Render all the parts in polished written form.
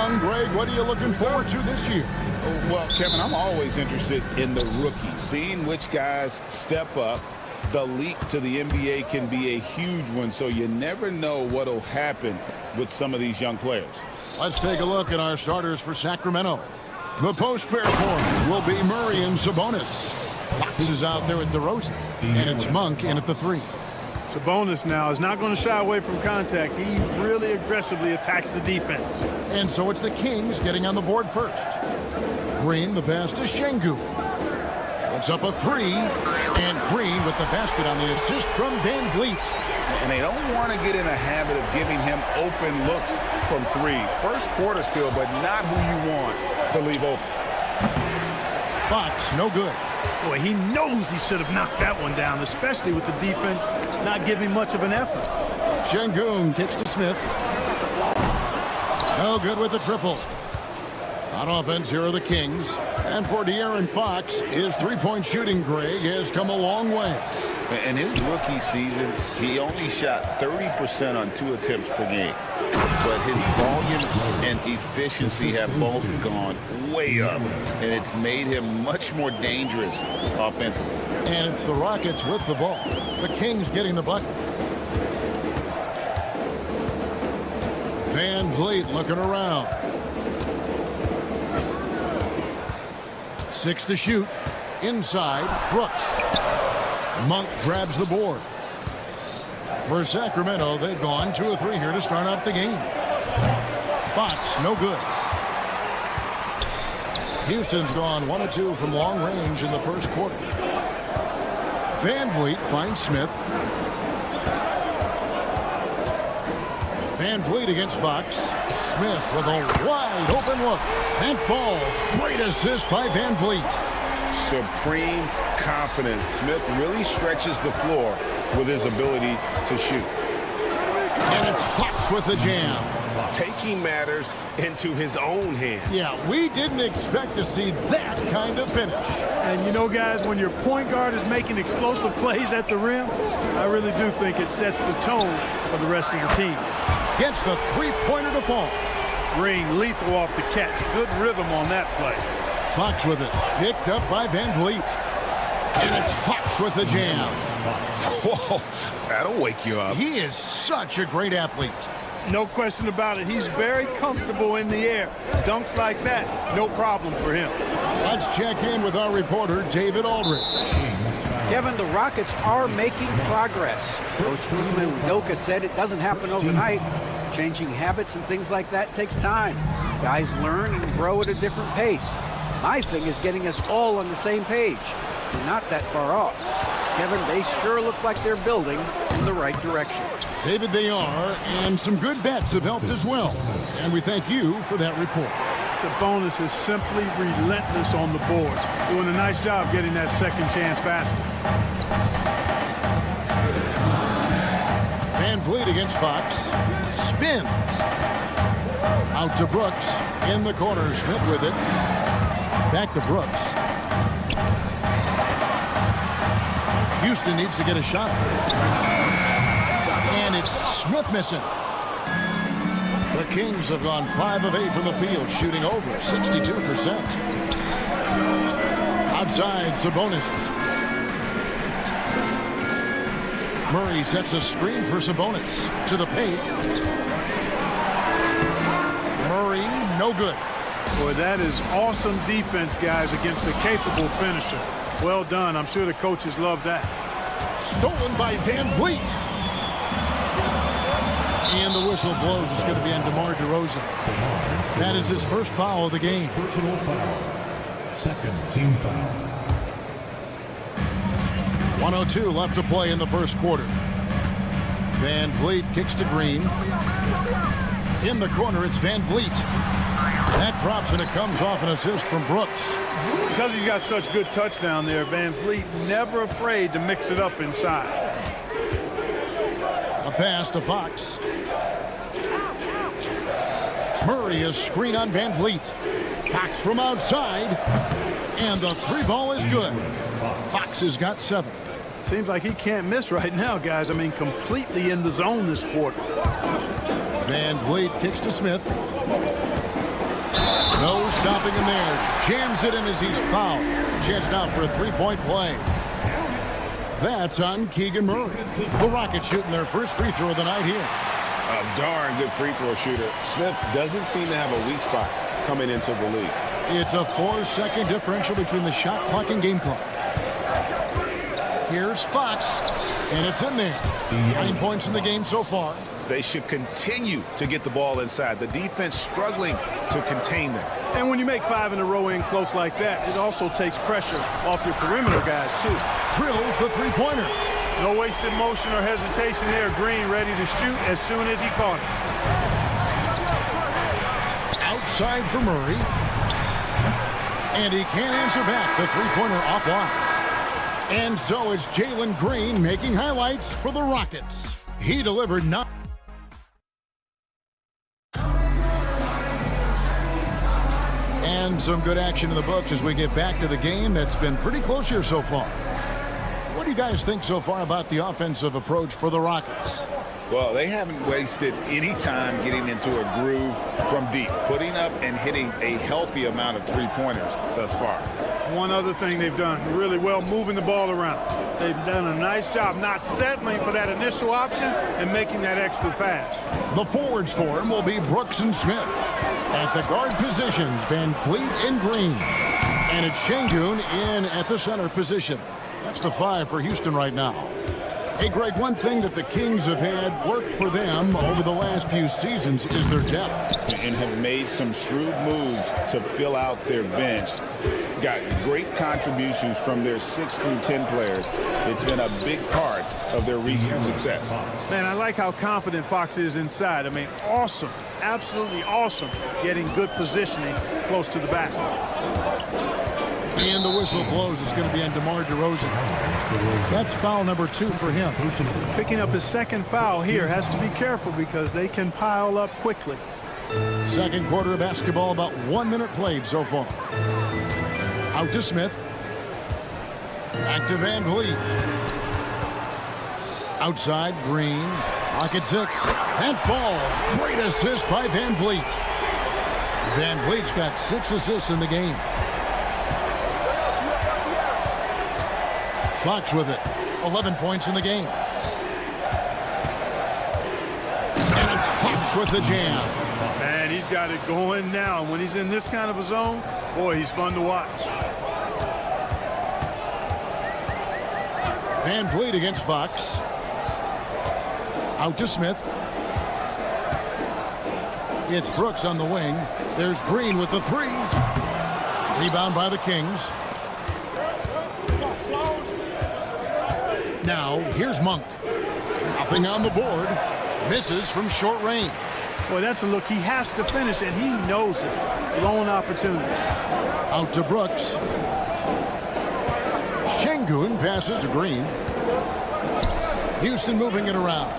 young. Greg, what are you looking forward to this year? Well, Kevin, I'm always interested in the rookies, seeing which guys step up. The leap to the NBA can be a huge one, so you never know what will happen with some of these young players. Let's take a look at our starters for Sacramento. The post pair form will be Murray and Sabonis. Fox is out there with DeRozan, and it's Monk in at the 3. Sabonis now is not going to shy away from contact. He really aggressively attacks the defense. And so it's the Kings getting on the board first. Green, the pass to Şengün. Puts up a 3, and Green with the basket on the assist from Van Vliet. And they don't want to get in a habit of giving him open looks from 3. First quarter still, but not who you want to leave open. Fox, no good. Boy, he knows he should have knocked that one down, especially with the defense not giving much of an effort. Şengün kicks to Smith. No good with the triple. On offense, here are the Kings. And for De'Aaron Fox, his three-point shooting, Greg, has come a long way. In his rookie season, he only shot 30% on 2 attempts per game. But his volume and efficiency have both gone way up. And it's made him much more dangerous offensively. And it's the Rockets with the ball. The Kings getting the bucket. Van Vliet looking around. 6 to shoot. Inside, Brooks. Monk grabs the board. For Sacramento, they've gone 2 of 3 here to start out the game. Fox, no good. Houston's gone 1 of 2 from long range in the first quarter. Van Vliet finds Smith. Van Vliet against Fox. Smith with a wide open look. And falls. Great assist by Van Vliet. Supreme confidence. Smith really stretches the floor with his ability to shoot. And it's Fox with the jam. Taking matters into his own hands. Yeah, we didn't expect to see that kind of finish. And you know, guys, when your point guard is making explosive plays at the rim, I really do think it sets the tone for the rest of the team. Gets the three-pointer to fall. Green lethal off the catch. Good rhythm on that play. Fox with it. Picked up by Van Vliet. And it's Fox with the jam. Whoa, that'll wake you up. He is such a great athlete. No question about it. He's very comfortable in the air. Dunks like that, no problem for him. Let's check in with our reporter, David Aldridge. Kevin, the Rockets are making progress. Coach Udoka said it doesn't happen overnight. Changing habits and things like that takes time. Guys learn and grow at a different pace. My thing is getting us all on the same page. We're not that far off. Kevin, they sure look like they're building in the right direction. David, they are, and some good bets have helped as well. And we thank you for that report. Sabonis is simply relentless on the boards, doing a nice job getting that second chance basket. Van Vliet against Fox. Spins. Out to Brooks. In the corner, Smith with it. Back to Brooks. Houston needs to get a shot. And it's Smith missing. The Kings have gone 5 of 8 from the field, shooting over 62%. Outside, Sabonis. Murray sets a screen for Sabonis. To the paint. Murray, no good. Boy, that is awesome defense, guys, against a capable finisher. Well done. I'm sure the coaches love that. Stolen by Van Vliet. And the whistle blows. It's going to be on DeMar DeRozan. That is his first foul of the game. Personal foul. Second team foul. 1:02 left to play in the first quarter. Van Vliet kicks to Green. In the corner, it's Van Vliet. That drops, and it comes off an assist from Brooks. Because he's got such good touch down there, Van Vliet never afraid to mix it up inside. A pass to Fox. Murray is screen on Van Vliet. Fox from outside. And the 3 ball is good. Fox has got 7. Seems like he can't miss right now, guys. I mean, completely in the zone this quarter. Van Vliet kicks to Smith. Stopping him there. Jams it in as he's fouled. Chance now for a three-point play. That's on Keegan Murray. The Rockets shooting their first free throw of the night here. A darn good free throw shooter. Smith doesn't seem to have a weak spot coming into the league. It's a 4-second differential between the shot clock and game clock. Here's Fox, and it's in there. 9 points in the game so far. They should continue to get the ball inside. The defense struggling to contain them. And when you make 5 in a row in close like that, it also takes pressure off your perimeter guys, too. Drills the three-pointer. No wasted motion or hesitation there. Green ready to shoot as soon as he caught it. Outside for Murray. And he can't answer back. The three-pointer offline. And so it's Jalen Green making highlights for the Rockets. He delivered 9. And some good action in the books as we get back to the game that's been pretty close here so far. What do you guys think so far about the offensive approach for the Rockets? Well, they haven't wasted any time getting into a groove from deep, putting up and hitting a healthy amount of three-pointers thus far. One other thing they've done really well, moving the ball around. They've done a nice job not settling for that initial option and making that extra pass. The forwards for him will be Brooks and Smith. At the guard positions, Van Fleet and Green. And it's Şengün in at the center position. That's the 5 for Houston right now. Hey, Greg, one thing that the Kings have had work for them over the last few seasons is their depth. And have made some shrewd moves to fill out their bench. Got great contributions from their 6 through 10 players. It's been a big part of their recent success. Man, I like how confident Fox is inside. I mean, awesome, absolutely awesome, getting good positioning close to the basket. And the whistle blows. It's going to be on DeMar DeRozan. That's foul number 2 for him. Picking up his second foul here. Has to be careful because they can pile up quickly. Second quarter of basketball, about 1 minute played so far. Out to Smith. Back to Van Vliet. Outside, Green. Pocket 6. That falls. Great assist by Van Vliet. Van Vliet's got 6 assists in the game. Fox with it. 11 points in the game. And it's Fox with the jam. Man, he's got it going now. When he's in this kind of a zone, boy, he's fun to watch. Van Vliet against Fox. Out to Smith. It's Brooks on the wing. There's Green with the 3. Rebound by the Kings. Now, here's Monk. Nothing on the board. Misses from short range. Boy, that's a look he has to finish, and he knows it. Lone opportunity. Out to Brooks. Şengün passes to Green. Houston moving it around.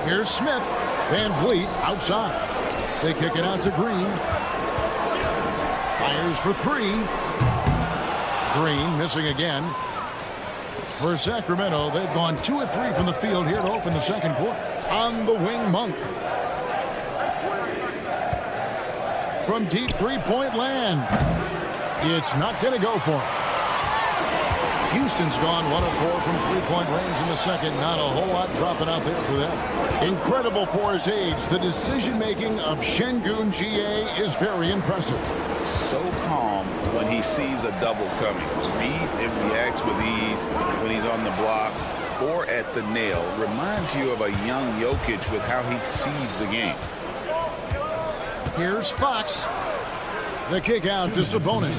Here's Smith. Van Vliet outside. They kick it out to Green. Fires for 3. Green missing again. For Sacramento, they've gone 2 of 3 from the field here to open the second quarter. On the wing, Monk. From deep three-point land. It's not going to go for him. Houston's gone 1 of 4 from three-point range in the second. Not a whole lot dropping out there for them. Incredible for his age. The decision-making of Şengün GA is very impressive. So calm when he sees a double coming. Reads and reacts with ease when he's on the block or at the nail. Reminds you of a young Jokic with how he sees the game. Here's Fox. The kick out to Sabonis.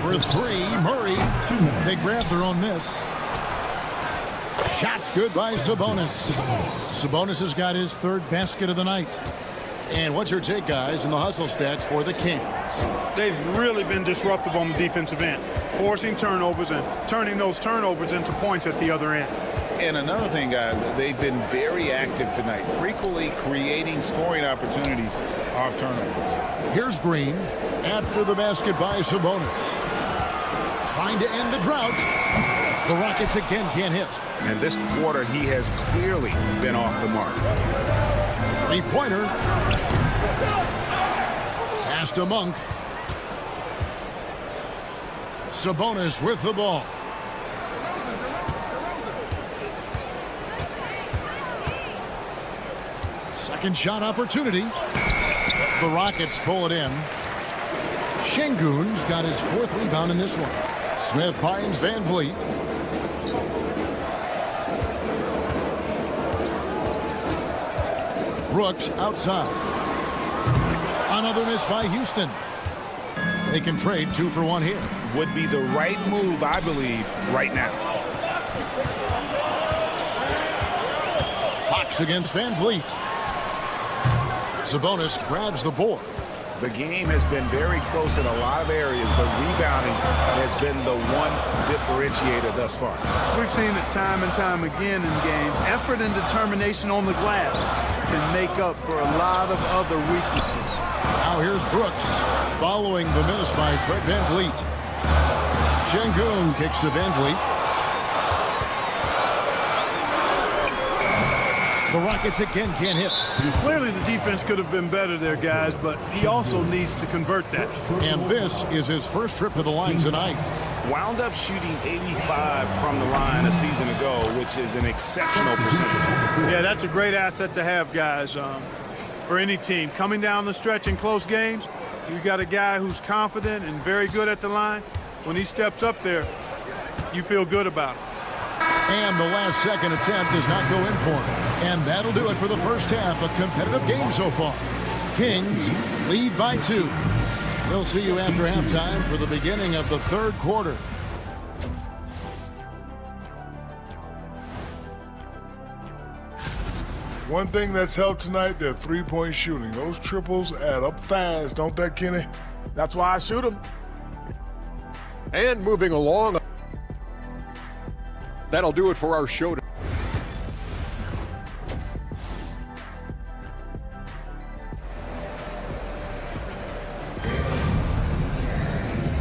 For 3, Murray. They grab their own miss. Shots good by Sabonis. Sabonis has got his 3rd basket of the night. And what's your take, guys, in the hustle stats for the Kings? They've really been disruptive on the defensive end, forcing turnovers and turning those turnovers into points at the other end. And another thing, guys, they've been very active tonight, frequently creating scoring opportunities off turnovers. Here's Green after the basket by Sabonis. Trying to end the drought. The Rockets again can't hit. And this quarter, he has clearly been off the mark. Three-pointer. Pass to Monk. Sabonis with the ball. Second shot opportunity. The Rockets pull it in. Şengün's got his 4th rebound in this one. Smith finds Van Vliet. Brooks outside. Another miss by Houston. They can trade 2 for 1 here. Would be the right move, I believe, right now. Fox against Van Vliet. Sabonis grabs the board. The game has been very close in a lot of areas, but rebounding has been the one differentiator thus far. We've seen it time and time again in games. Effort and determination on the glass can make up for a lot of other weaknesses. Now here's Brooks following the miss by Fred Van Vliet. Şengün kicks to Van Vliet. The Rockets again can't hit. Clearly the defense could have been better there, guys, but he also needs to convert that. And this is his first trip to the line tonight. Wound up shooting 85 from the line a season ago, which is an exceptional percentage. Yeah, that's a great asset to have, guys, for any team. Coming down the stretch in close games, you got a guy who's confident and very good at the line. When he steps up there, you feel good about it. And the last second attempt does not go in for him. And that'll do it for the first half. A competitive game so far. Kings lead by 2. We'll see you after halftime for the beginning of the 3rd quarter. One thing that's helped tonight, their three-point shooting. Those triples add up fast, don't they, Kenny? That's why I shoot them. And moving along, that'll do it for our show.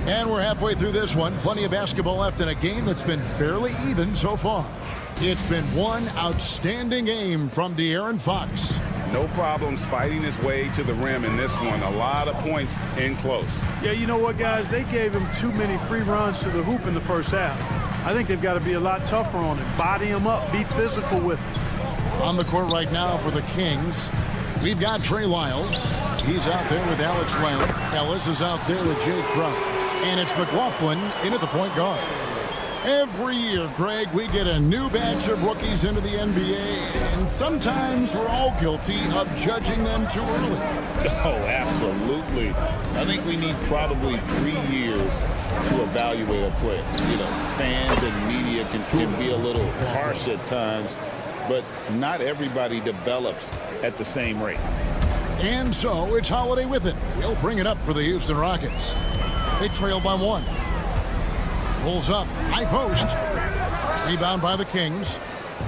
And we're halfway through this one. Plenty of basketball left in a game that's been fairly even so far. It's been one outstanding game from De'Aaron Fox. No problems fighting his way to the rim in this one. A lot of points in close. Yeah, you know what, guys? They gave him too many free runs to the hoop in the first half. I think they've got to be a lot tougher on him. Body him up. Be physical with him. On the court right now for the Kings, we've got Trey Lyles. He's out there with Alex Len. Ellis is out there with Jay Crump. And it's McLaughlin in at the point guard. Every year, Greg, we get a new batch of rookies into the NBA, and sometimes we're all guilty of judging them too early. Oh, absolutely. I think we need probably 3 years to evaluate a player. You know, fans and media can be a little harsh at times, but not everybody develops at the same rate. And so it's Holiday with it. He'll bring it up for the Houston Rockets. They trail by 1. Pulls up, high post. Rebound by the Kings.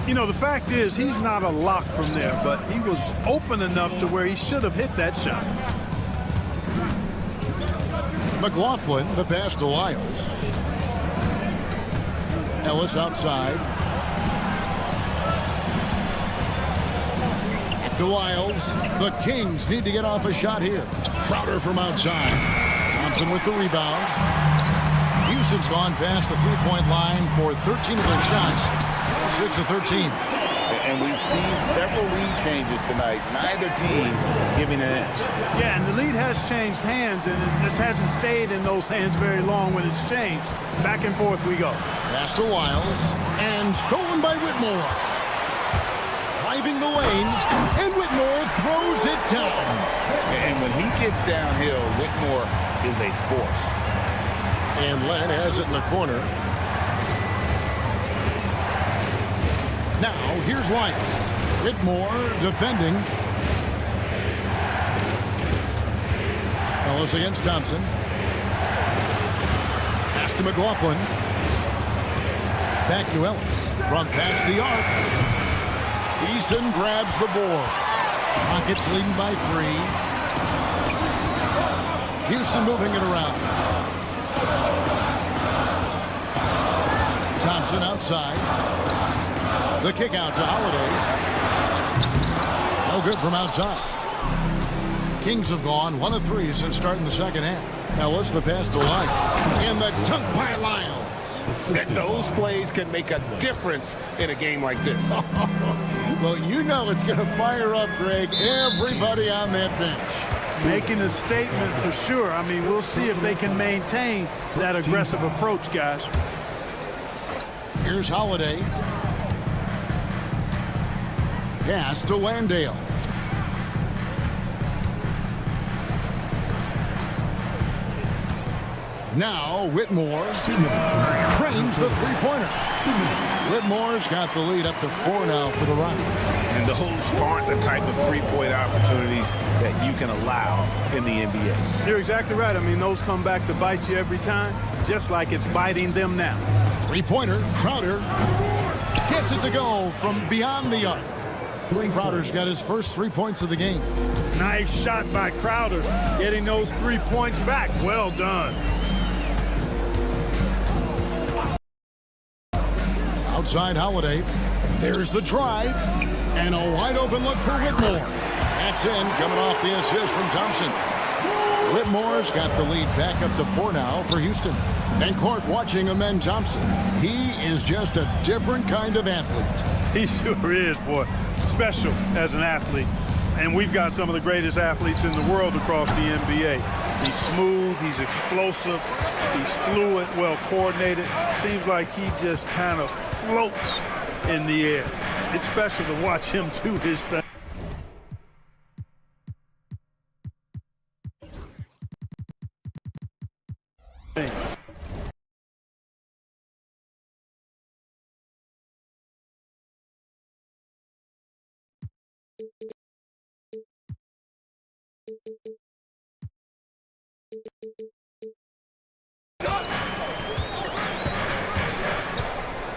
You know, the fact is he's not a lock from there, but he was open enough to where he should have hit that shot. McLaughlin, the pass to Lyles. Ellis outside. Back to Lyles. The Kings need to get off a shot here. Crowder from outside. Thompson with the rebound. Houston's gone past the three-point line for 13 of their shots. 6 of 13. And we've seen several lead changes tonight. Neither team giving an inch. Yeah, and the lead has changed hands, and it just hasn't stayed in those hands very long when it's changed. Back and forth we go. Pass to Lyles. And stolen by Whitmore. Driving the lane, and Whitmore throws it down. And when he gets downhill, Whitmore is a force. And Len has it in the corner. Now, here's Lyles. Whitmore defending. Ellis against Thompson. Pass to McLaughlin. Back to Ellis. From past the arc. Eason grabs the board. Rockets leading by 3. Houston moving it around. Thompson outside. The kick out to Holiday. No good from outside. Kings have gone 1 of 3 since starting the second half. Now let's the pass to Lyles. And the dunk by Lyles. Those plays can make a difference in a game like this. Well, you know it's going to fire up, Greg, everybody on that bench. Making a statement for sure. I mean, we'll see if they can maintain that aggressive approach, guys. Here's Holiday. Pass to Landale. Now Whitmore trains the three-pointer. Whitmore's got the lead up to 4 now for the Rockets. And those aren't the type of three-point opportunities that you can allow in the NBA. You're exactly right. I mean, those come back to bite you every time, just like it's biting them now. Three-pointer, Crowder gets it to go from beyond the arc. Crowder's got his first 3 points of the game. Nice shot by Crowder, getting those 3 points back. Well done. Outside Holiday. There's the drive. And a wide open look for Whitmore. That's in, coming off the assist from Thompson. Whitmore's got the lead back up to 4 now for Houston. And Clark watching Amen Thompson. He is just a different kind of athlete. He sure is, boy. Special as an athlete. And we've got some of the greatest athletes in the world across the NBA. He's smooth, he's explosive, he's fluid, well coordinated. Seems like he just kind of floats in the air. It's special to watch him do his thing.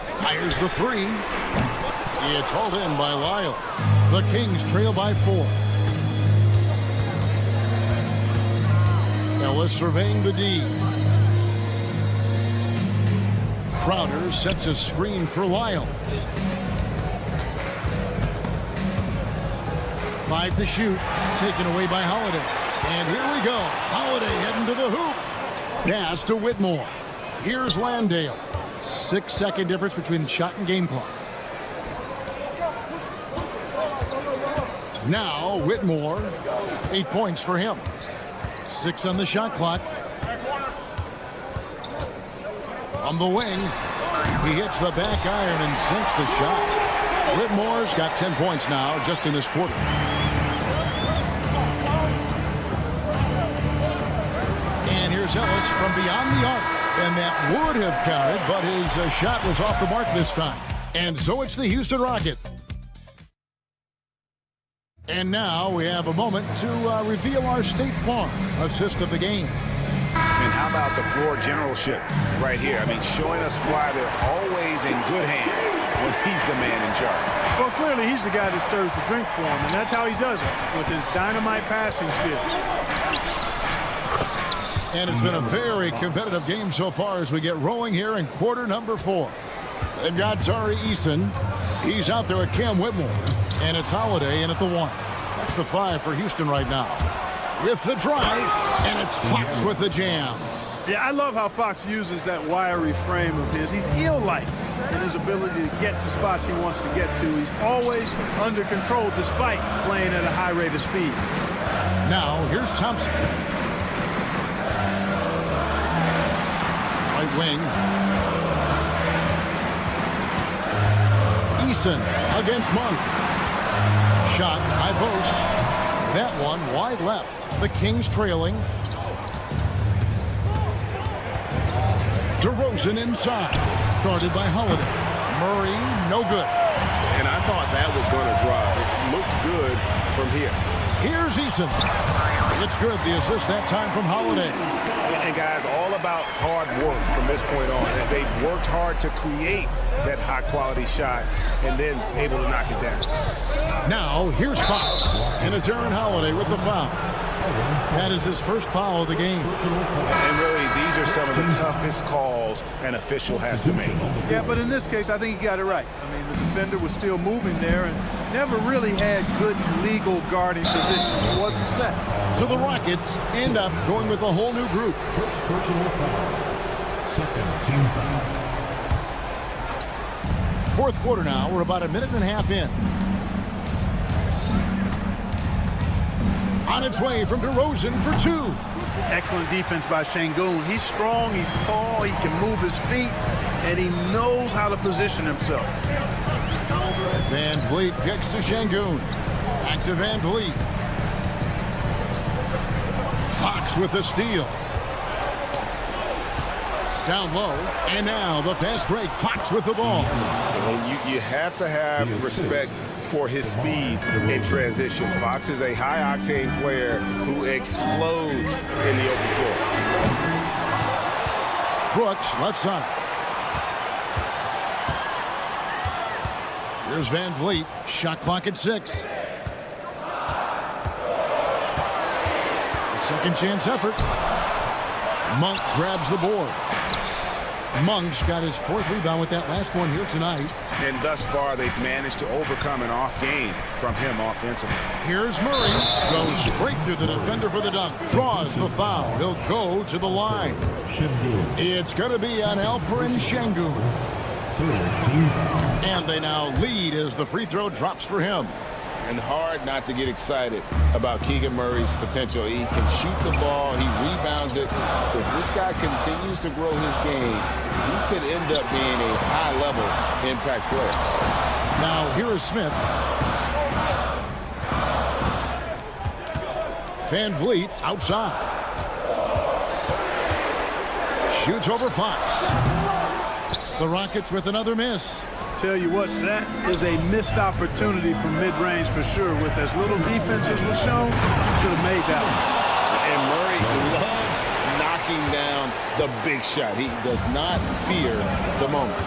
Fires the 3. It's hauled in by Lyles. The Kings trail by 4. Ellis surveying the D. Crowder sets a screen for Lyles. 5 to shoot, taken away by Holiday. And here we go. Holiday heading to the hoop. Pass to Whitmore. Here's Landale. 6-second difference between the shot and game clock. Now Whitmore, 8 points for him. 6 on the shot clock. From the wing, he hits the back iron and sinks the shot. Whitmore's got 10 points now just in this quarter. And here's Ellis from beyond the arc. And that would have counted, but his shot was off the mark this time. And so it's the Houston Rockets. And now we have a moment to reveal our State Farm assist of the game. And how about the floor generalship right here? I mean, showing us why they're always in good hands when he's the man in charge. Well, clearly he's the guy that stirs the drink for him, and that's how he does it, with his dynamite passing skills. And it's been a very competitive game so far as we get rolling here in quarter number 4. They've got Tari Eason. He's out there at Cam Whitmore. And it's Holiday in at the 1. That's the 5 for Houston right now. With the drive, and it's Fox with the jam. Yeah, I love how Fox uses that wiry frame of his. He's eel-like in his ability to get to spots he wants to get to. He's always under control despite playing at a high rate of speed. Now, here's Thompson. Right wing. Eason against Monk. Shot, high post. That one wide left. The Kings trailing. DeRozan inside. Guarded by Holiday. Murray, no good. And I thought that was going to drive. It looked good from here. Here's Eason. It's good. The assist that time from Holiday. And guys, all about hard work from this point on. They've worked hard to create that high-quality shot and then able to knock it down. Now, here's Fox. And it's Aaron Holiday with the foul. That is his first foul of the game. And really, these are some of the toughest calls an official has to make. Yeah, but in this case, I think he got it right. I mean, the defender was still moving there, and never really had good legal guarding position. It wasn't set. So the Rockets end up going with a whole new group. First personal foul. Second team foul. Fourth quarter now. We're about a minute and a half in. On its way from DeRozan for two. Excellent defense by Şengün. He's strong, he's tall, he can move his feet, and he knows how to position himself. Van Vliet kicks to Şengün. Back to Van Vliet. Fox with the steal. Down low. And now the fast break. Fox with the ball. You have to have respect for his speed in transition. Fox is a high-octane player who explodes in the open floor. Brooks, left side. Here's Van Vliet. Shot clock at 6. A second chance effort. Monk grabs the board. Monk's got his fourth rebound with that last one here tonight. And thus far, they've managed to overcome an off game from him offensively. Here's Murray. Goes straight through the defender for the dunk. Draws the foul. He'll go to the line. It's going to be on Alperen Şengün. And they now lead as the free throw drops for him. And hard not to get excited about Keegan Murray's potential. He can shoot the ball. He rebounds it. If this guy continues to grow his game, he could end up being a high-level impact player. Now, here is Smith. Van Vliet outside. Shoots over Fox. The Rockets with another miss. Tell you what, that is a missed opportunity from mid-range for sure. With as little defense as was shown, should have made that one. And Murray loves knocking down the big shot. He does not fear the moment.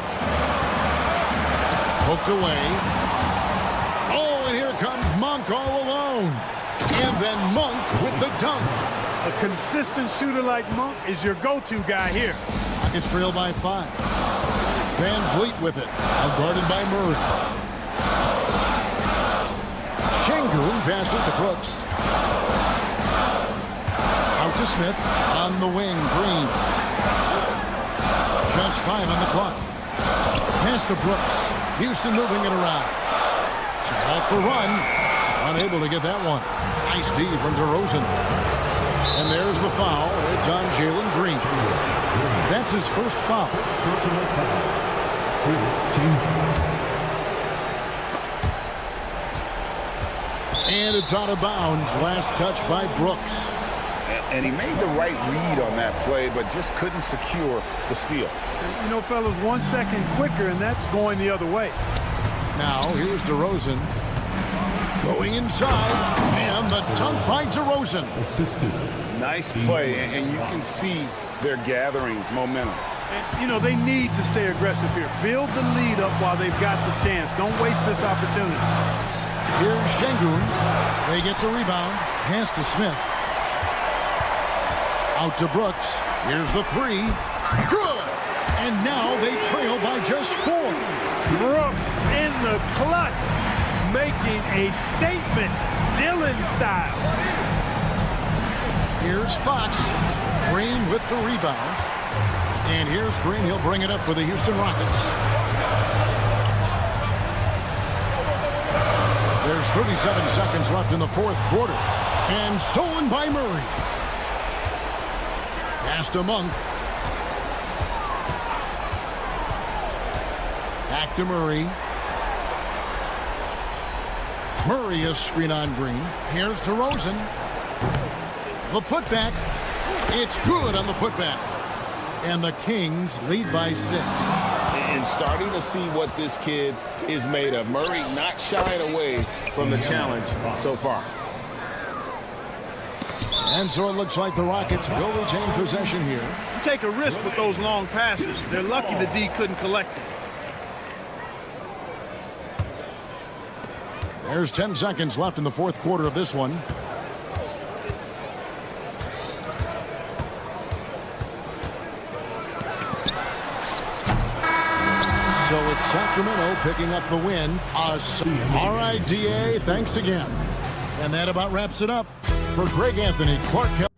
Poked away. Oh, and here comes Monk all alone. And then Monk with the dunk. A consistent shooter like Monk is your go-to guy here. Rockets trail by 5. Van Vliet with it. Now guarded by Murray. Şengün passes it to Brooks. Out to Smith. On the wing, Green. Just 5 on the clock. Pass to Brooks. Houston moving it around. To halt the run. Unable to get that one. Nice D from DeRozan. And there's the foul. It's on Jalen Green. That's his first foul. And it's out of bounds. Last touch by Brooks. And he made the right read on that play, but just couldn't secure the steal. You know, fellas, 1 second quicker, and that's going the other way. Now, here's DeRozan. Going inside. And the dunk by DeRozan. Nice play, and you can see they're gathering momentum. And, you know, they need to stay aggressive here. Build the lead up while they've got the chance. Don't waste this opportunity. Here's Şengün. They get the rebound. Pass to Smith. Out to Brooks. Here's the 3. Good. And now they trail by just 4. Brooks in the clutch, making a statement, Dylan style. Here's Fox. Green with the rebound. And here's Green. He'll bring it up for the Houston Rockets. There's 37 seconds left in the fourth quarter. And stolen by Murray. Pass to Monk. Back to Murray. Murray is screen on Green. Here's DeRozan. The putback. It's good on the putback. And the Kings lead by 6. And starting to see what this kid is made of. Murray not shying away from the challenge so far. And so it looks like the Rockets will retain possession here. You take a risk with those long passes. They're lucky the D couldn't collect it. There's 10 seconds left in the fourth quarter of this one. So it's It's Sacramento picking up the win. All right, DA, thanks again. And that about wraps it up. For Greg Anthony, Clark Kelly.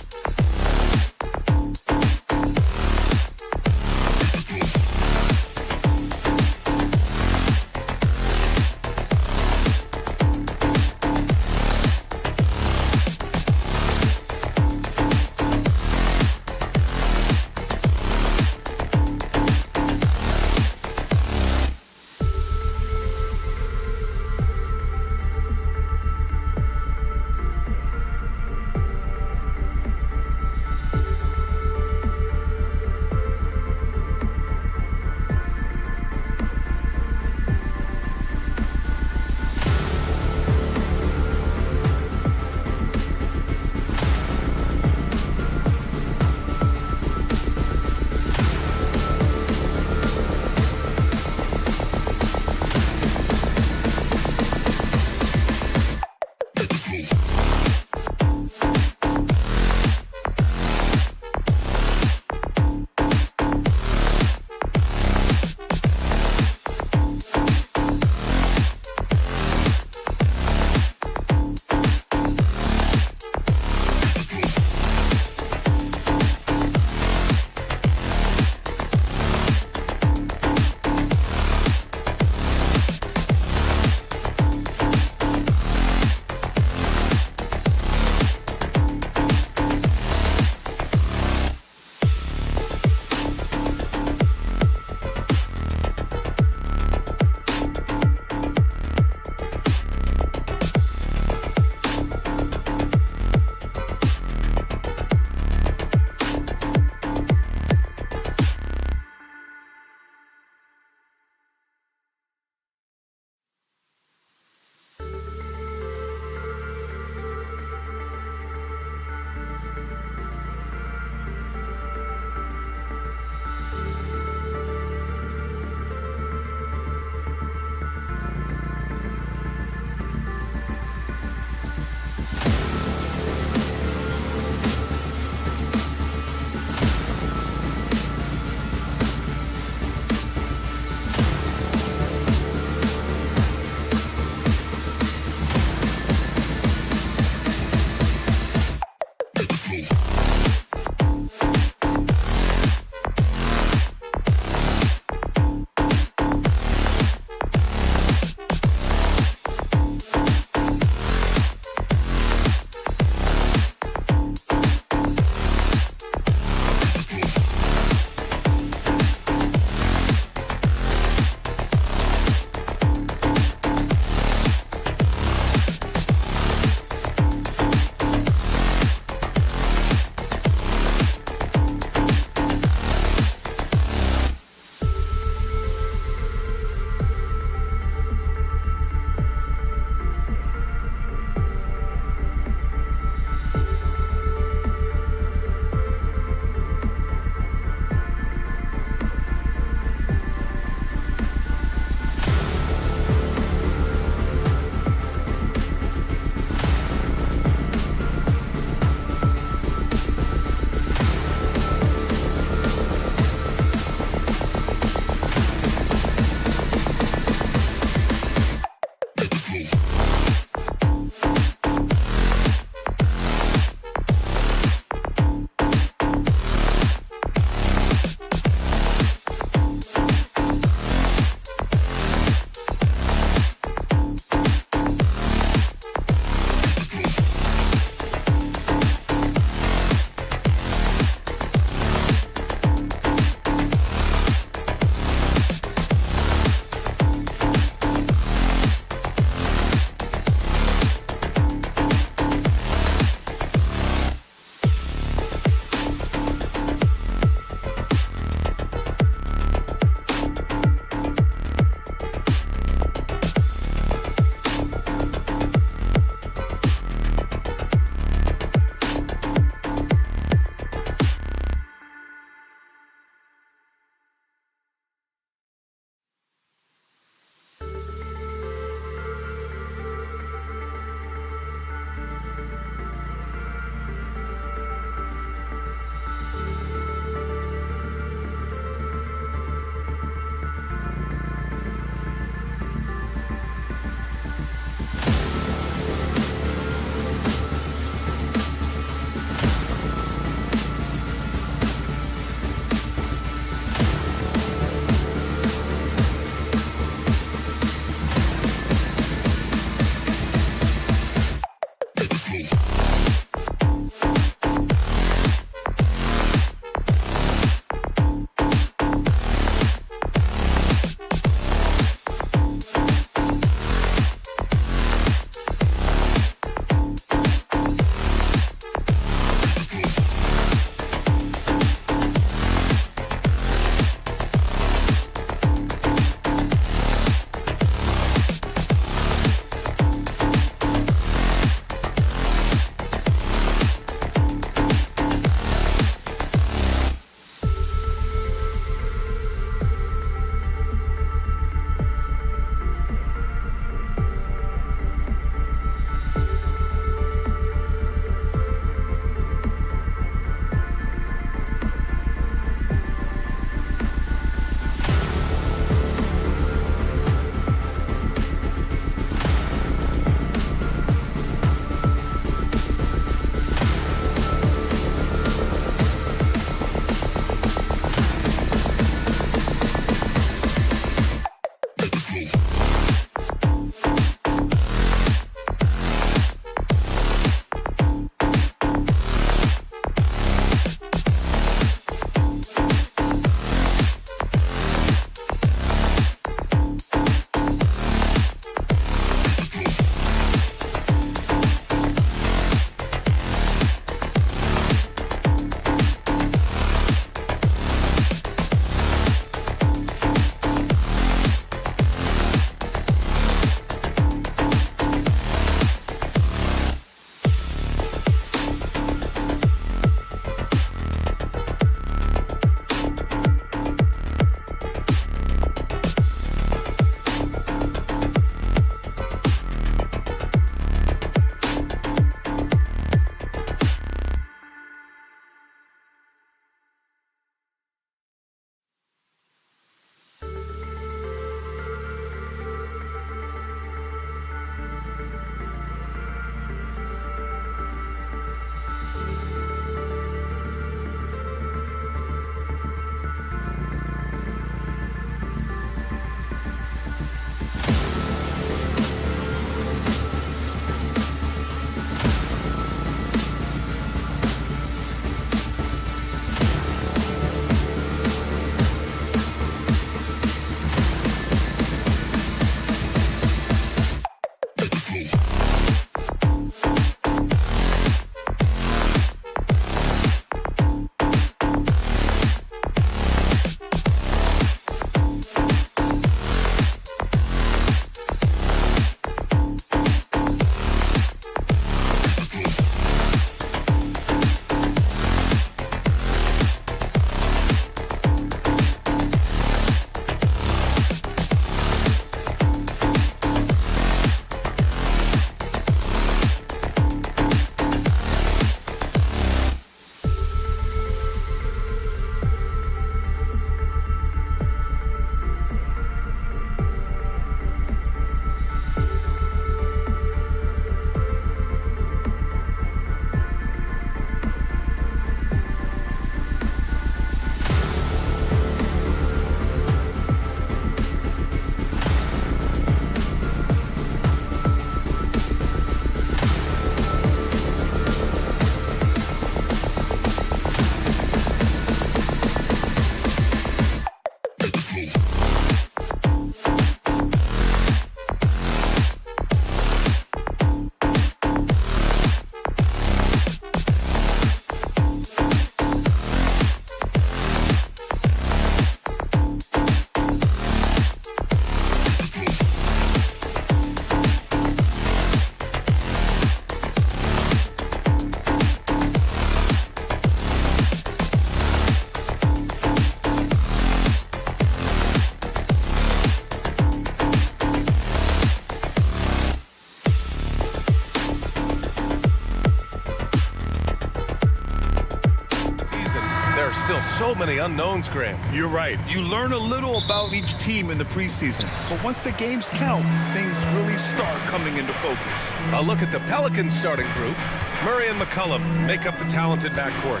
still so many unknowns, Graham. You're right. You learn a little about each team in the preseason. But once the games count, things really start coming into focus. A look at the Pelicans starting group. Murray and McCollum make up the talented backcourt.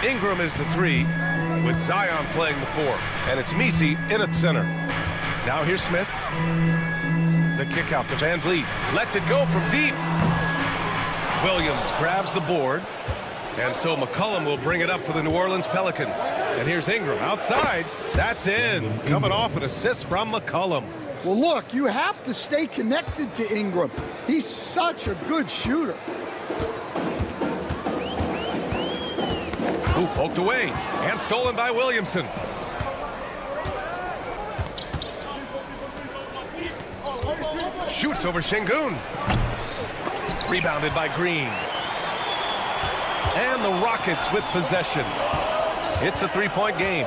Ingram is the 3, with Zion playing the 4. And it's Messi in at center. Now here's Smith. The kick out to Van Vliet. Lets it go from deep. Williams grabs the board. And so McCollum will bring it up for the New Orleans Pelicans. And here's Ingram outside. That's in. Coming off an assist from McCollum. Well, look, you have to stay connected to Ingram. He's such a good shooter. Ooh, poked away and stolen by Williamson. Shoots over Şengün. Rebounded by Green. And the Rockets with possession. It's a three-point game.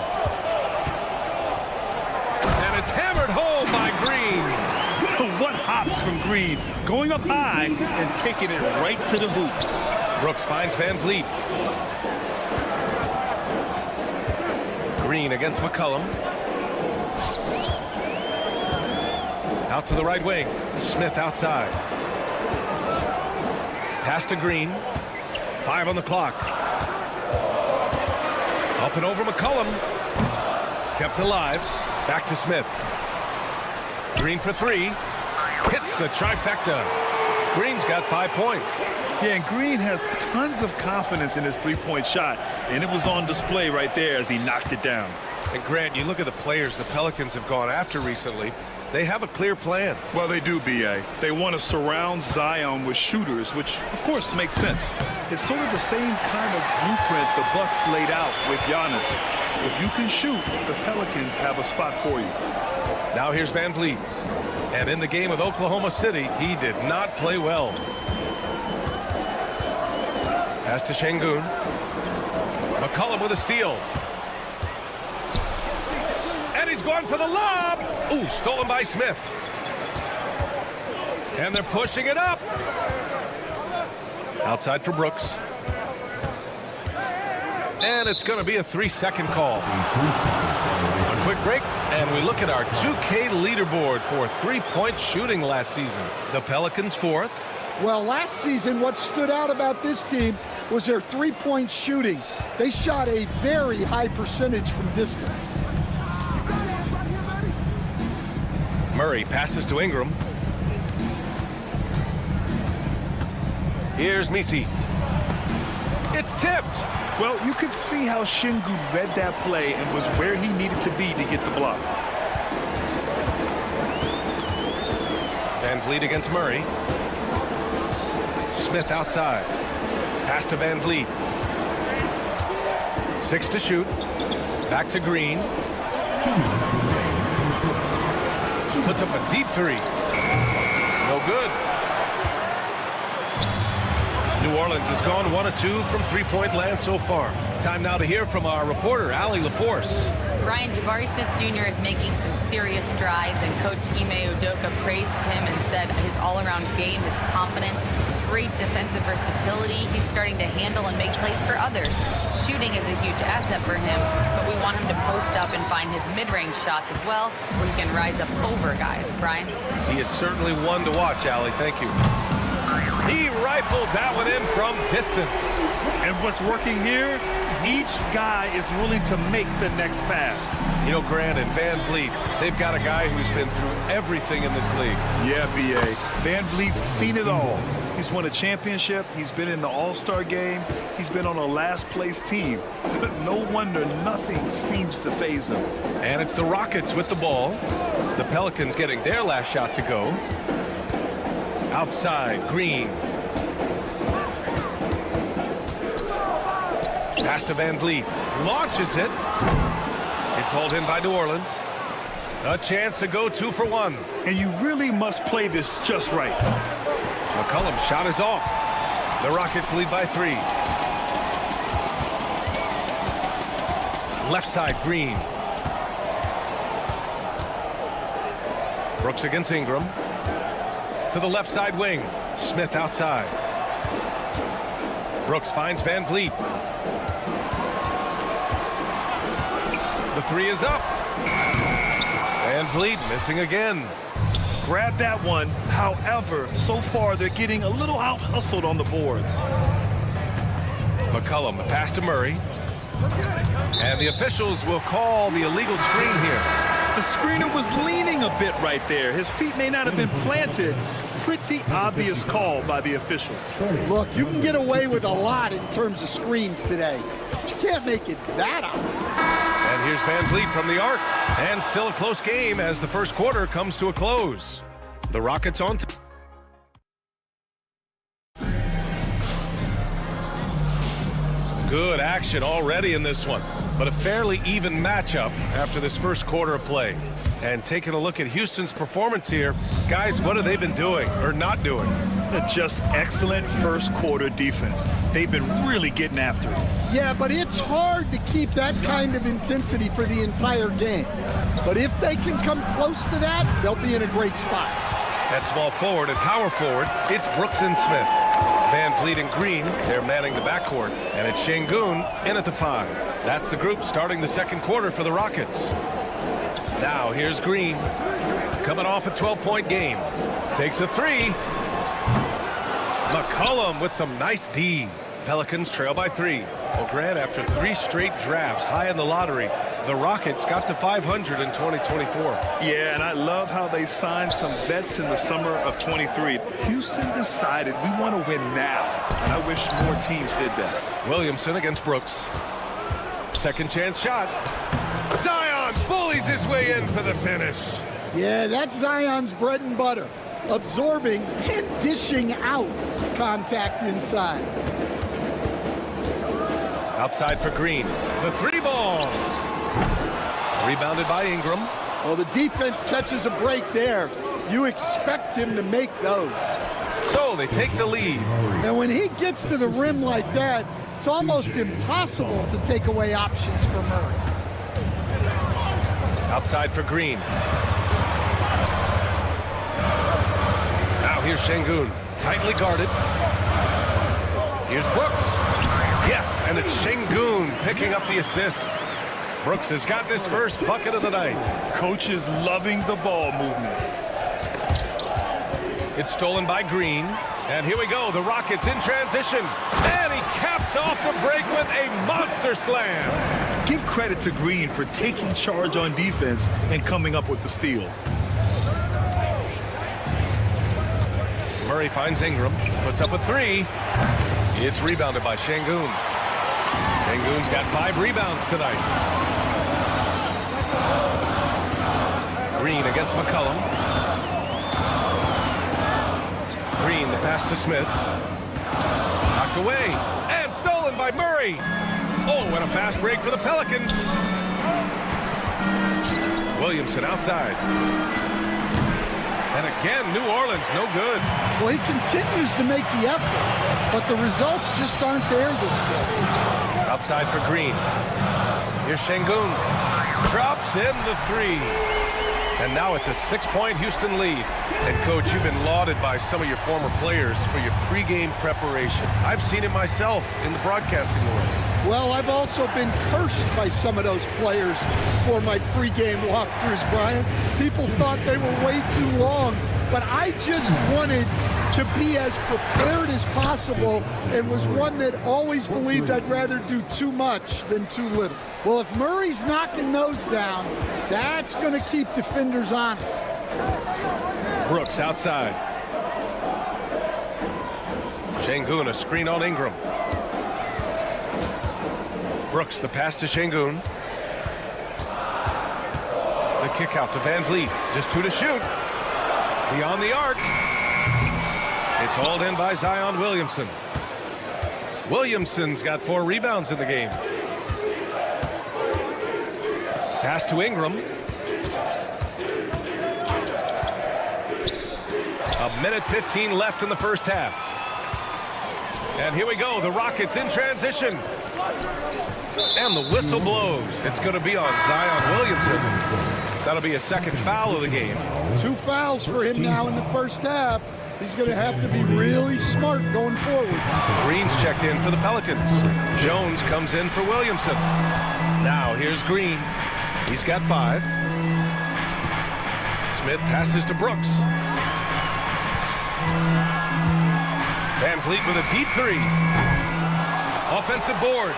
And it's hammered home by Green. What hops from Green, going up high and taking it right to the hoop. Brooks finds Van Vliet. Green against McCollum. Out to the right wing. Smith outside. Pass to Green. 5 on the clock. Up and over McCollum. Kept alive. Back to Smith. Green for 3. Hits the trifecta. Green's got 5 points. Yeah, and Green has tons of confidence in his three-point shot, and it was on display right there as he knocked it down. And Grant, you look at the players the Pelicans have gone after recently. They have a clear plan. Well, they do, B.A. They want to surround Zion with shooters, which, of course, makes sense. It's sort of the same kind of blueprint the Bucks laid out with Giannis. If you can shoot, the Pelicans have a spot for you. Now here's Van Vliet. And in the game with Oklahoma City, he did not play well. Pass to Şengün. McCollum with a steal. And he's going for the lob. Ooh, stolen by Smith. And they're pushing it up. Outside for Brooks. And it's going to be a 3-second call. A quick break, and we look at our 2K leaderboard for three-point shooting last season. The Pelicans 4th. Well, last season, what stood out about this team was their three-point shooting. They shot a very high percentage from distance. Murray passes to Ingram. Here's Misi. It's tipped. Well, you could see how Şengün read that play and was where he needed to be to get the block. Van Vliet against Murray. Smith outside. Pass to Van Vliet. 6 to shoot. Back to Green. Puts up a deep 3. No good. New Orleans has gone 1 of 2 from three-point land so far. Time now to hear from our reporter, Allie LaForce. Brian, Jabari Smith Jr. is making some serious strides, and Coach Ime Udoka praised him and said his all-around game, his confidence, great defensive versatility. He's starting to handle and make plays for others. Shooting is a huge asset for him, but we want him to post up and find his mid-range shots as well, where he can rise up over guys. Brian? He is certainly one to watch, Allie. Thank you. He rifled that one in from distance. And what's working here, each guy is willing to make the next pass. You know, Grant and Van Vliet, they've got a guy who's been through everything in this league. Yeah, B.A. Van Vliet's seen it all. He's won a championship. He's been in the All-Star game. He's been on a last-place team. No wonder nothing seems to faze him. And it's the Rockets with the ball. The Pelicans getting their last shot to go. Outside, Green. Pass to Van Vliet. Launches it. It's hauled in by New Orleans. A chance to go 2 for 1. And you really must play this just right. McCollum's shot is off. The Rockets lead by 3. Left side, Green. Brooks against Ingram. To the left side wing. Smith outside. Brooks finds Van Vliet. The 3 is up. Van Vliet missing again. Grab that one. However, so far they're getting a little out-hustled on the boards. McCollum, the pass to Murray. And the officials will call the illegal screen here. The screener was leaning a bit right there. His feet may not have been planted pretty obvious call by the officials. Look, you can get away with a lot in terms of screens today, but you can't make it that obvious. And here's Van Vliet from the arc. And still a close game as the first quarter comes to a close. The Rockets on top. Good action already in this one, but a fairly even matchup after this first quarter of play. And taking a look at Houston's performance here, guys, what have they been doing or not doing? Just excellent first quarter defense. They've been really getting after it. Yeah, but it's hard to keep that kind of intensity for the entire game. But if they can come close to that, they'll be in a great spot. At small forward and power forward, it's Brooks and Smith. Van Vliet and Green, they're manning the backcourt. And it's Şengün in at the 5. That's the group starting the second quarter for the Rockets. Now here's Green, coming off a 12-point game. Takes a 3. McCollum with some nice D. Pelicans trail by 3. Well, Grant, after 3 straight drafts high in the lottery, the Rockets got to 500 in 2024. Yeah, and I love how they signed some vets in the summer of 23. Houston decided we want to win now, and I wish more teams did that. Williamson against Brooks. Second chance shot. Zion bullies his way in for the finish. Yeah, that's Zion's bread and butter. Absorbing and dishing out contact inside. Outside for Green. The 3 ball. Rebounded by Ingram. Well, the defense catches a break there. You expect him to make those. So they take the lead. And when he gets to the rim like that, it's almost impossible to take away options for Murray. Outside for Green. Now here's Şengün, tightly guarded. Here's Brooks. Yes, and it's Şengün picking up the assist. Brooks has gotten his first bucket of the night. Coach is loving the ball movement. It's stolen by Green. And here we go, the Rockets in transition. And he caps off the break with a monster slam. Give credit to Green for taking charge on defense and coming up with the steal. Murray finds Ingram, puts up a 3. It's rebounded by Şengün. Şengün's got 5 rebounds tonight. Green against McCollum. Green, the pass to Smith. Knocked away and stolen by Murray. Oh, and a fast break for the Pelicans. Williamson outside. And again, New Orleans, no good. Well, he continues to make the effort, but the results just aren't there this trip. Outside for Green. Here's Şengün. Drops in the 3. And now it's a 6-point Houston lead. And, Coach, you've been lauded by some of your former players for your pregame preparation. I've seen it myself in the broadcasting world. Well, I've also been cursed by some of those players for my pregame walkthroughs, Brian. People thought they were way too long, but I just wanted to be as prepared as possible and was one that always believed I'd rather do too much than too little. Well, if Murray's knocking those down, that's going to keep defenders honest. Brooks outside. Şengün, a screen on Ingram. Brooks, the pass to Şengün. The kick out to Van Vliet. Just 2 to shoot. Beyond the arc. It's hauled in by Zion Williamson. Williamson's got 4 rebounds in the game. Pass to Ingram. A minute 15 left in the first half. And here we go, the Rockets in transition. And the whistle blows. It's going to be on Zion Williamson. That'll be a second foul of the game. 2 fouls for him now in the first half. He's going to have to be really smart going forward. Green's checked in for the Pelicans. Jones comes in for Williamson. Now here's Green. He's got 5. Smith passes to Brooks. Van Vliet with a deep 3. Offensive board.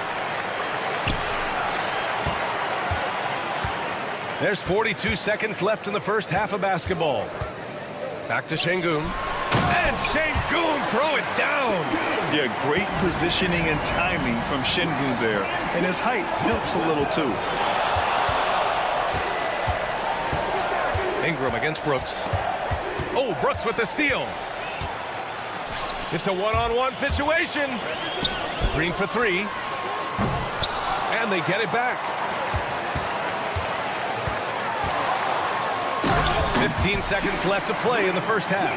There's 42 seconds left in the first half of basketball. Back to Şengün. And Şengün throw it down. Yeah, great positioning and timing from Şengün there. And his height helps a little too. Ingram against Brooks. Oh, Brooks with the steal. It's a one-on-one situation. Green for three. And they get it back. 15 seconds left to play in the first half.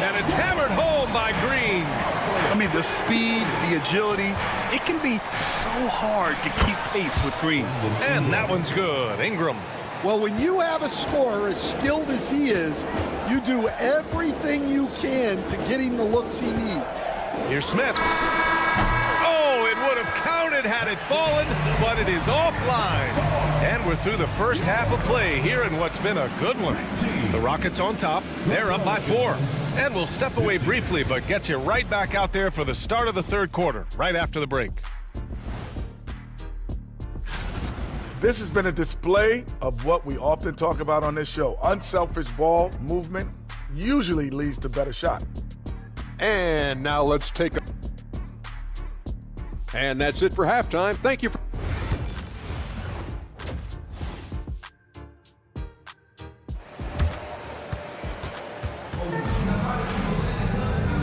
And it's hammered home by Green. I mean, the speed, the agility, it can be so hard to keep pace with Green. And that one's good. Ingram. Well, when you have a scorer as skilled as he is, you do everything you can to get him the looks he needs. Here's Smith. Oh, it would have counted had it fallen, but it is offline. And we're through the first half of play here in what's been a good one. The Rockets on top. They're up by 4. And we'll step away briefly, but get you right back out there for the start of the third quarter, right after the break. This has been a display of what we often talk about on this show. Unselfish ball movement usually leads to better shot. And now let's take a... And that's it for halftime. Thank you for...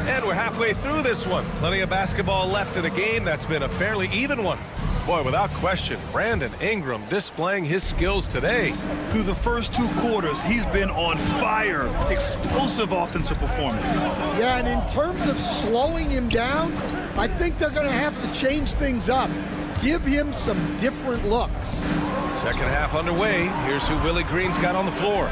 And we're halfway through this one. Plenty of basketball left in a game that's been a fairly even one. Boy, without question, Brandon Ingram displaying his skills today. Through the first 2 quarters, he's been on fire. Explosive offensive performance. Yeah, and in terms of slowing him down, I think they're going to have to change things up. Give him some different looks. Second half underway. Here's who Willie Green's got on the floor.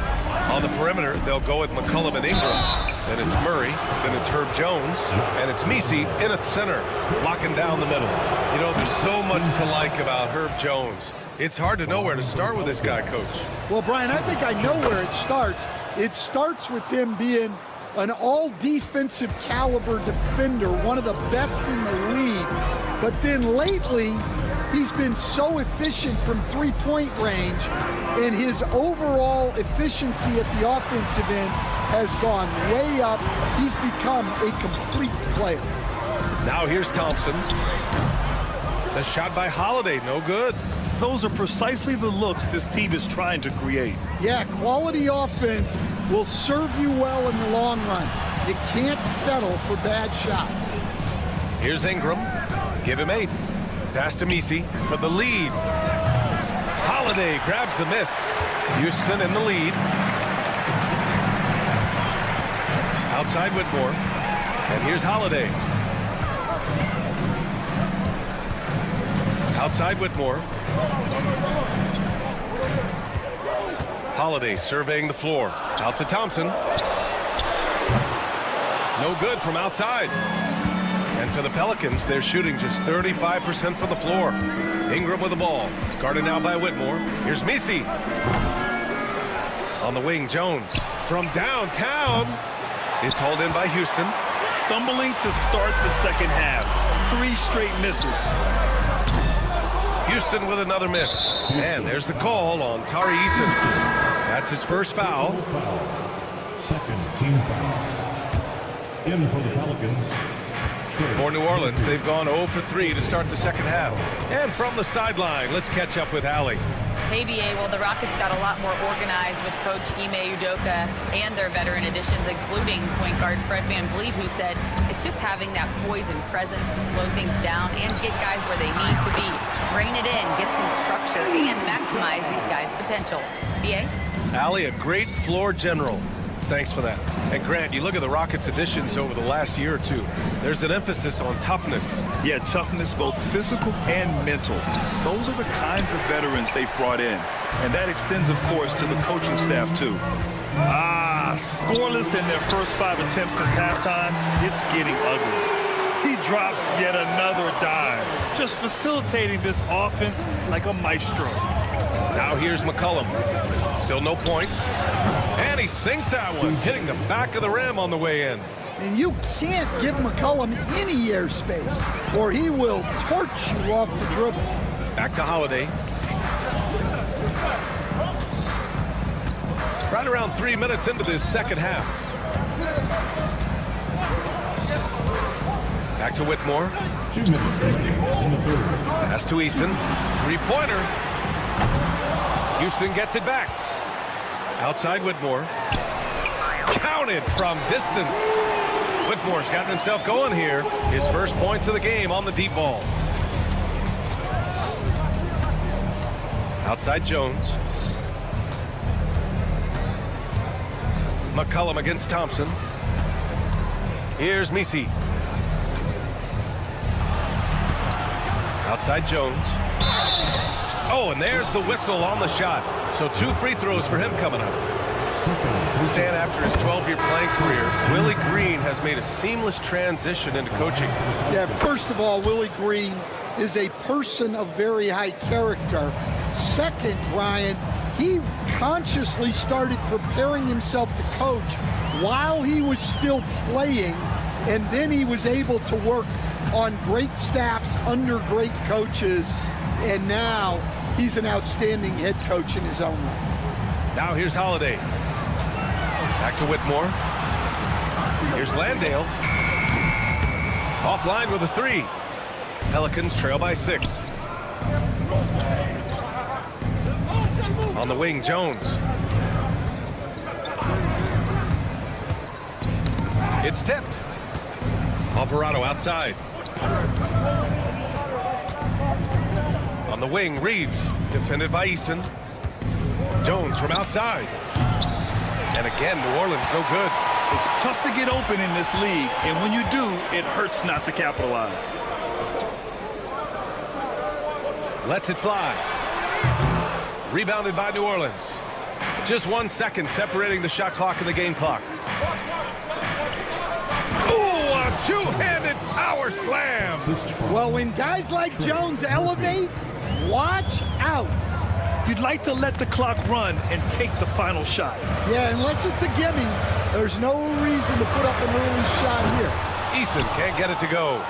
On the perimeter, they'll go with McCollum and Ingram. Then it's Murray. Then it's Herb Jones. And it's Messi in at center, locking down the middle. You know, there's so much to like about Herb Jones. It's hard to know where to start with this guy, Coach. Well, Brian, I think I know where it starts. It starts with him being an all-defensive caliber defender, one of the best in the league. But then lately, he's been so efficient from three-point range, and his overall efficiency at the offensive end has gone way up. He's become a complete player. Now here's Thompson. The shot by Holiday, no good. Those are precisely the looks this team is trying to create. Yeah, quality offense will serve you well in the long run. You can't settle for bad shots. Here's Ingram. Give him 8. Pass to Messi for the lead. Holiday grabs the miss. Houston in the lead. Outside Whitmore. And here's Holiday. Outside Whitmore. Holiday surveying the floor. Out to Thompson. No good from outside. And for the Pelicans, they're shooting just 35% from the floor. Ingram with the ball. Guarded now by Whitmore. Here's Messi. On the wing, Jones. From downtown. It's hauled in by Houston. Stumbling to start the second half. 3 straight misses. Houston with another miss. And there's the call on Tari Eason. That's his first foul. Second team foul. In for the Pelicans. For New Orleans, they've gone 0 for 3 to start the second half. And from the sideline, let's catch up with Allie. Hey, BA, well, the Rockets got a lot more organized with Coach Ime Udoka and their veteran additions, including point guard Fred VanVleet, who said it's just having that poise and presence to slow things down and get guys where they need to be. Rein it in, get some structure, and maximize these guys' potential. BA? Allie, a great floor general. Thanks for that. And Grant, you look at the Rockets' additions over the last year or two. There's an emphasis on toughness. Yeah, toughness, both physical and mental. Those are the kinds of veterans they've brought in. And that extends, of course, to the coaching staff, too. Scoreless in their first 5 attempts since halftime. It's getting ugly. He drops yet another dime, just facilitating this offense like a maestro. Now here's McCollum. Still no points. And he sinks that one, hitting the back of the rim on the way in. And you can't give McCollum any airspace, or he will torch you off the dribble. Back to Holiday. Right around 3 minutes into this second half. Back to Whitmore. 2 minutes in the third. Pass to Eason. Three-pointer. Houston gets it back. Outside Whitmore. Counted from distance. Whitmore's gotten himself going here. His first points of the game on the deep ball. Outside Jones. McCollum against Thompson. Here's Misi. Outside Jones. Oh, and there's the whistle on the shot. So 2 free throws for him coming up. Stan, after his 12-year playing career, Willie Green has made a seamless transition into coaching. Yeah, first of all, Willie Green is a person of very high character. Second, Brian, he consciously started preparing himself to coach while he was still playing, and then he was able to work on great staffs under great coaches, and now he's an outstanding head coach in his own right. Now here's Holiday. Back to Whitmore. Here's Landale. Offline with a 3. Pelicans trail by 6. On the wing, Jones. It's tipped. Alvarado outside. On the wing, Reeves. Defended by Eason. Jones from outside. And again, New Orleans no good. It's tough to get open in this league, and when you do, it hurts not to capitalize. Lets it fly. Rebounded by New Orleans. Just 1 second separating the shot clock and the game clock. Ooh, a two-handed power slam. Well, when guys like Jones elevate, watch out. You'd like to let the clock run and take the final shot. Yeah, unless it's a gimme, there's no reason to put up an early shot here. Eason can't get it to go.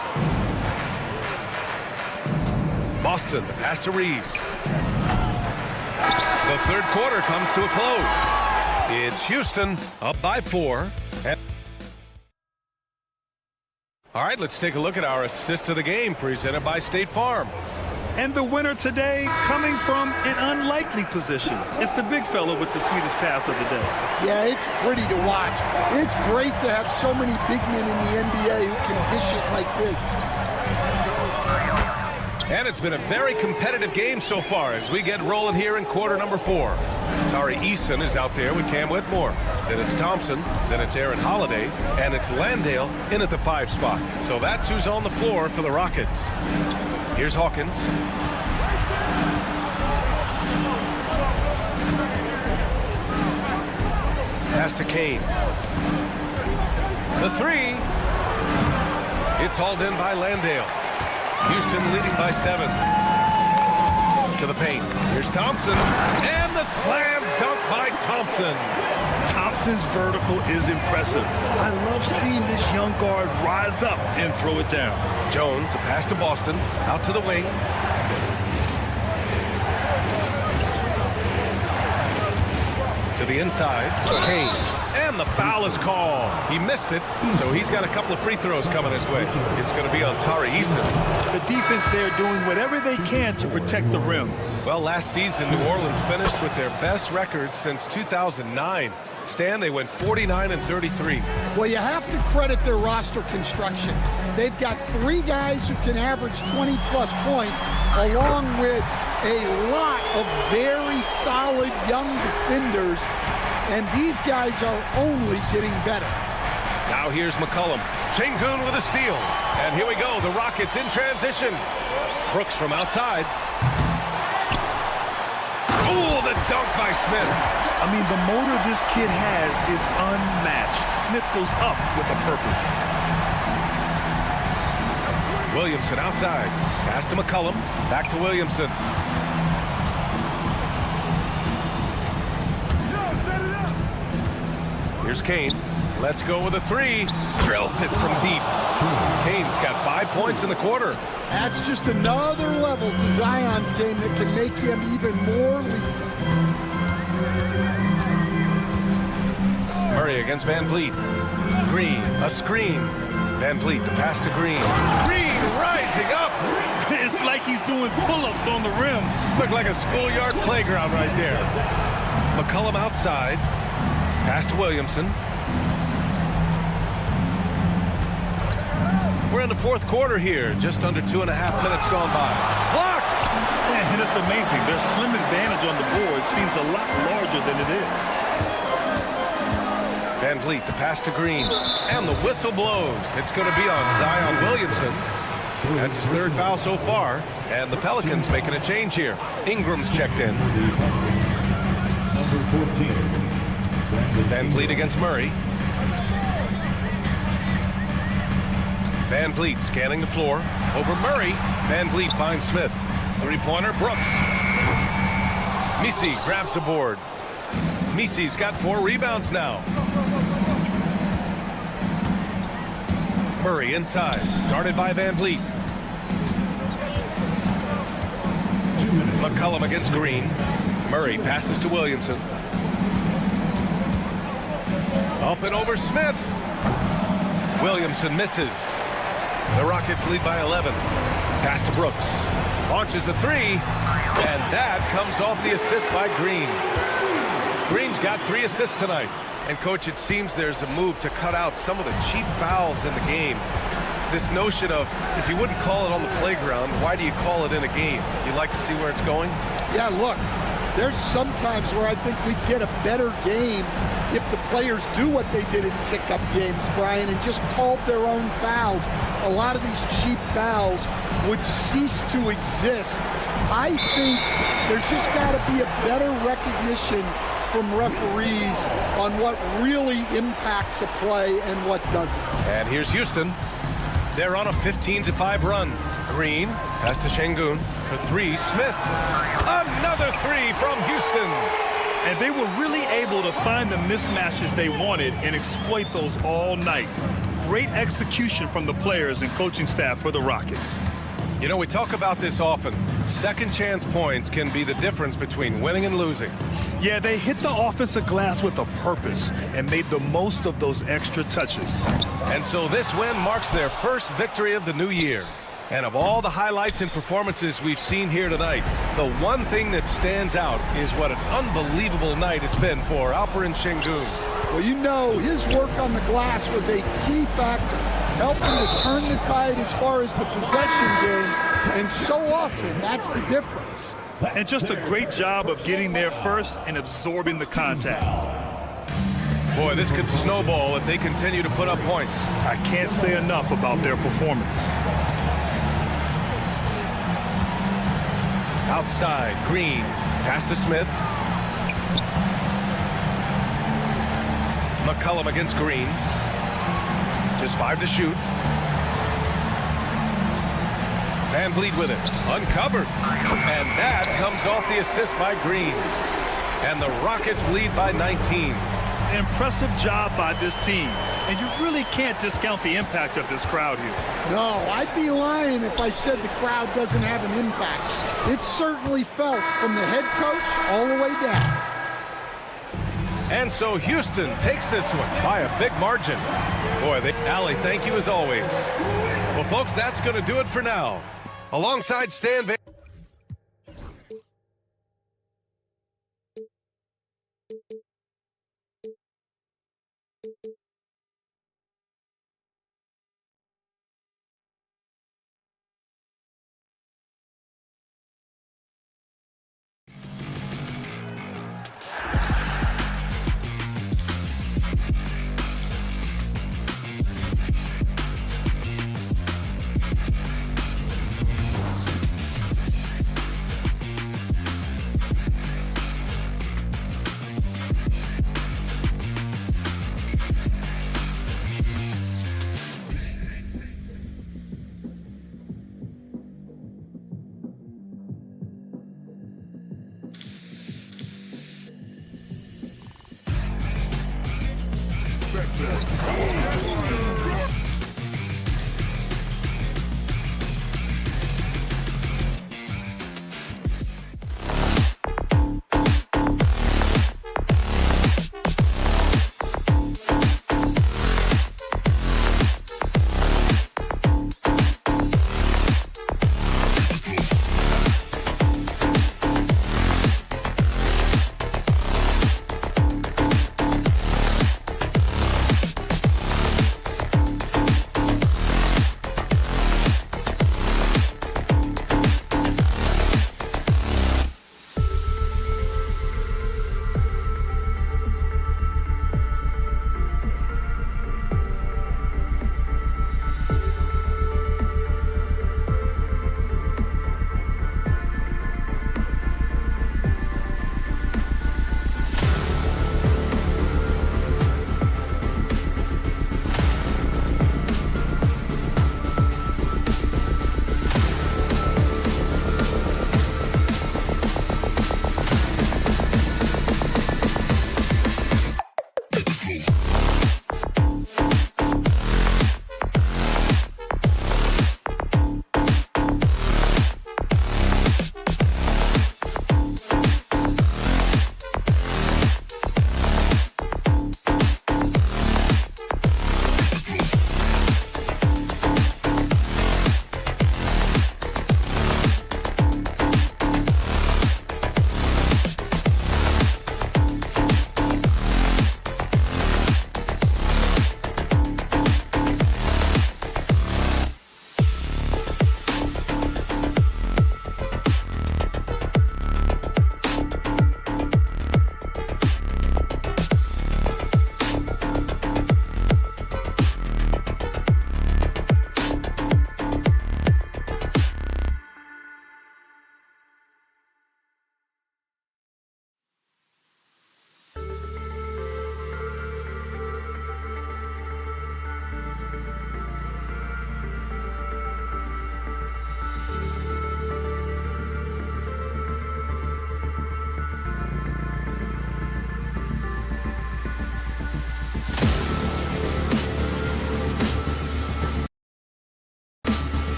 Boston, the pass to Reeves. The third quarter comes to a close. It's Houston up by 4. All right, let's take a look at our assist of the game presented by State Farm. And the winner today coming from an unlikely position. It's the big fella with the sweetest pass of the day. Yeah, it's pretty to watch. It's great to have so many big men in the NBA who can dish it like this. And it's been a very competitive game so far as we get rolling here in quarter number 4. Tari Eason is out there with Cam Whitmore. Then it's Thompson. Then it's Aaron Holiday. And it's Landale in at the 5 spot. So that's who's on the floor for the Rockets. Here's Hawkins. Pass to Kane. The 3. It's hauled in by Landale. Houston leading by 7. To the paint. Here's Thompson. And the slam dunk by Thompson. Thompson's vertical is impressive. I love seeing this young guard rise up and throw it down. Jones, the pass to Boston. Out to the wing. To the inside. Kane. And the foul is called. He missed it, so he's got a couple of free throws coming his way. It's going to be on Tari Eason. The defense there doing whatever they can to protect the rim. Well, last season, New Orleans finished with their best record since 2009. Stan, they went 49-33. Well, you have to credit their roster construction. They've got 3 guys who can average 20-plus points, along with a lot of very solid young defenders, and these guys are only getting better. Now here's McCollum. Sengun with a steal. And here we go, the Rockets in transition. Brooks from outside. Ooh, the dunk by Smith. I mean, the motor this kid has is unmatched. Smith goes up with a purpose. Williamson outside. Pass to McCollum. Back to Williamson. Here's Kane. Let's go with a 3. Drills it from deep. Kane's got 5 points in the quarter. That's just another level to Zion's game that can make him even more lethal. Murray against Van Vliet. Green, a screen. Van Vliet, the pass to Green. Green rising up. It's like he's doing pull-ups on the rim. Looked like a schoolyard playground right there. McCollum outside. Pass to Williamson. We're in the fourth quarter here. Just under 2.5 minutes gone by. Blocked! And it's amazing. Their slim advantage on the board seems a lot larger than it is. Van Vliet, the pass to Green. And the whistle blows. It's going to be on Zion Williamson. That's his third foul so far. And the Pelicans making a change here. Ingram's checked in. Number 14. Van Vliet against Murray. Van Vliet scanning the floor. Over Murray. Van Vliet finds Smith. Three-pointer, Brooks. Misi grabs the board. Misi's got 4 rebounds now. Murray inside, guarded by Van Vliet. McCollum against Green. Murray passes to Williamson. Up and over Smith. Williamson misses. The Rockets lead by 11. Pass to Brooks. Launches a 3. And that comes off the assist by Green. Green's got 3 assists tonight. And, Coach, it seems there's a move to cut out some of the cheap fouls in the game. This notion of, if you wouldn't call it on the playground, why do you call it in a game? You'd like to see where it's going? Yeah, look, there's some times where I think we get a better game if the players do what they did in pickup games, Brian, and just called their own fouls. A lot of these cheap fouls would cease to exist. I think there's just got to be a better recognition from referees on what really impacts a play and what doesn't. And here's Houston. They're on a 15-5 run. Green, pass to Şengün. For 3, Smith. Another 3 from Houston. And they were really able to find the mismatches they wanted and exploit those all night. Great execution from the players and coaching staff for the Rockets. You know, we talk about this often. Second chance points can be the difference between winning and losing. Yeah, they hit the offensive glass with a purpose and made the most of those extra touches. And so this win marks their first victory of the new year. And of all the highlights and performances we've seen here tonight, the one thing that stands out is what an unbelievable night it's been for Alperen Şengün. Well, you know, his work on the glass was a key factor, helping to turn the tide as far as the possession game, and so often that's the difference. And just a great job of getting there first and absorbing the contact. Boy, this could snowball if they continue to put up points. I can't say enough about their performance. Outside, Green, pass to Smith. McCollum against Green. Just 5 to shoot. Van Vliet with it, uncovered. And that comes off the assist by Green. And the Rockets lead by 19. Impressive job by this team. And you really can't discount the impact of this crowd here. No, I'd be lying if I said the crowd doesn't have an impact. It's certainly felt from the head coach all the way down. And so Houston takes this one by a big margin. Boy, Allie, thank you as always. Well, folks, that's going to do it for now. Alongside Stan Van...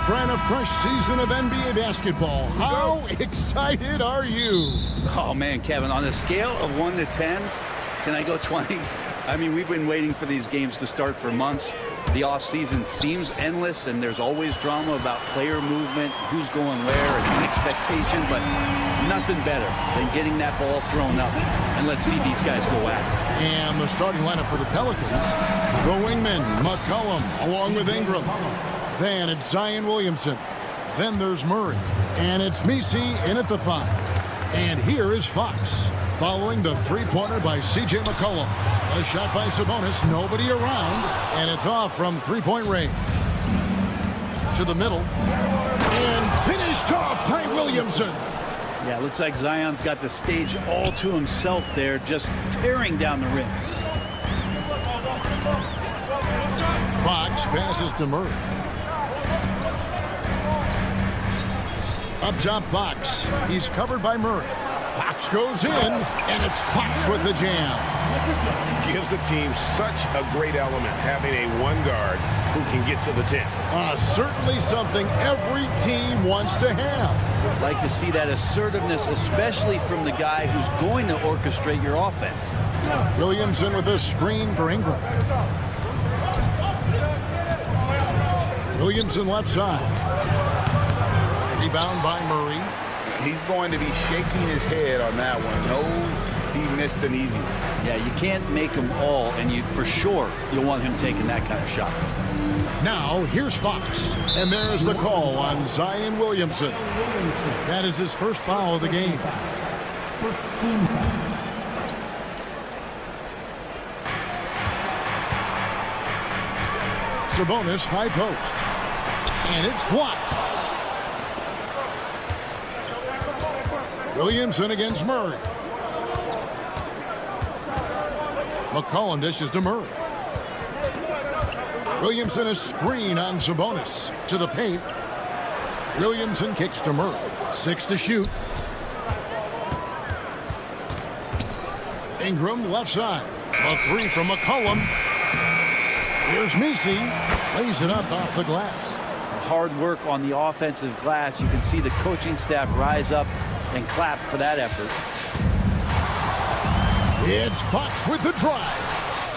Brian, a fresh season of NBA basketball. How excited are you? Oh, man, Kevin, on a scale of 1 to 10, can I go 20? I mean, we've been waiting for these games to start for months. The offseason seems endless, and there's always drama about player movement, who's going where, and expectation, but nothing better than getting that ball thrown up. And let's see these guys go at it. And the starting lineup for the Pelicans, the wingman, McCollum, along with Ingram. Then it's Zion Williamson. Then there's Murray. And it's Messi in at the 5. And here is Fox, following the three-pointer by C.J. McCollum. A shot by Sabonis, nobody around, and it's off from three-point range. To the middle, and finished off by Williamson. Yeah, it looks like Zion's got the stage all to himself there, just tearing down the rim. Fox passes to Murray. Up top, Fox. He's covered by Murray. Fox goes in, and it's Fox with the jam. Gives the team such a great element, having a one guard who can get to the 10. Certainly something every team wants to have. Like to see that assertiveness, especially from the guy who's going to orchestrate your offense. Williamson with a screen for Ingram. Williamson left side. Rebound by Murray. He's going to be shaking his head on that one. Knows he missed an easy one. Yeah, you can't make them all, and for sure you'll want him taking that kind of shot. Now, here's Fox. And there's the call on Zion Williamson. That is his first foul of the game. First team foul. Sabonis, high post. And it's blocked. Williamson against Murray. McCollum dishes to Murray. Williamson a screen on Sabonis. To the paint. Williamson kicks to Murray. 6 to shoot. Ingram left side. A 3 from McCollum. Here's Messi. Lays it up off the glass. Hard work on the offensive glass. You can see the coaching staff rise up and clap for that effort. It's Fox with the drive.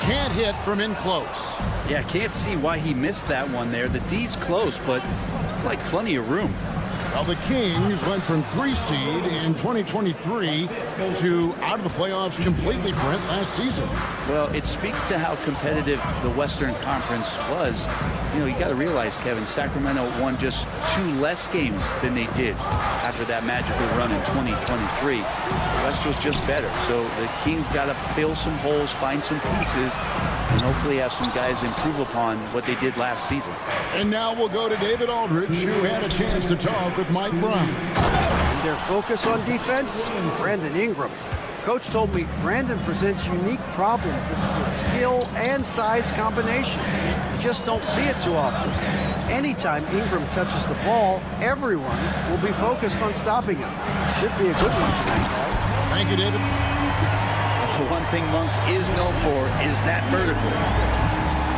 Can't hit from in close. Yeah, can't see why he missed that one there. The D's close, but like plenty of room. Well, the Kings went from 3 seed in 2023 to out of the playoffs completely, Brent, last season. Well, it speaks to how competitive the Western Conference was. You know, you got to realize, Kevin, Sacramento won just 2 less games than they did after that magical run in 2023. The West was just better. So the Kings got to fill some holes, find some pieces, and hopefully have some guys improve upon what they did last season. And now we'll go to David Aldridge, who had a chance to talk with Mike Brown. And their focus on defense, Brandon Ingram. Coach told me Brandon presents unique problems. It's the skill and size combination. You just don't see it too often. Anytime Ingram touches the ball, everyone will be focused on stopping him. Should be a good one tonight, guys. Thank you, David. The one thing Monk is known for is that vertical.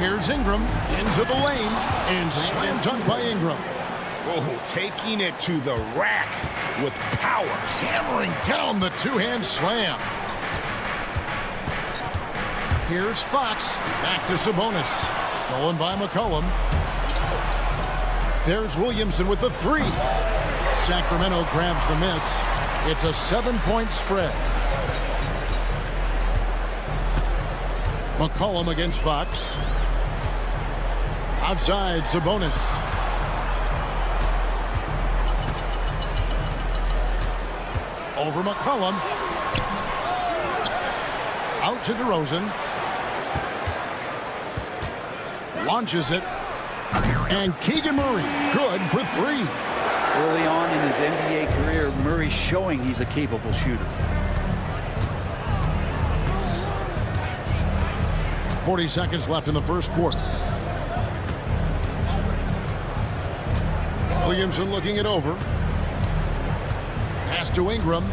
Here's Ingram into the lane and slam dunk by Ingram. Oh, taking it to the rack with power. Hammering down the two-hand slam. Here's Fox. Back to Sabonis. Stolen by McCollum. There's Williamson with the 3. Sacramento grabs the miss. It's a 7-point spread. McCollum against Fox. Outside, Sabonis. Over McCollum. Out to DeRozan. Launches it. And Keegan Murray, good for 3. Early on in his NBA career, Murray's showing he's a capable shooter. 40 seconds left in the first quarter. Williamson looking it over. Pass to Ingram.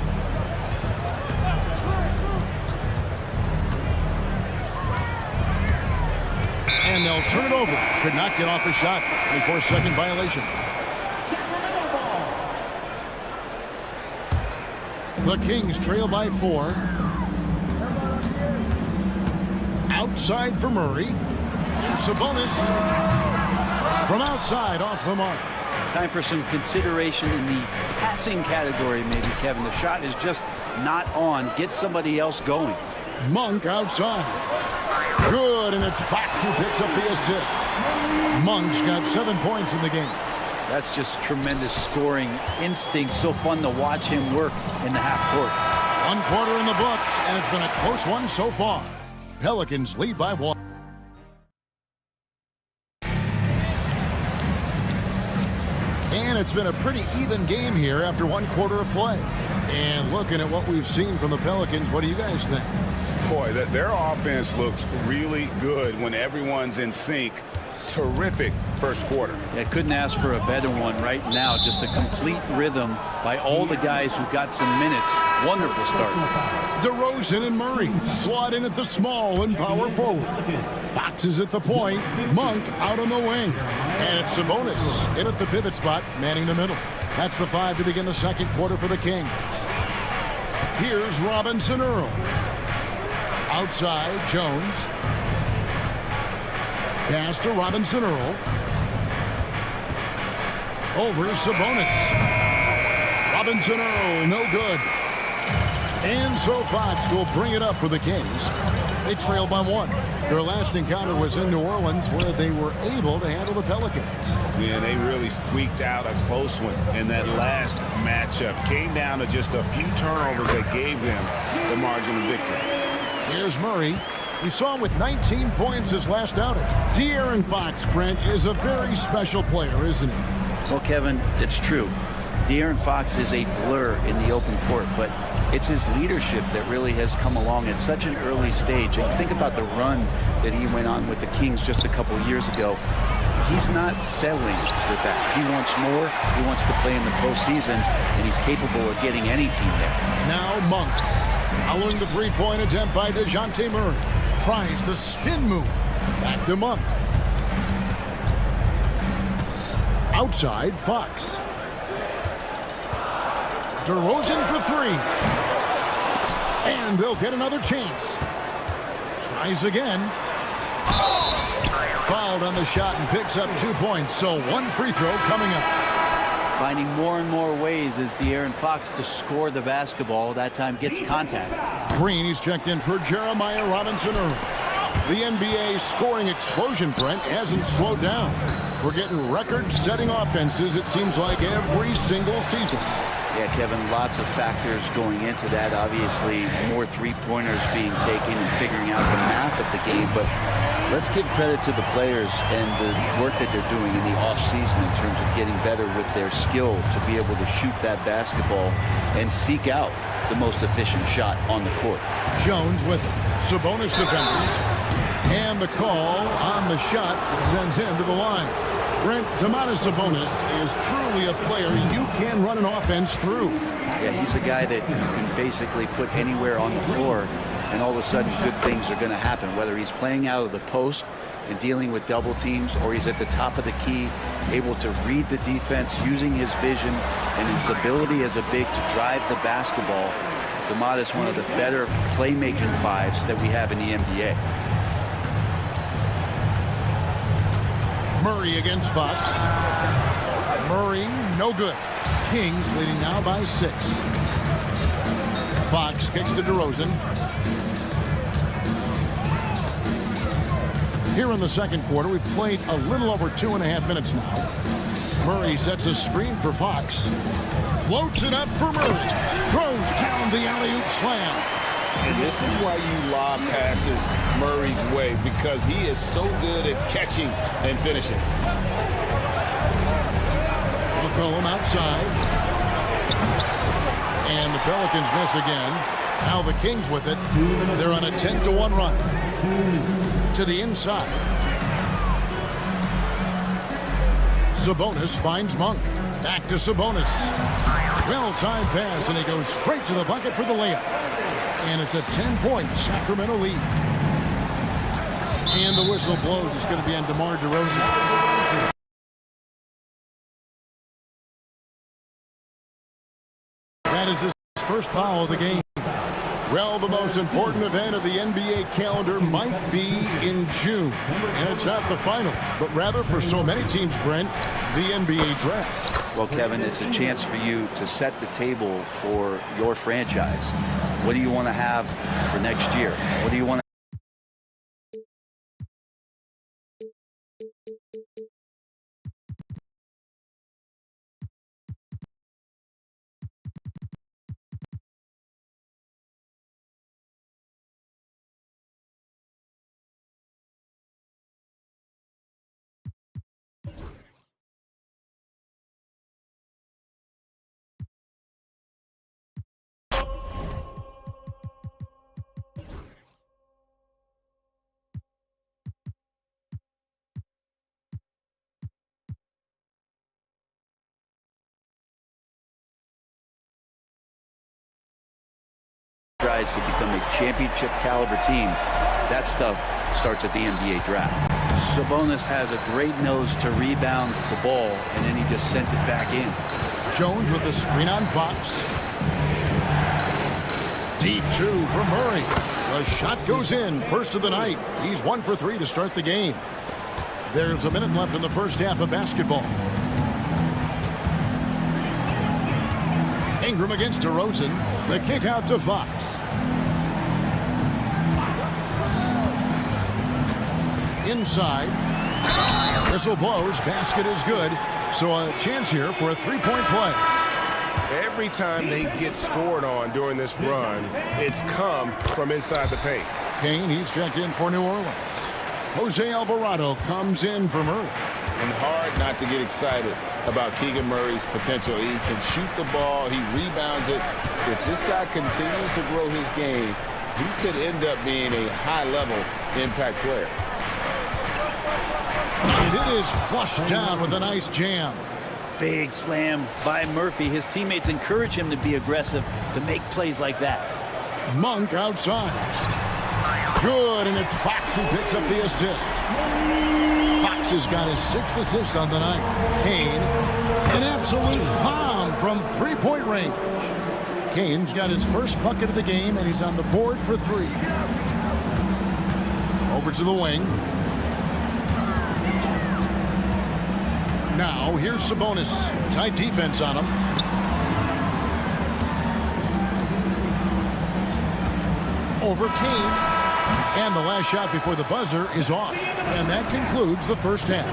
And they'll turn it over. Could not get off a shot. 24-second violation. The Kings trail by 4. Outside for Murray. Sabonis from outside off the mark. Time for some consideration in the passing category, maybe, Kevin. The shot is just not on. Get somebody else going. Monk outside. Good, and it's Fox who picks up the assist. Monk's got 7 points in the game. That's just tremendous scoring instinct. So fun to watch him work in the half court. 1 quarter in the books, and it's been a close one so far. Pelicans lead by 1. And it's been a pretty even game here after 1 quarter of play. And looking at what we've seen from the Pelicans, what do you guys think? Boy, their offense looks really good when everyone's in sync. Terrific first quarter. Yeah, couldn't ask for a better one right now. Just a complete rhythm by all the guys who got some minutes. Wonderful start. DeRozan and Murray slot in at the small and power forward. Fox is at the point. Monk out on the wing. And it's Sabonis in at the pivot spot, manning the middle. That's the 5 to begin the second quarter for the Kings. Here's Robinson Earl. Outside, Jones. Pass to Robinson Earl. Over Sabonis. Robinson Earl, no good. And so Fox will bring it up for the Kings. They trail by 1. Their last encounter was in New Orleans, where they were able to handle the Pelicans. Yeah, they really squeaked out a close one in that last matchup. Came down to just a few turnovers that gave them the margin of victory. Here's Murray. We saw him with 19 points his last outing. De'Aaron Fox, Brent, is a very special player, isn't he? Well, Kevin, it's true. De'Aaron Fox is a blur in the open court, but it's his leadership that really has come along at such an early stage. And think about the run that he went on with the Kings just a couple of years ago. He's not settling with that. He wants more. He wants to play in the postseason, and he's capable of getting any team there. Now Monk. Following the three-point attempt by DeJounte Murray. Tries the spin move. Back to Monk. Outside, Fox. DeRozan for 3. And they'll get another chance. Tries again. Fouled on the shot and picks up 2 points. So 1 free throw coming up. Finding more and more ways as De'Aaron Fox to score the basketball. That time gets contact. Green, he's checked in for Jeremiah Robinson Earl. The NBA scoring explosion, Brent, hasn't slowed down. We're getting record-setting offenses, it seems like, every single season. Yeah, Kevin, lots of factors going into that. Obviously, more three-pointers being taken and figuring out the math of the game. But let's give credit to the players and the work that they're doing in the offseason in terms of getting better with their skill to be able to shoot that basketball and seek out the most efficient shot on the court. Jones with Sabonis defenders. And the call on the shot that sends him to the line. Brent, Domantas Sabonis is truly a player you can run an offense through. Yeah, he's a guy that you can basically put anywhere on the floor, and all of a sudden good things are going to happen, whether he's playing out of the post and dealing with double teams, or he's at the top of the key, able to read the defense, using his vision and his ability as a big to drive the basketball. Domantas, one of the better playmaking fives that we have in the NBA. Murray against Fox. Murray, no good. Kings leading now by 6. Fox kicks to DeRozan. Here in the second quarter, we've played a little over 2.5 minutes now. Murray sets a screen for Fox. Floats it up for Murray. Throws down the alley-oop slam. And this is why you lob passes Murray's way, because he is so good at catching and finishing. McCollum outside. And the Pelicans miss again. Now the Kings with it. They're on a 10-1 run. To the inside. Sabonis finds Monk. Back to Sabonis. Well-timed pass, and he goes straight to the bucket for the layup. And it's a 10-point Sacramento lead. And the whistle blows. It's going to be on DeMar DeRozan. That is his first foul of the game. Well, the most important event of the NBA calendar might be in June. And it's not the finals, but rather for so many teams, Brent, the NBA draft. Well, Kevin, it's a chance for you to set the table for your franchise. What do you want to have for next year? What do you want to strides to become a championship caliber team? That stuff starts at the NBA draft. Sabonis has a great nose to rebound the ball, and then he just sent it back in. Jones with the screen on Fox. Deep two for Murray. The shot goes in. First of the night. He's 1 for 3 to start the game. There's a minute left in the first half of basketball. Ingram against DeRozan. The kick out to Fox. Inside. Whistle blows. Basket is good. So a chance here for a three-point play. Every time they get scored on during this run, it's come from inside the paint. Kane, he's checked in for New Orleans. Jose Alvarado comes in for Murray. And hard not to get excited about Keegan Murray's potential. He can shoot the ball. He rebounds it. If this guy continues to grow his game, he could end up being a high-level impact player. And it is flushed down with a nice jam. Big slam by Murphy. His teammates encourage him to be aggressive, to make plays like that. Monk outside. Good, and it's Fox who picks up the assist. Fox has got his 6th assist on the night. Kane, an absolute bomb from three-point range. Kane's got his first bucket of the game, and he's on the board for 3. Over to the wing. Now, here's Sabonis. Tight defense on him. Over Kane. And the last shot before the buzzer is off. And that concludes the first half.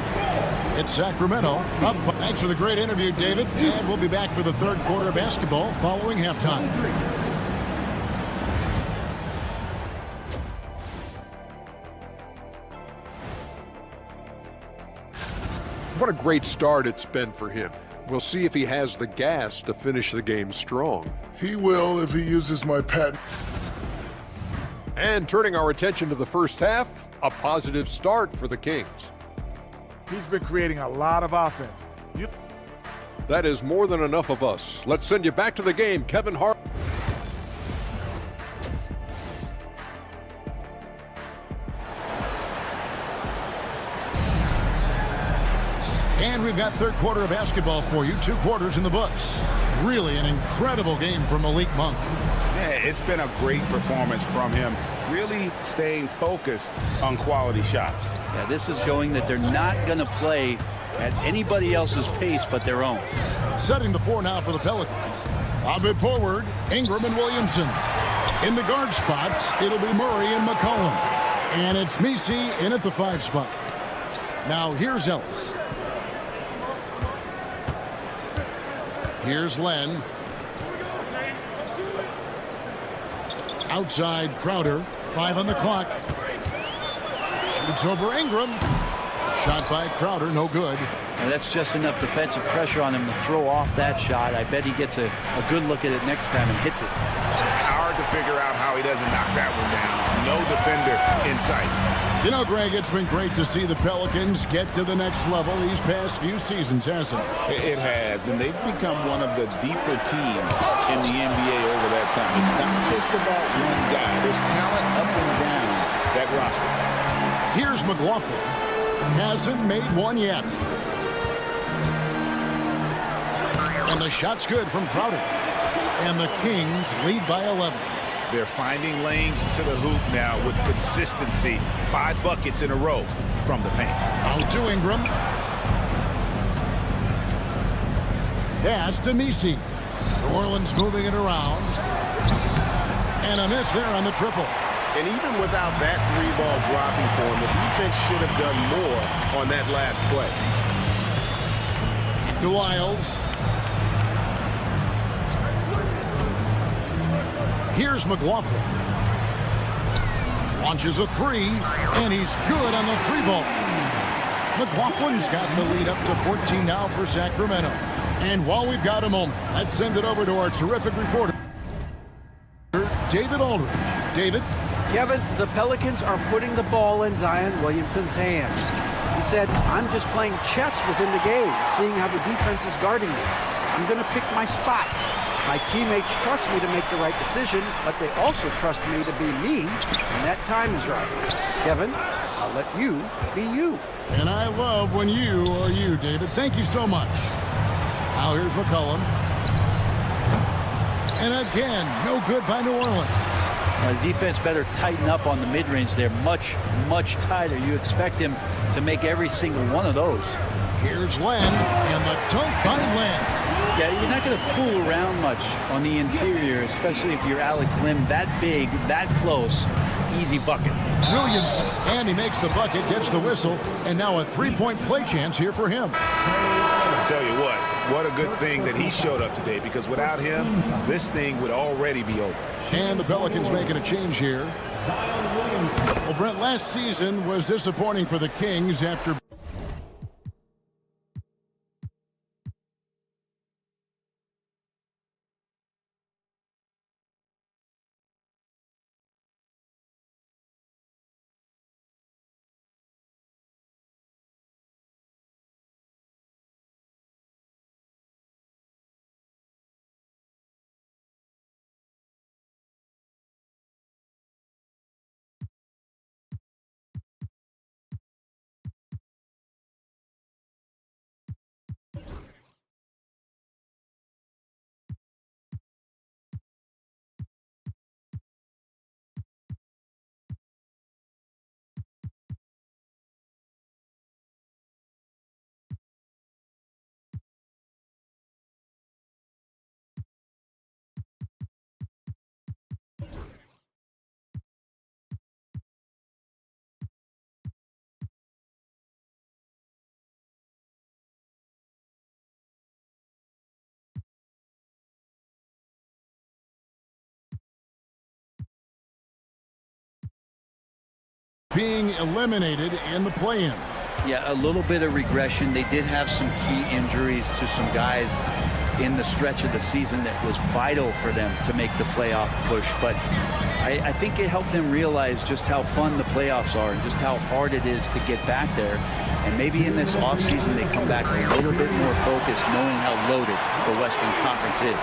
It's Sacramento up. Thanks for the great interview, David. And we'll be back for the third quarter of basketball following halftime. What a great start it's been for him. We'll see if he has the gas to finish the game strong. He will if he uses my patent. And turning our attention to the first half, a positive start for the Kings. He's been creating a lot of offense. That is more than enough of us. Let's send you back to the game, Kevin Hart. And we've got third quarter of basketball for you. 2 quarters in the books. Really an incredible game from Malik Monk. Yeah, it's been a great performance from him. Really staying focused on quality shots. Yeah, this is showing that they're not going to play at anybody else's pace but their own. Setting the 4 now for the Pelicans. Lob it forward. Ingram and Williamson. In the guard spots, it'll be Murray and McCollum. And it's Messi in at the 5 spot. Now here's Ellis. Here's Len. Outside Crowder. 5 on the clock. Shoots over Ingram. Shot by Crowder, no good. And that's just enough defensive pressure on him to throw off that shot. I bet he gets a good look at it next time and hits it. Hard to figure out how he doesn't knock that one down. No defender in sight. You know, Greg, it's been great to see the Pelicans get to the next level these past few seasons, hasn't it? It has, and they've become one of the deeper teams in the NBA over that time. It's not just about one guy. There's talent up and down that roster. Here's McLaughlin. Hasn't made one yet. And the shot's good from Crowder. And the Kings lead by 11. They're finding lanes to the hoop now with consistency. 5 buckets in a row from the paint. Out to Ingram. Pass to Messi. New Orleans moving it around. And a miss there on the triple. And even without that 3-ball dropping for him, the defense should have done more on that last play. To Wiles. Here's McLaughlin. Launches a 3, and he's good on the 3-ball. McLaughlin's got the lead up to 14 now for Sacramento. And while we've got a moment, let's send it over to our terrific reporter, David Aldridge. David? Kevin, the Pelicans are putting the ball in Zion Williamson's hands. He said, I'm just playing chess within the game, seeing how the defense is guarding me. I'm going to pick my spots. My teammates trust me to make the right decision, but they also trust me to be me when that time is right. Kevin, I'll let you be you. And I love when you are you, David. Thank you so much. Now here's McCollum. And again, no good by New Orleans. The defense better tighten up on the mid-range. They're much, much tighter. You expect him to make every single one of those. Here's Len, and the dunk by Len. Yeah, you're not going to fool around much on the interior, especially if you're Alex Len, that big, that close. Easy bucket. Williamson, and he makes the bucket, gets the whistle, and now a 3-point play chance here for him. I'll tell you what a good thing that he showed up today, because without him, this thing would already be over. And the Pelicans making a change here. Well, Brent, last season was disappointing for the Kings after being eliminated in the play-in. Yeah, a little bit of regression. They did have some key injuries to some guys in the stretch of the season that was vital for them to make the playoff push. But I think it helped them realize just how fun the playoffs are and just how hard it is to get back there. And maybe in this offseason they come back a little bit more focused, knowing how loaded the Western Conference is.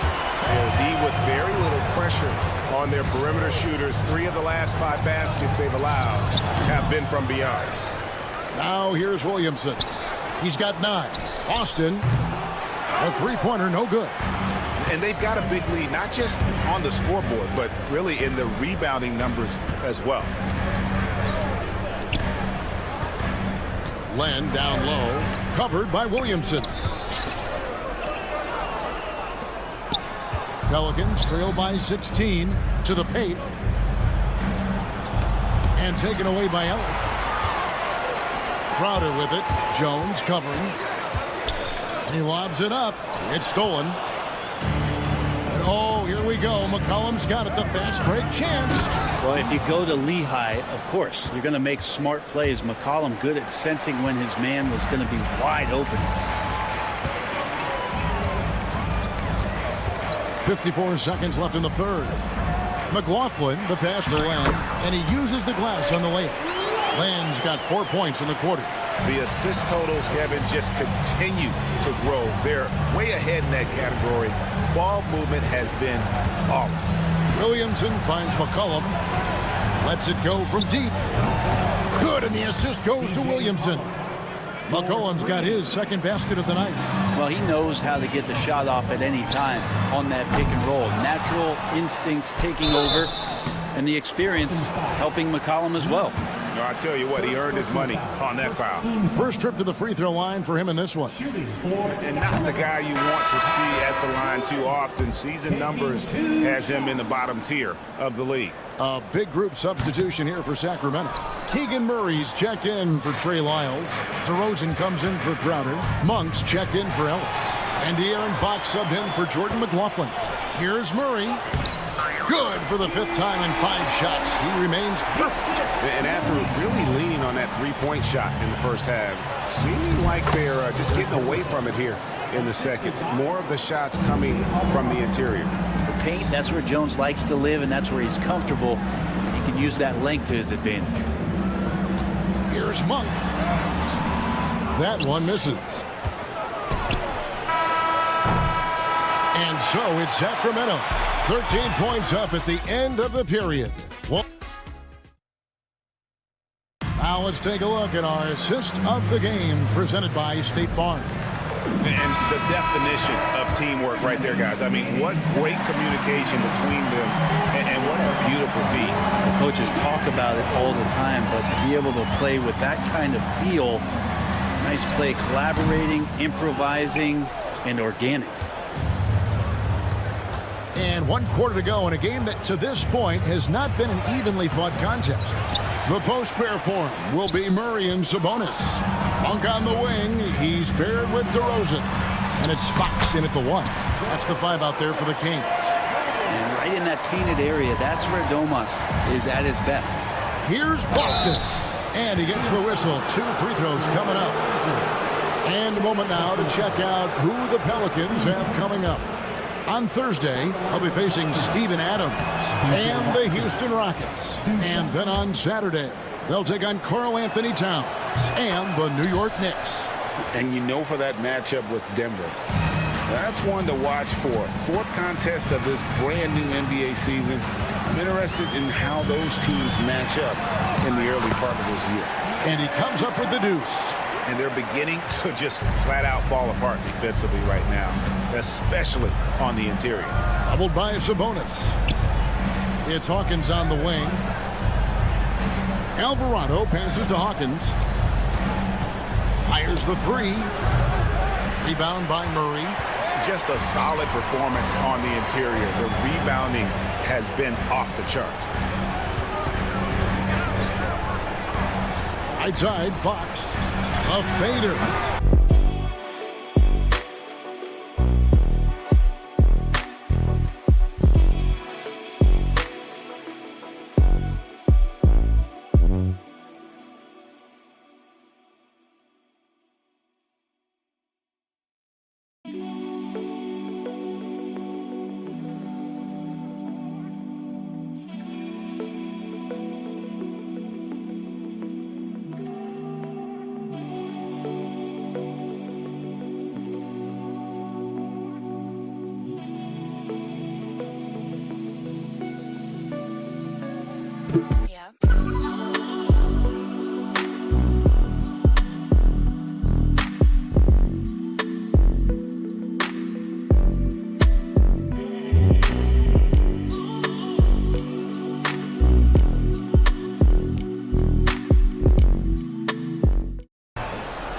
They'll be with very little pressure on their perimeter shooters. 3 of the last 5 baskets they've allowed have been from beyond. Now here's Williamson. He's got 9. Austin, a 3-pointer, no good. And they've got a big lead, not just on the scoreboard, but really in the rebounding numbers as well. Len down low, covered by Williamson. Pelicans trail by 16 to the paint. And taken away by Ellis. Crowder with it. Jones covering. He lobs it up. It's stolen. And oh, here we go. McCollum's got it. The fast break chance. Well, if you go to Lehigh, of course, you're going to make smart plays. McCollum good at sensing when his man was going to be wide open. 54 seconds left in the third. McLaughlin, the pass to Lamb, and he uses the glass on the layup. Lamb's got 4 points in the quarter. The assist totals, Kevin, just continue to grow. They're way ahead in that category. Ball movement has been flawless. Williamson finds McCollum. Lets it go from deep. Good, and the assist goes to Williamson. McCollum's got his second basket of the night. Well, he knows how to get the shot off at any time on that pick and roll. Natural instincts taking over, and the experience helping McCollum as well. No, I tell you what, he earned his money on that foul. First trip to the free throw line for him in this one. And not the guy you want to see at the line too often. Season numbers has him in the bottom tier of the league. A big group substitution here for Sacramento. Keegan Murray's checked in for Trey Lyles. DeRozan comes in for Crowder. Monk's checked in for Ellis. And De'Aaron Fox subbed in for Jordan McLaughlin. Here's Murray. Good for the 5th time in 5 shots. He remains perfect. And after really leaning on that three-point shot in the first half, seeming like they're just getting away from it here in the second. More of the shots coming from the interior. The paint, that's where Jones likes to live, and that's where he's comfortable. He can use that length to his advantage. Here's Monk. That one misses. And so it's Sacramento. 13 points up at the end of the period. Now let's take a look at our assist of the game presented by State Farm. And the definition of teamwork right there, guys. I mean, what great communication between them, and what a beautiful feat. The coaches talk about it all the time, but to be able to play with that kind of feel, nice play, collaborating, improvising, and organic. And 1 quarter to go in a game that to this point has not been an evenly fought contest. The post pair for him will be Murray and Sabonis. Monk on the wing. He's paired with DeRozan. And it's Fox in at the 1. That's the 5 out there for the Kings. And right in that painted area, that's where Domas is at his best. Here's Boston. And he gets the whistle. 2 free throws coming up. And a moment now to check out who the Pelicans have coming up. On Thursday, they'll be facing Steven Adams and the Houston Rockets. And then on Saturday, they'll take on Karl Anthony Towns and the New York Knicks. And you know, for that matchup with Denver, that's one to watch for. 4th contest of this brand new NBA season. I'm interested in how those teams match up in the early part of this year. And he comes up with the deuce. And they're beginning to just flat out fall apart defensively right now, especially on the interior. Doubled by Sabonis. It's Hawkins on the wing. Alvarado passes to Hawkins. Fires the 3. Rebound by Murray. Just a solid performance on the interior. The rebounding has been off the charts. Right side, Fox. A fader.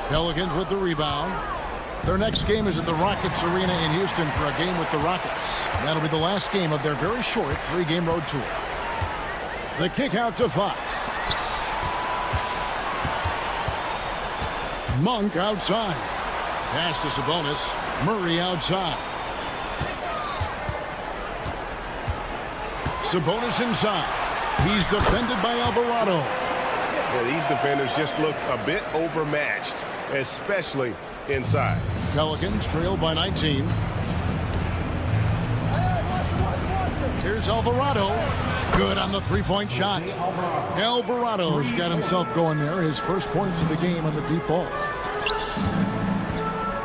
Pelicans with the rebound. Their next game is at the Rockets Arena in Houston for a game with the Rockets. That'll be the last game of their very short 3-game road tour. The kick out to Fox. Monk outside. Pass to Sabonis. Murray outside. Sabonis inside. He's defended by Alvarado. Yeah, these defenders just looked a bit overmatched, especially inside. Pelicans trail by 19. Here's Alvarado. Good on the three-point shot. Alvarado's got himself going there. His first points of the game on the deep ball.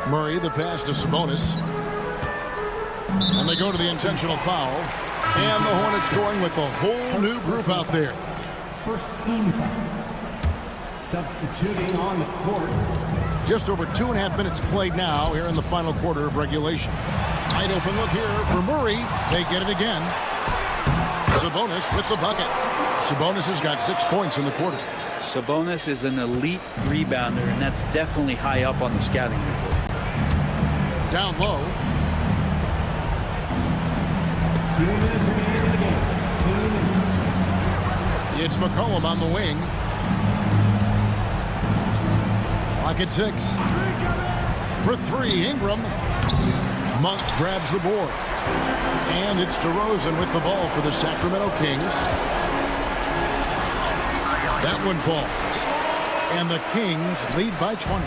Murray, the pass to Sabonis. And they go to the intentional foul. And the Hornets going with a whole new group out there. First team foul. Substituting on the court. Just over 2.5 minutes played now here in the final quarter of regulation. Wide open look here for Murray. They get it again. Sabonis with the bucket. Sabonis has got 6 points in the quarter. Sabonis is an elite rebounder, and that's definitely high up on the scouting report. Down low. 2 minutes remaining in the game. 2 minutes. It's McCollum on the wing. Clock at 6. For 3, Ingram. Monk grabs the board. And it's DeRozan with the ball for the Sacramento Kings. That one falls. And the Kings lead by 20.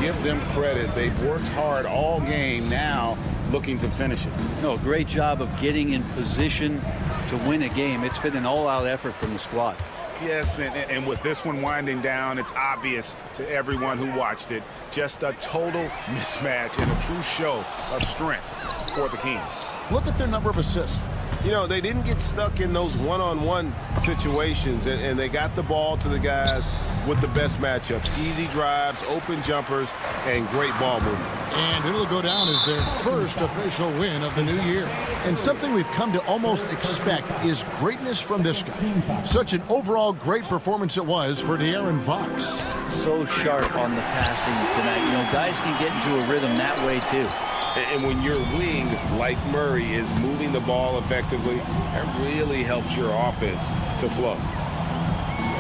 Give them credit. They've worked hard all game, now looking to finish it. No, great job of getting in position to win a game. It's been an all-out effort from the squad. Yes, and with this one winding down, it's obvious to everyone who watched it. Just a total mismatch and a true show of strength for the Kings. Look at their number of assists. You know, they didn't get stuck in those one-on-one situations, and they got the ball to the guys with the best matchups. Easy drives, open jumpers, and great ball movement. And it'll go down as their first official win of the new year. And something we've come to almost expect is greatness from this guy. Such an overall great performance it was for De'Aaron Fox. So sharp on the passing tonight. You know, guys can get into a rhythm that way too. And when your wing, like Murray, is moving the ball effectively, that really helps your offense to flow.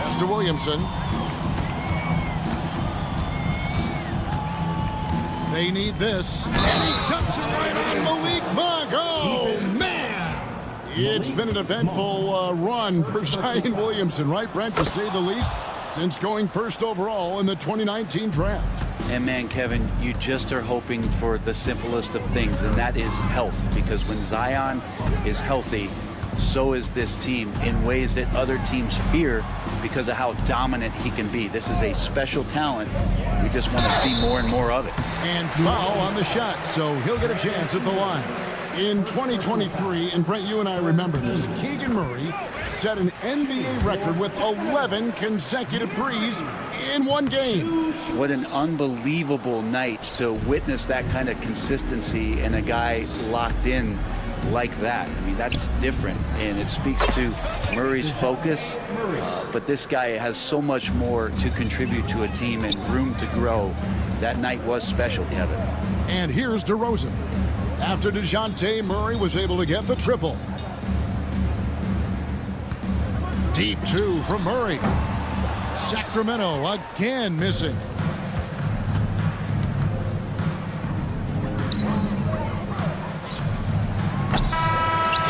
As to Williamson. They need this. And he tucks it right on Malik Monk. Oh, man! It's been an eventful run for Zion Williamson, right, Brent, to say the least, since going first overall in the 2019 draft. And man, Kevin, you just are hoping for the simplest of things, and that is health. Because when Zion is healthy, so is this team in ways that other teams fear because of how dominant he can be. This is a special talent. We just want to see more and more of it. And foul on the shot, so he'll get a chance at the line. In 2023, and Brent, you and I remember this, Keegan Murray set an NBA record with 11 consecutive threes in one game. What an unbelievable night to witness that kind of consistency and a guy locked in like that. I mean, that's different, and it speaks to Murray's focus, but this guy has so much more to contribute to a team and room to grow. That night was special, Kevin. And here's DeRozan. After DeJounte Murray was able to get the triple. Deep 2 from Murray. Sacramento again missing.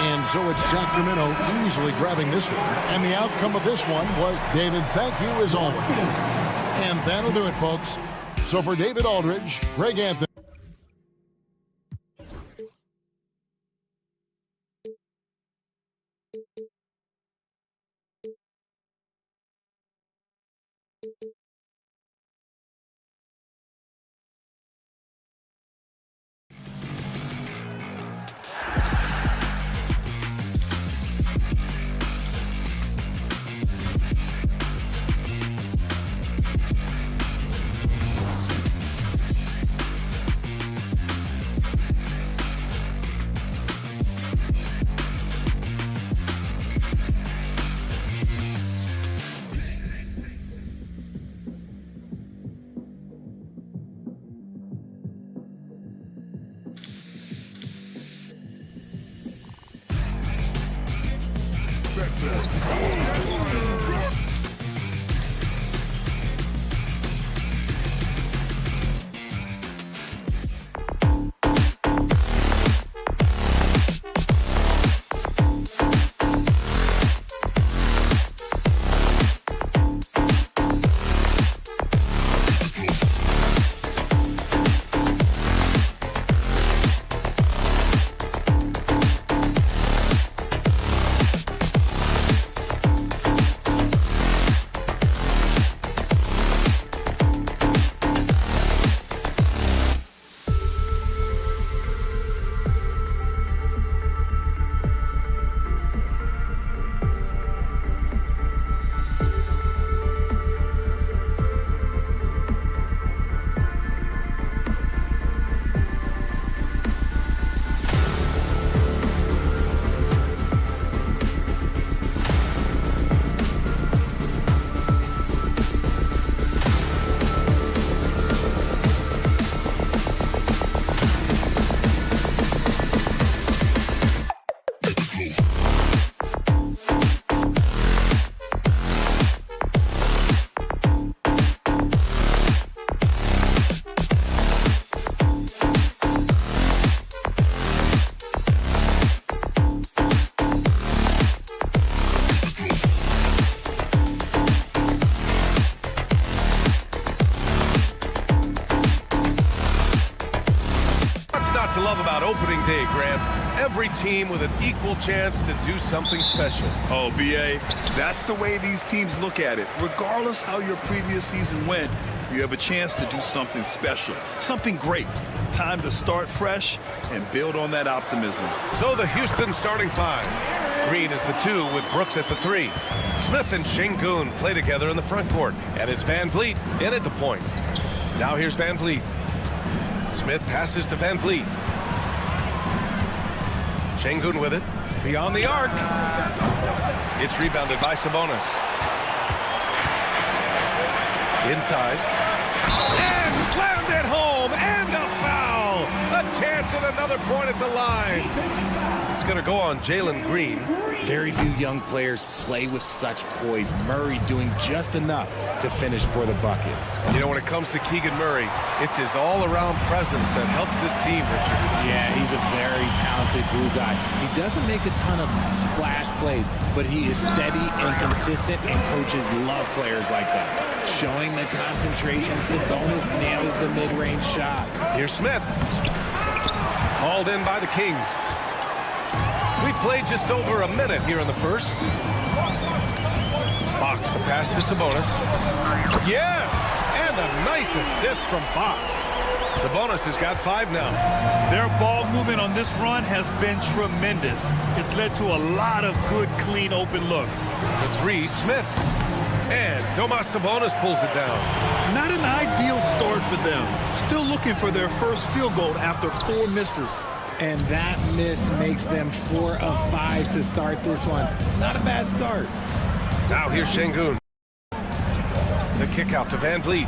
And so it's Sacramento easily grabbing this one. And the outcome of this one was, David, thank you as always. And that'll do it, folks. So for David Aldridge, Greg Anthony. what to love about opening day, Graham. Every team with an equal chance to do something special. Oh, B.A., that's the way these teams look at it. Regardless how your previous season went, you have a chance to do something special, something great. Time to start fresh and build on that optimism. So the Houston starting five. Green is the 2 with Brooks at the 3. Smith and Şengün play together in the front court. And it's Van Vliet in at the point. Now here's Van Vliet. Smith passes to Van Vliet. Şengün with it. Beyond the arc. It's rebounded by Sabonis. Inside. And slammed it home. And a foul. A chance at another point at the line. It's going to go on Jalen Green. Very few young players play with such poise. Murray doing just enough to finish for the bucket. You know, when it comes to Keegan Murray, it's his all-around presence that helps this team, Richard. Yeah, he's a very talented glue guy. He doesn't make a ton of splash plays, but he is steady and consistent, and coaches love players like that. Showing the concentration, Sabonis nails the mid-range shot. Here's Smith. Hauled in by the Kings. We played just over a minute here in the first. Fox the pass to Sabonis. Yes! And a nice assist from Fox. Sabonis has got 5 now. Their ball movement on this run has been tremendous. It's led to a lot of good, clean, open looks. The 3, Smith. And Domas Sabonis pulls it down. Not an ideal start for them. Still looking for their first field goal after 4 misses. And that miss makes them 4 of 5 to start this one. Not a bad start. Now here's Şengün. The kick out to Van Vliet.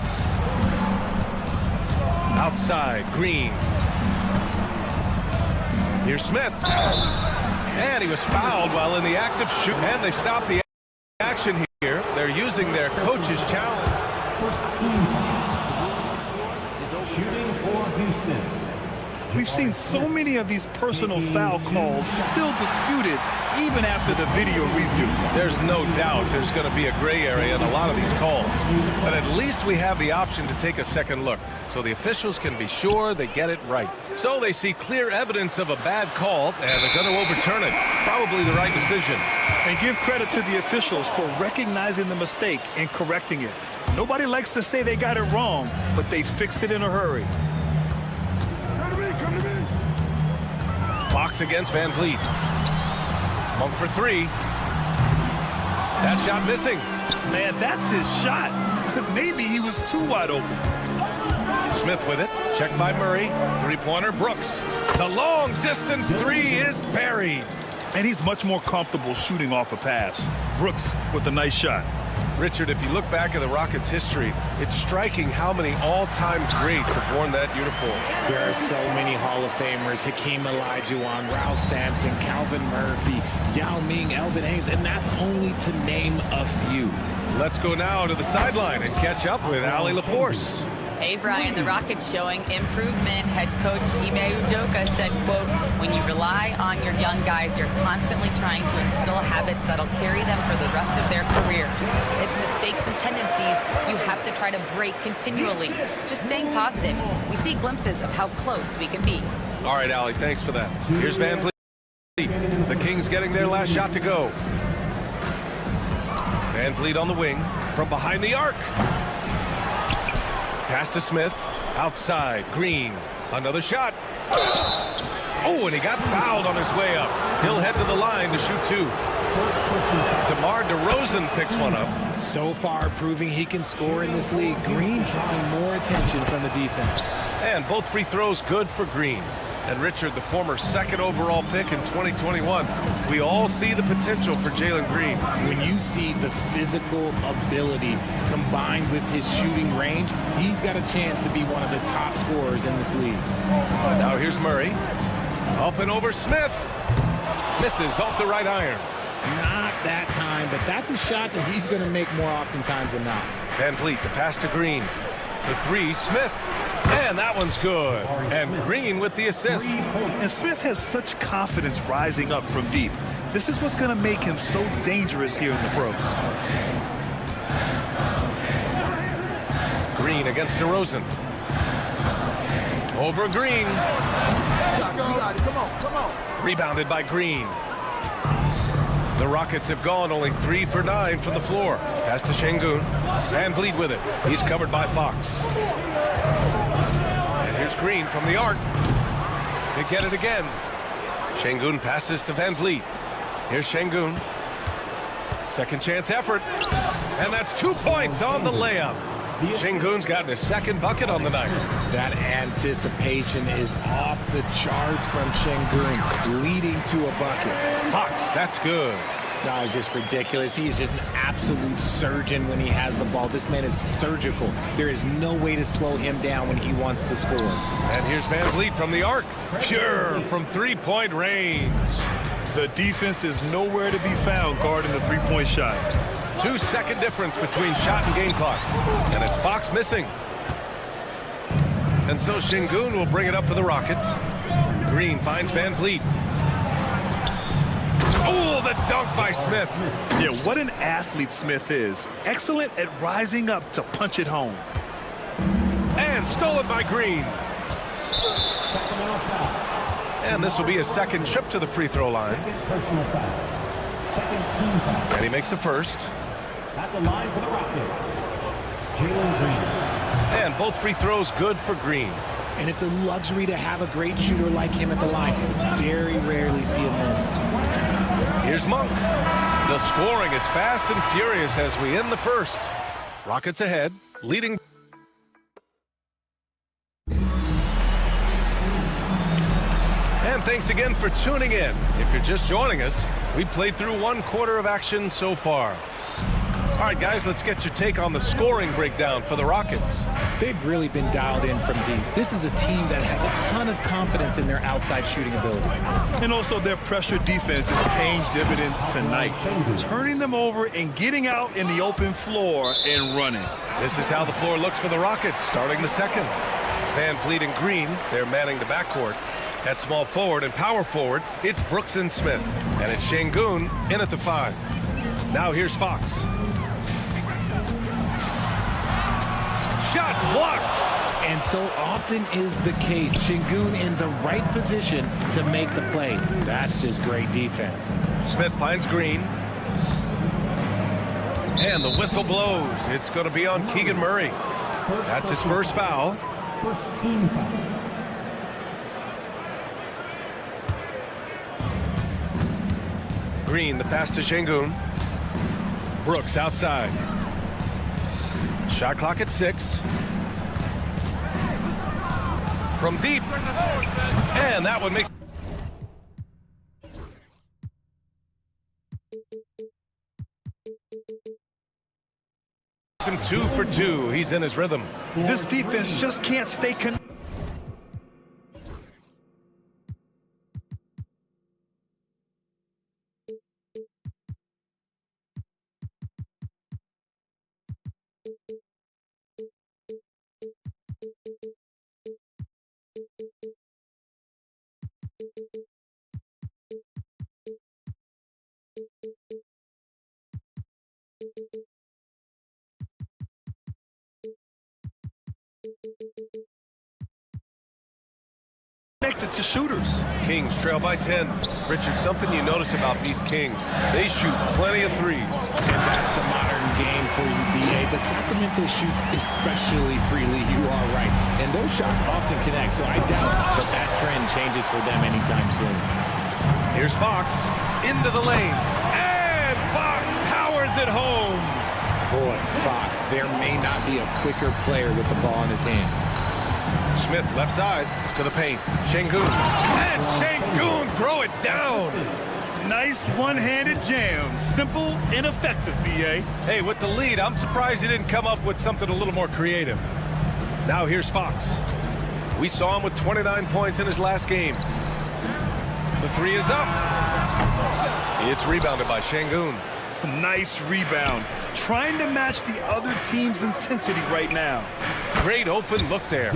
Outside, Green. Here's Smith. And he was fouled while in the act of shooting. And they've stopped the action here. They're using their coach's challenge. First team shooting for Houston. We've seen so many of these personal foul calls still disputed even after the video review. There's no doubt there's going to be a gray area in a lot of these calls. But at least we have the option to take a second look, so the officials can be sure they get it right. So they see clear evidence of a bad call, and they're going to overturn it. Probably the right decision. And give credit to the officials for recognizing the mistake and correcting it. Nobody likes to say they got it wrong, but they fixed it in a hurry. Fox against Van Vliet. Monk for 3. That shot missing. Man, that's his shot. Maybe he was too wide open. Smith with it. Checked by Murray. 3-pointer, Brooks. The long distance 3 is buried. And he's much more comfortable shooting off a pass. Brooks with a nice shot. Richard, if you look back at the Rockets' history, it's striking how many all-time greats have worn that uniform. There are so many Hall of Famers: Hakeem Olajuwon, Ralph Sampson, Calvin Murphy, Yao Ming, Elvin Hayes, and that's only to name a few. Let's go now to the sideline and catch up with Allie LaForce. Hey, Brian, the Rockets showing improvement. Head coach Ime Udoka said, quote, when you rely on your young guys, you're constantly trying to instill habits that'll carry them for the rest of their careers. It's mistakes and tendencies you have to try to break continually. Just staying positive. We see glimpses of how close we can be. All right, Allie, thanks for that. Here's Van Vliet. The Kings getting their last shot to go. Van Vliet on the wing from behind the arc. Pass to Smith. Outside. Green. Another shot. Oh, and he got fouled on his way up. He'll head to the line to shoot 2. DeMar DeRozan picks one up. So far, proving he can score in this league. Green drawing more attention from the defense. And both free throws good for Green. And Richard, the former 2nd overall pick in 2021. We all see the potential for Jalen Green. When you see the physical ability combined with his shooting range, he's got a chance to be one of the top scorers in this league. Now here's Murray. Up and over Smith. Misses off the right iron. Not that time, but that's a shot that he's going to make more oftentimes than not. Van Vliet, the pass to Green. The 3, Smith. And that one's good. And Green with the assist. And Smith has such confidence rising up from deep. This is what's going to make him so dangerous here in the pros. Green against DeRozan. Over Green. Come on. Rebounded by Green. The Rockets have gone only 3 for 9 from the floor. Pass to Şengün. Van Vliet with it. He's covered by Fox. And here's Green from the arc. They get it again. Şengün passes to Van Vliet. Here's Şengün. Second chance effort. And that's 2 points on the layup. Şengün's gotten his second bucket on the night. That anticipation is off the charts from Şengün, leading to a bucket. Fox, that's good. No, it's just ridiculous. He is just an absolute surgeon when he has the ball. This man is surgical. There is no way to slow him down when he wants to score. And here's Van Vliet from the arc. Pure from three-point range. The defense is nowhere to be found guarding the three-point shot. 2-second difference between shot and game clock. And it's Fox missing. And so Şengün will bring it up for the Rockets. Green finds Van Vliet. Oh, the dunk by Smith. Yeah, what an athlete Smith is. Excellent at rising up to punch it home. And stolen by Green. And this will be his second trip to the free throw line. And he makes the first. At the line for the Rockets, Jalen Green. And both free throws good for Green. And it's a luxury to have a great shooter like him at the line. Very rarely see him miss. Here's Monk. The scoring is fast and furious as we end the first. Rockets ahead, leading. And thanks again for tuning in. If you're just joining us, we played through 1 quarter of action so far. All right, guys, let's get your take on the scoring breakdown for the Rockets. They've really been dialed in from deep. This is a team that has a ton of confidence in their outside shooting ability. And also their pressure defense is paying dividends tonight, turning them over and getting out in the open floor and running. This is how the floor looks for the Rockets starting the second. Van Vliet and Green, they're manning the backcourt. At small forward and power forward, it's Brooks and Smith. And it's Şengün in at the 5. Now here's Fox. Shots blocked. And so often is the case. Şengün in the right position to make the play. That's just great defense. Smith finds Green. And the whistle blows. It's going to be on Keegan Murray. That's his first foul. First team foul. Green, the pass to Şengün. Brooks outside. Shot clock at 6. From deep. And that one makes... him 2 for 2. He's in his rhythm. This defense just can't stay connected. To shooters. Kings trail by 10. Richard, something you notice about these Kings, they shoot plenty of threes. And that's the modern game for you, BA. But Sacramento shoots especially freely. You are right. And those shots often connect, so I doubt that trend changes for them anytime soon. Here's Fox into the lane. And Fox powers it home. Boy, Fox, there may not be a quicker player with the ball in his hands. Smith left side to the paint. Şengün. And Şengün throw it down. Nice one-handed jam. Simple and effective, BA. Hey, with the lead, I'm surprised he didn't come up with something a little more creative. Now here's Fox. We saw him with 29 points in his last game. The 3 is up. It's rebounded by Şengün. Nice rebound. Trying to match the other team's intensity right now. Great open look there.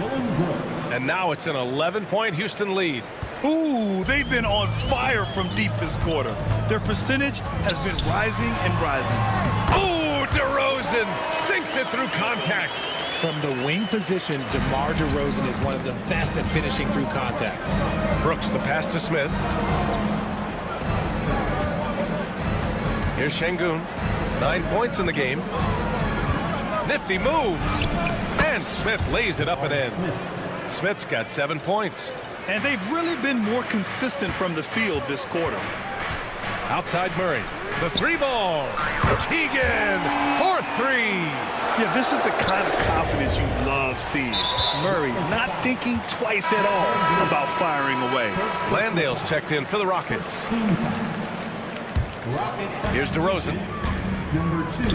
And now it's an 11-point Houston lead. Ooh, they've been on fire from deep this quarter. Their percentage has been rising and rising. Ooh, DeRozan sinks it through contact. From the wing position, DeMar DeRozan is one of the best at finishing through contact. Brooks, the pass to Smith. Here's Şengün. 9 points in the game. Nifty move. And Smith lays it up and in. Smith's got 7 points. And they've really been more consistent from the field this quarter. Outside Murray. The 3-ball. Keegan for 3. Yeah, this is the kind of confidence you love seeing. Murray not thinking twice at all about firing away. Landale's checked in for the Rockets. Here's DeRozan.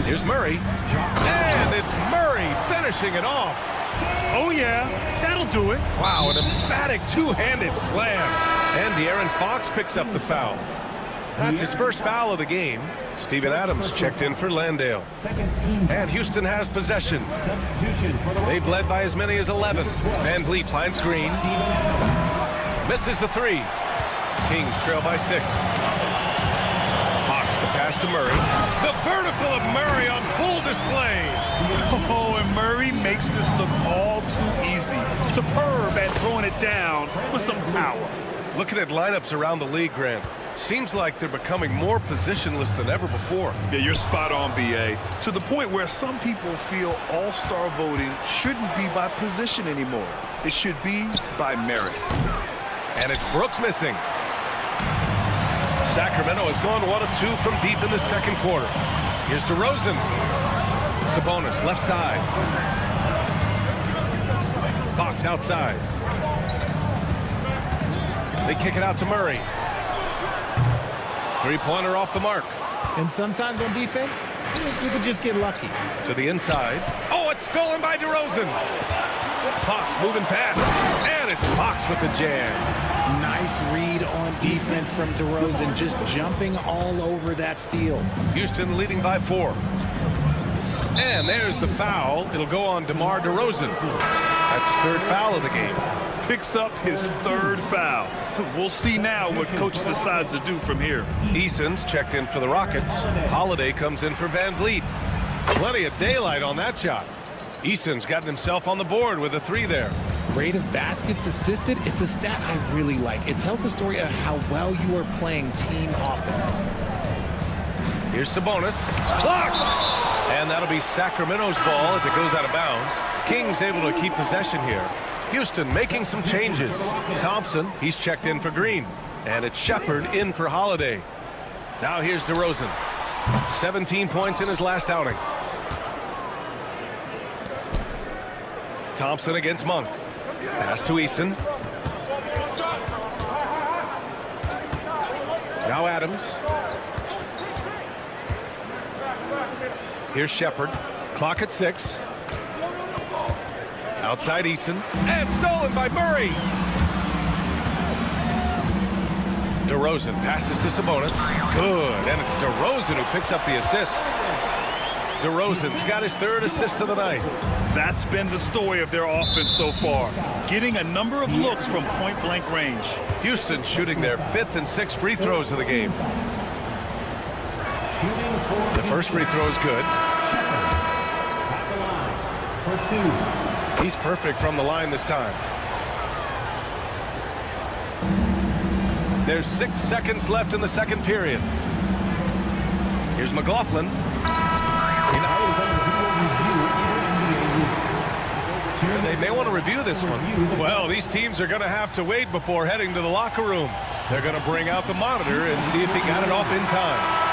Here's Murray. And it's Murray finishing it off. Oh, yeah, that'll do it. Wow, an emphatic two-handed slam. And De'Aaron Fox picks up the foul. That's his first foul of the game. Steven Adams checked in for Landale. And Houston has possession. They've led by as many as 11. Van Vliet finds Green. Misses the 3. Kings trail by 6. Hawks the pass to Murray. The vertical of Murray on full display. Oh, and Murray makes this look all too easy. Superb at throwing it down with some power. Looking at lineups around the league, Grant, seems like they're becoming more positionless than ever before. Yeah, you're spot on, B.A. To the point where some people feel all-star voting shouldn't be by position anymore. It should be by merit. And it's Brooks missing. Sacramento has gone 1 of 2 from deep in the second quarter. Here's DeRozan. Sabonis left side. Fox outside. They kick it out to Murray. 3-pointer off the mark. And sometimes on defense, you can just get lucky. To the inside. Oh, it's stolen by DeRozan. Fox moving fast. And it's Fox with the jam. Nice read on defense from DeRozan, just jumping all over that steal. Houston leading by 4. And there's the foul. It'll go on DeMar DeRozan. That's his 3rd foul of the game. Picks up his 3rd foul. We'll see now what coach decides to do from here. Eason's checked in for the Rockets. Holiday comes in for Van Vliet. Plenty of daylight on that shot. Eason's gotten himself on the board with a 3 there. Rate of baskets assisted, it's a stat I really like. It tells the story of how well you are playing team offense. Here's Sabonis. Blocked! And that'll be Sacramento's ball as it goes out of bounds. Kings able to keep possession here. Houston making some changes. Thompson, he's checked in for Green. And it's Shepard in for Holiday. Now here's DeRozan. 17 points in his last outing. Thompson against Monk. Pass to Eason. Now Adams. Here's Shepard. Clock at 6. Outside Eason. And stolen by Murray. DeRozan passes to Sabonis. Good. And it's DeRozan who picks up the assist. DeRozan's got his 3rd assist of the night. That's been the story of their offense so far. Getting a number of looks from point-blank range. Houston shooting their 5th and 6th free throws of the game. The first free throw is good. He's perfect from the line this time. There's 6 seconds left in the second period. Here's McLaughlin. They may want to review this one. Well, these teams are going to have to wait before heading to the locker room. They're going to bring out the monitor and see if he got it off in time.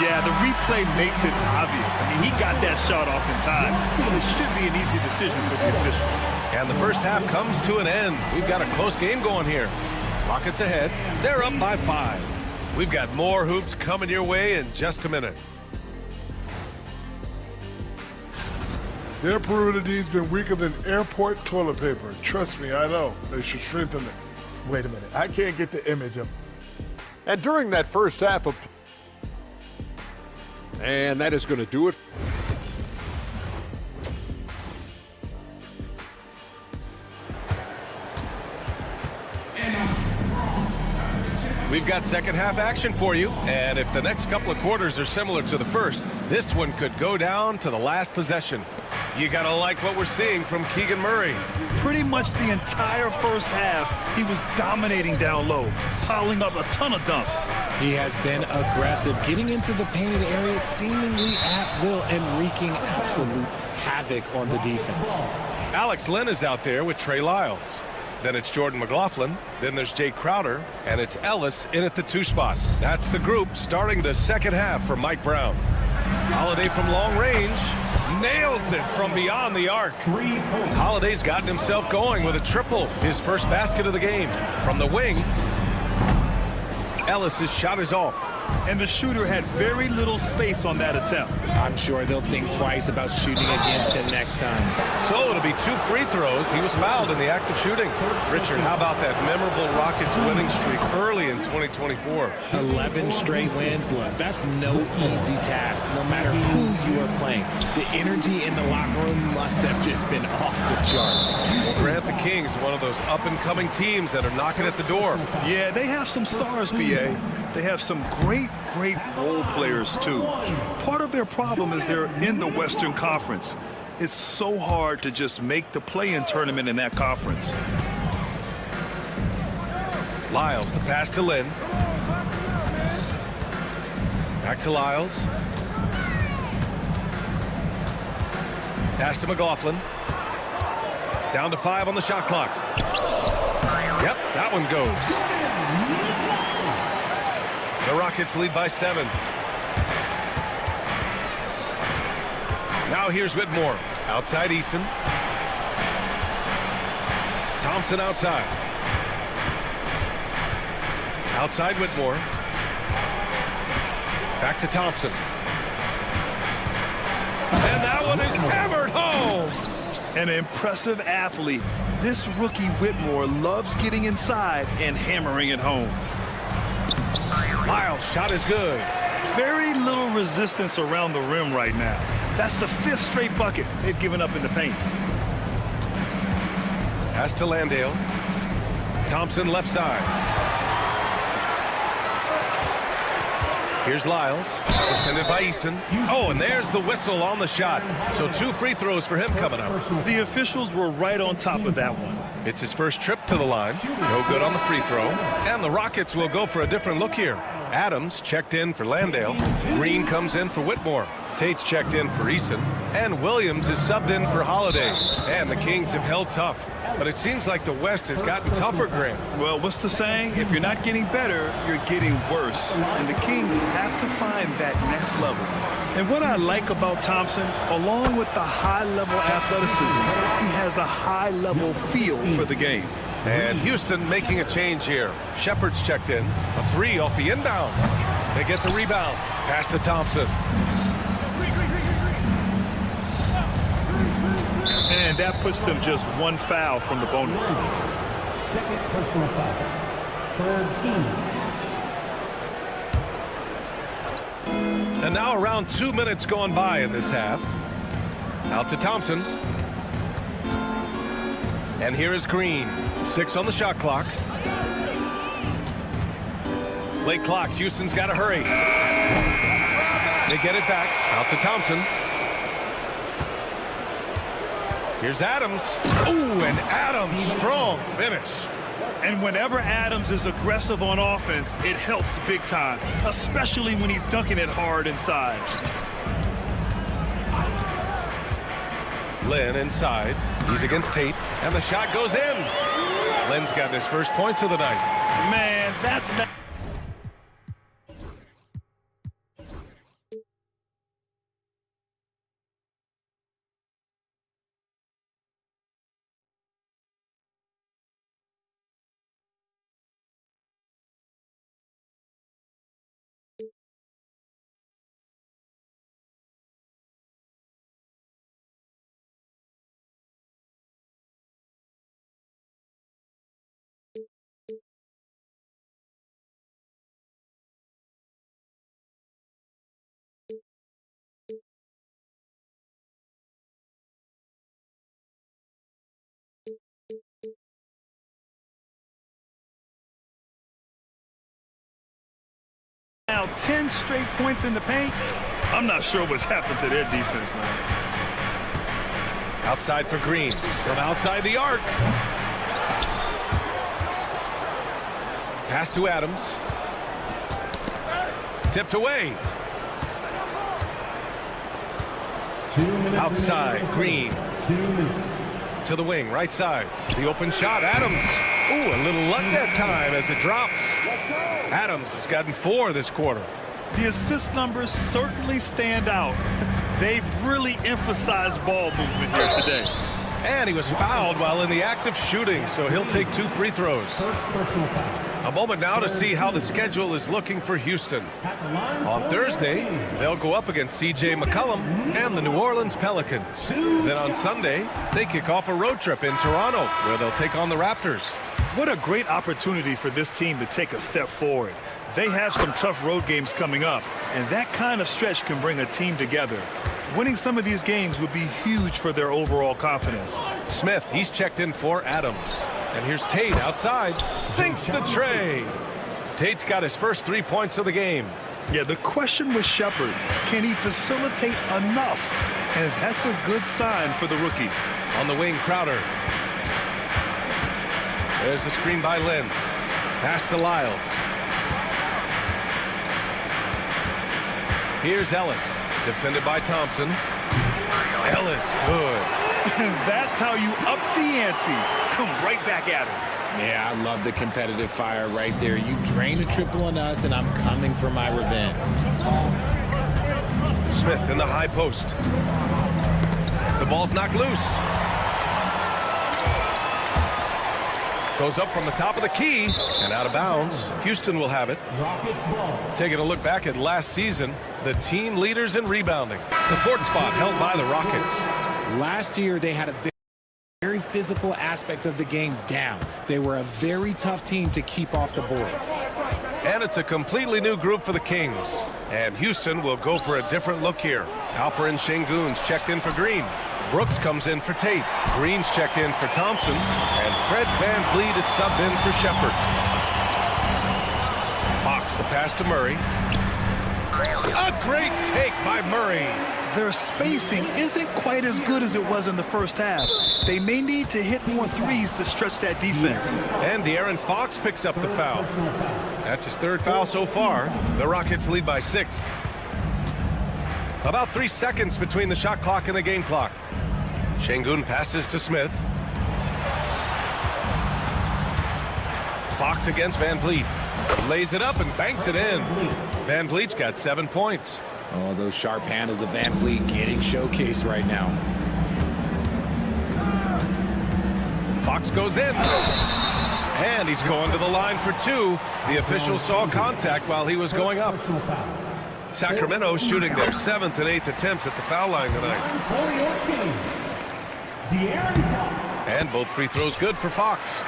Yeah, the replay makes it obvious. I mean, he got that shot off in time. It should be an easy decision for the officials. And the first half comes to an end. We've got a close game going here. Rockets ahead. They're up by 5. We've got more hoops coming your way in just a minute. Their perimeter D's been weaker than airport toilet paper. Trust me, I know. They should strengthen it. Wait a minute. I can't get the image of. And during that first half of... And that is going to do it. We've got second half action for you. And if the next couple of quarters are similar to the first, this one could go down to the last possession. You got to like what we're seeing from Keegan Murray. Pretty much the entire first half, he was dominating down low, piling up a ton of dunks. He has been aggressive, getting into the painted area seemingly at will and wreaking absolute havoc on the defense. Alex Len is out there with Trey Lyles. Then it's Jordan McLaughlin. Then there's Jay Crowder. And it's Ellis in at the 2 spot. That's the group starting the second half for Mike Brown. Holiday from long range. Nails it from beyond the arc. Holiday's gotten himself going with a triple. His first basket of the game. From the wing, Ellis's shot is off. And the shooter had very little space on that attempt. I'm sure they'll think twice about shooting against him next time. So it'll be 2 free throws. He was fouled in the act of shooting. Richard, how about that memorable Rockets winning streak early in 2024? 11 straight wins. Look, that's no easy task, no matter who you are playing. The energy in the locker room must have just been off the charts. Well, Grant, the Kings, one of those up-and-coming teams that are knocking at the door. Yeah, they have some stars, BA. They have some great role players, too. Part of their problem is they're in the Western Conference. It's so hard to just make the play-in tournament in that conference. Lyles, the pass to Lynn. Back to Lyles. Pass to McLaughlin. Down to 5 on the shot clock. Yep, that one goes. The Rockets lead by 7. Now here's Whitmore. Outside Eason. Thompson outside. Outside Whitmore. Back to Thompson. And that one is hammered home. An impressive athlete. This rookie Whitmore loves getting inside and hammering it home. Lyles' shot is good. Very little resistance around the rim right now. That's the 5th straight bucket they've given up in the paint. Pass to Landale. Thompson left side. Here's Lyles. Defended by Eason. Oh, and there's the whistle on the shot. So 2 free throws for him coming up. The officials were right on top of that one. It's his first trip to the line. No good on the free throw. And the Rockets will go for a different look here. Adams checked in for Landale. Green comes in for Whitmore. Tate's checked in for Eason. And Williams is subbed in for Holiday. And the Kings have held tough. But it seems like the West has gotten tougher, Grant. Well, what's the saying? If you're not getting better, you're getting worse. And the Kings have to find that next level. And what I like about Thompson, along with the high-level athleticism, he has a high-level feel for the game. And Houston making a change here. Shepard's checked in. A 3 off the inbound. They get the rebound. Pass to Thompson. And that puts them just 1 foul from the bonus. Second personal foul. Third team. And now around 2 minutes gone by in this half. Out to Thompson. And here is Green. 6 on the shot clock. Late clock. Houston's got to hurry. They get it back. Out to Thompson. Here's Adams. Ooh, and Adams, strong finish. And whenever Adams is aggressive on offense, it helps big time, especially when he's dunking it hard inside. Lynn inside. He's against Tate, and the shot goes in. Lynn's gotten his first points of the night. Man, that's not... Now 10 straight points in the paint. I'm not sure what's happened to their defense, man. Outside for Green. From outside the arc. Pass to Adams. Tipped away. Outside, Green. To the wing, right side. The open shot, Adams. Ooh, a little luck that time as it drops. Adams has gotten 4 this quarter. The assist numbers certainly stand out. They've really emphasized ball movement here today. And he was fouled while in the act of shooting, so he'll take 2 free throws. A moment now to see how the schedule is looking for Houston. On Thursday, they'll go up against C.J. McCollum and the New Orleans Pelicans. Then on Sunday, they kick off a road trip in Toronto, where they'll take on the Raptors. What a great opportunity for this team to take a step forward. They have some tough road games coming up, and that kind of stretch can bring a team together. Winning some of these games would be huge for their overall confidence. Smith, he's checked in for Adams. And here's Tate outside, sinks the tray. Tate's got his first 3 points of the game. Yeah, the question was Shepherd. Can he facilitate enough? And that's a good sign for the rookie. On the wing, Crowder. There's a screen by Lynn. Pass to Lyles. Here's Ellis, defended by Thompson. Ellis, good. That's how you up the ante. Come right back at him. Yeah, I love the competitive fire right there. You drain a triple on us, and I'm coming for my revenge. Smith in the high post. The ball's knocked loose. Goes up from the top of the key and out of bounds. Houston will have it. Taking a look back at last season, the team leaders in rebounding. The 4th spot held by the Rockets. Last year, they had a very physical aspect of the game down. They were a very tough team to keep off the board. And it's a completely new group for the Kings. And Houston will go for a different look here. Alper and Şengün's checked in for Green. Brooks comes in for Tate. Green's checked in for Thompson. And Fred VanVleet is subbed in for Shepherd. Fox the pass to Murray. A great take by Murray. Their spacing isn't quite as good as it was in the first half. They may need to hit more threes to stretch that defense. And De'Aaron Fox picks up the foul. That's his 3rd foul so far. The Rockets lead by 6. About 3 seconds between the shot clock and the game clock. Şengün passes to Smith. Fox against VanVleet. Lays it up and banks it in. VanVleet's got 7 points. Oh, those sharp handles of VanVleet getting showcased right now. Fox goes in. And he's going to the line for 2. The official saw contact while he was going up. Sacramento shooting their 7th and 8th attempts at the foul line tonight. And both free throws good for Fox.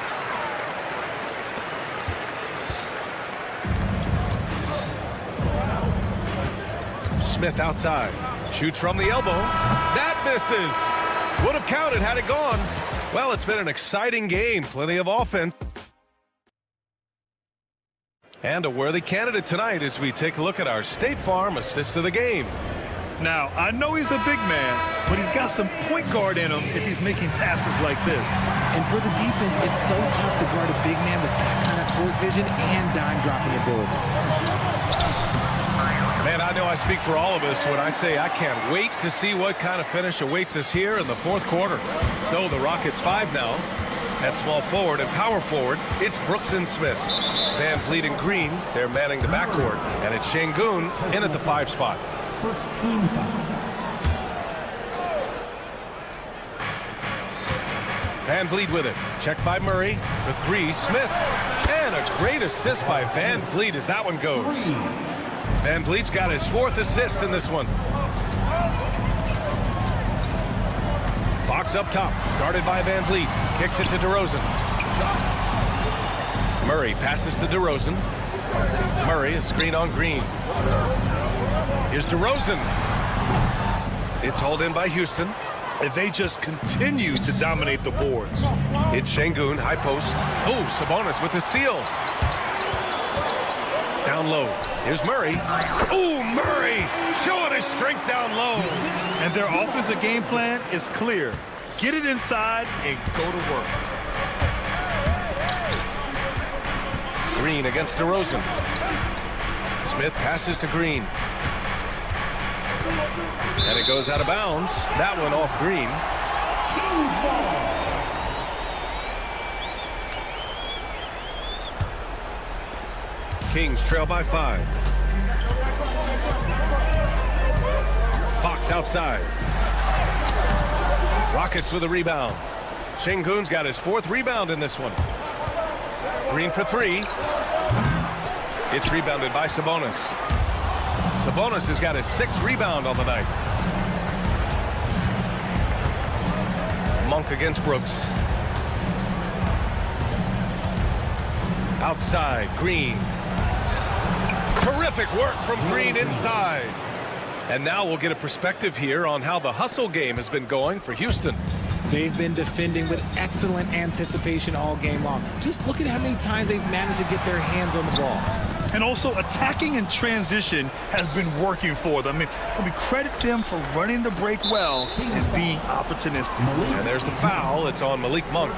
Smith outside. Shoots from the elbow. That misses. Would have counted had it gone. Well, it's been an exciting game. Plenty of offense. And a worthy candidate tonight as we take a look at our State Farm assist of the game. Now, I know he's a big man, but he's got some point guard in him if he's making passes like this. And for the defense, it's so tough to guard a big man with that kind of court vision and dime dropping ability. Man, I know I speak for all of us when I say I can't wait to see what kind of finish awaits us here in the 4th quarter. So the Rockets 5 now. At small forward and power forward, it's Brooks and Smith. VanVleet and Green, they're manning the backcourt. And it's Şengün in at the 5 spot. First team foul. VanVleet with it. Checked by Murray. For 3, Smith. And a great assist by VanVleet as that one goes. VanVleet's got his 4th assist in this one. Fox up top, guarded by VanVleet. Kicks it to DeRozan. Murray passes to DeRozan. Murray, a screen on Green. Here's DeRozan. It's hauled in by Houston. And they just continue to dominate the boards. It's Şengün, high post. Oh, Sabonis with the steal. Down low. Here's Murray. Oh, Murray showing his strength down low. And their offensive game plan is clear. Get it inside and go to work. Green against DeRozan. Smith passes to Green. And it goes out of bounds. That one off Green. Kings trail by 5. Fox outside. Rockets with a rebound. Şengün's got his 4th rebound in this one. Green for 3. It's rebounded by Sabonis. Sabonis has got his 6th rebound on the night. Monk against Brooks. Outside, Green. Terrific work from Green inside. And now we'll get a perspective here on how the hustle game has been going for Houston. They've been defending with excellent anticipation all game long. Just look at how many times they've managed to get their hands on the ball. And also attacking in transition has been working for them. I mean, we credit them for running the break well and being opportunistic. And there's the foul. It's on Malik Monk.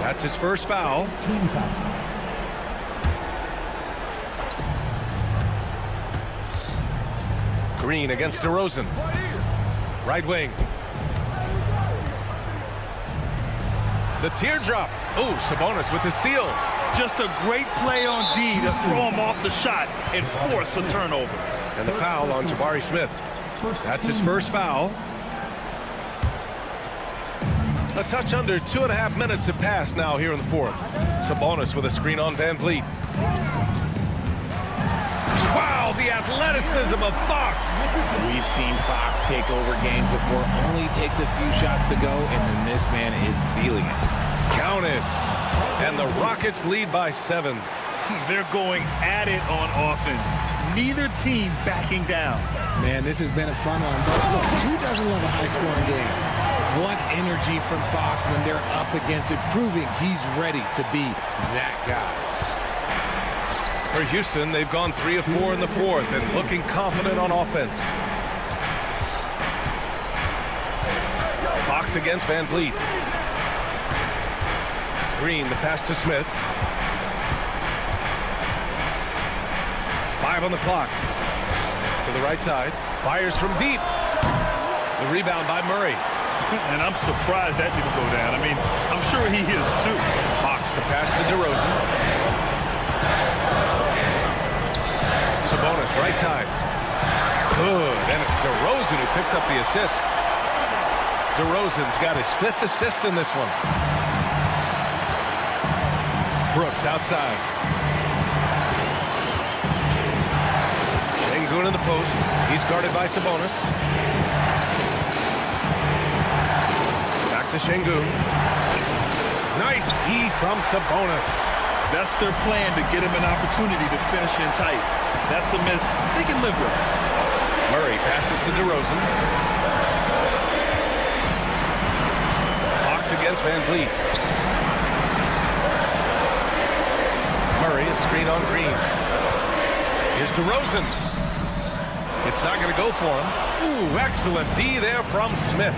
That's his first foul. Green against DeRozan. Right wing. The teardrop. Oh, Sabonis with the steal. Just a great play on D to throw him off the shot and force a turnover. And the foul on Jabari Smith. That's his first foul. A touch under 2.5 minutes have passed now here in the 4th. Sabonis with a screen on Van Vliet. Wow, the athleticism of Fox. We've seen Fox take over games before. Only takes a few shots to go, and then this man is feeling it. Counted. And the Rockets lead by 7. They're going at it on offense. Neither team backing down. Man, this has been a fun one. But look, who doesn't love a high-scoring game? What energy from Fox when they're up against it, proving he's ready to be that guy. For Houston, they've gone 3 of 4 in the 4th and looking confident on offense. Fox against Van Vliet. Green, the pass to Smith. 5 on the clock. To the right side. Fires from deep. The rebound by Murray. And I'm surprised that didn't go down. I mean, I'm sure he is too. Fox, the pass to DeRozan. Sabonis, right side. Good. And it's DeRozan who picks up the assist. DeRozan's got his 5th assist in this one. Brooks outside. Şengün in the post. He's guarded by Sabonis. Back to Şengün. Nice D from Sabonis. That's their plan, to get him an opportunity to finish in tight. That's a miss they can live with. Murray passes to DeRozan. Fox against Van Vliet. Murray is screen on Green. Here's DeRozan. It's not going to go for him. Ooh, excellent D there from Smith.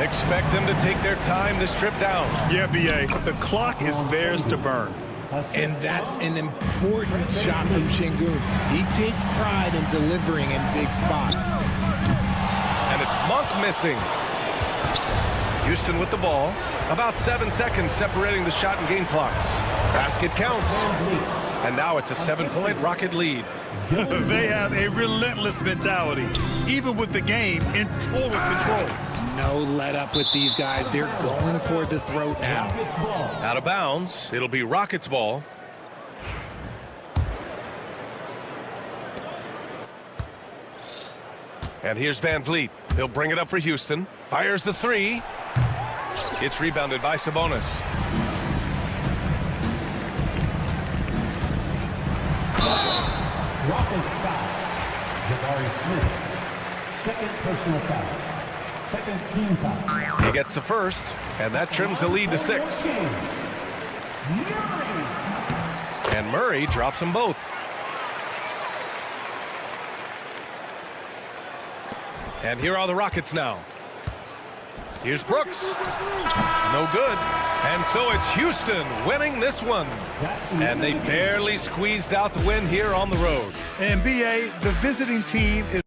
Expect them to take their time this trip down. Yeah, B.A. The clock is theirs to burn. And that's an important shot from Şengün. He takes pride in delivering in big spots. And it's Monk missing. Houston with the ball. About 7 seconds separating the shot and game clocks. Basket counts. And now it's a 7-point Rocket lead. They have a relentless mentality, even with the game in total control. No let up with these guys. They're going for the throat now. Out of bounds. It'll be Rockets ball. And here's Van Vliet. He'll bring it up for Houston. Fires the 3. It's rebounded by Sabonis. Rockets foul. Jabari Smith. Second personal foul. Second team foul. He gets the first, and that trims the lead to 6. And Murray drops them both. And here are the Rockets now. Here's Brooks. No good. And so it's Houston winning this one. And they barely squeezed out the win here on the road. And BA, the visiting team is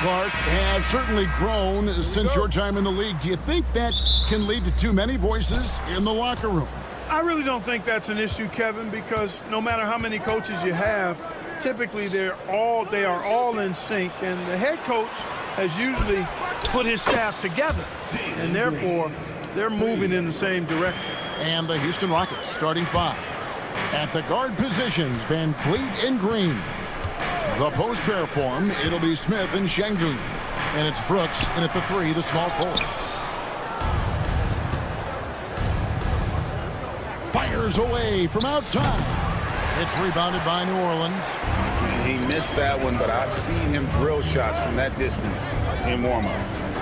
Clark, have certainly grown since your time in the league. Do you think that can lead to too many voices in the locker room? I really don't think that's an issue, Kevin, because no matter how many coaches you have, typically they are all in sync, and the head coach has usually put his staff together, and therefore they're moving in the same direction. And the Houston Rockets starting five. At the guard positions, Van Fleet and Green. The post pair form, it'll be Smith and Şengün. And it's Brooks in at the three, the small forward. Fires away from outside. It's rebounded by New Orleans. He missed that one, but I've seen him drill shots from that distance in warm-up.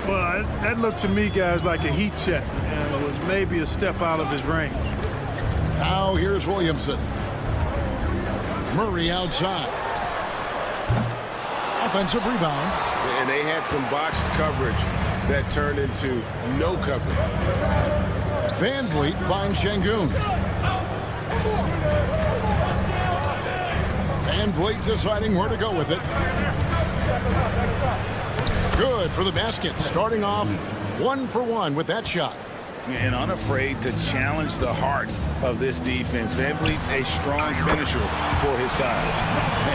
Well, that looked to me, guys, like a heat check, and it was maybe a step out of his range. Now here's Williamson. Murray outside. Offensive rebound. And they had some botched coverage that turned into no coverage. Van Vliet finds Şengün. Van Vliet deciding where to go with it. Good for the basket. Starting off 1 for 1 with that shot. And unafraid to challenge the heart of this defense. Van Vliet's a strong finisher for his size.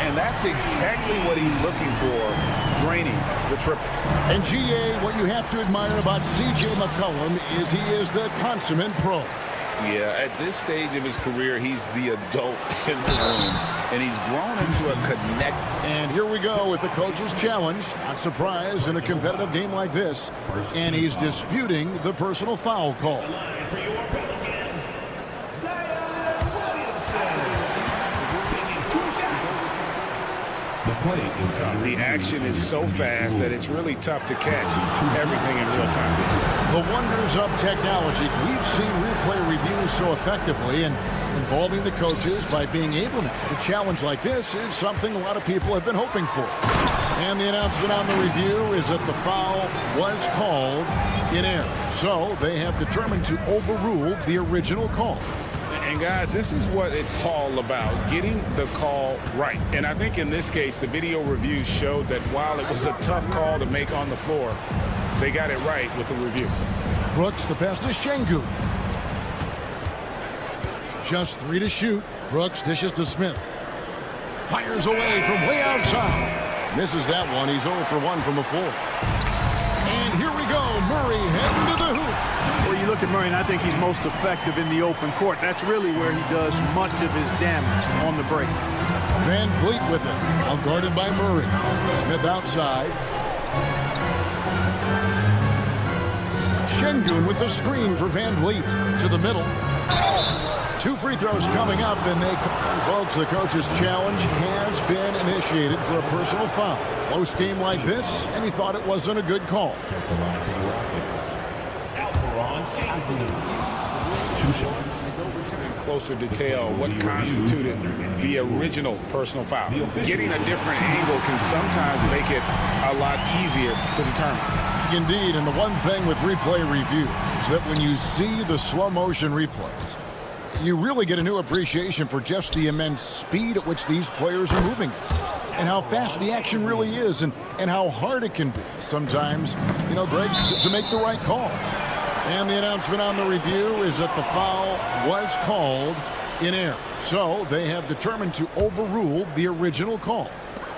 And that's exactly what he's looking for, draining the triple. And GA, what you have to admire about C.J. McCollum is he is the consummate pro. Yeah, at this stage of his career, he's the adult in the room, and he's grown into a connect. And here we go with the coach's challenge. Not surprised in a competitive game like this. And he's disputing the personal foul call. The action is so fast that it's really tough to catch everything in real time. The wonders of technology. We've seen replay reviews so effectively, and involving the coaches by being able to challenge like this is something a lot of people have been hoping for. And the announcement on the review is that the foul was called in error. So they have determined to overrule the original call. And guys, this is what it's all about, getting the call right. And I think in this case, the video review showed that while it was a tough call to make on the floor, they got it right with the review. Brooks, the pass to Şengün. Just 3 to shoot. Brooks dishes to Smith. Fires away from way outside. Misses that one. He's 0 for 1 from the floor. And here we go. Murray heading to the hoop. Well, you look at Murray, and I think he's most effective in the open court. That's really where he does much of his damage on the break. Van Vliet with it. Now guarded by Murray. Smith outside. Şengün with the screen for Van Vliet. To the middle. 2 free throws coming up, and folks, the coach's challenge has been initiated for a personal foul. Close game like this, and he thought it wasn't a good call. Closer detail what constituted the original personal foul. Getting a different angle can sometimes make it a lot easier to determine. Indeed, and the one thing with replay review is that when you see the slow motion replays, you really get a new appreciation for just the immense speed at which these players are moving and how fast the action really is and how hard it can be sometimes, Greg, to make the right call. And the announcement on the review is that the foul was called in error. So they have determined to overrule the original call.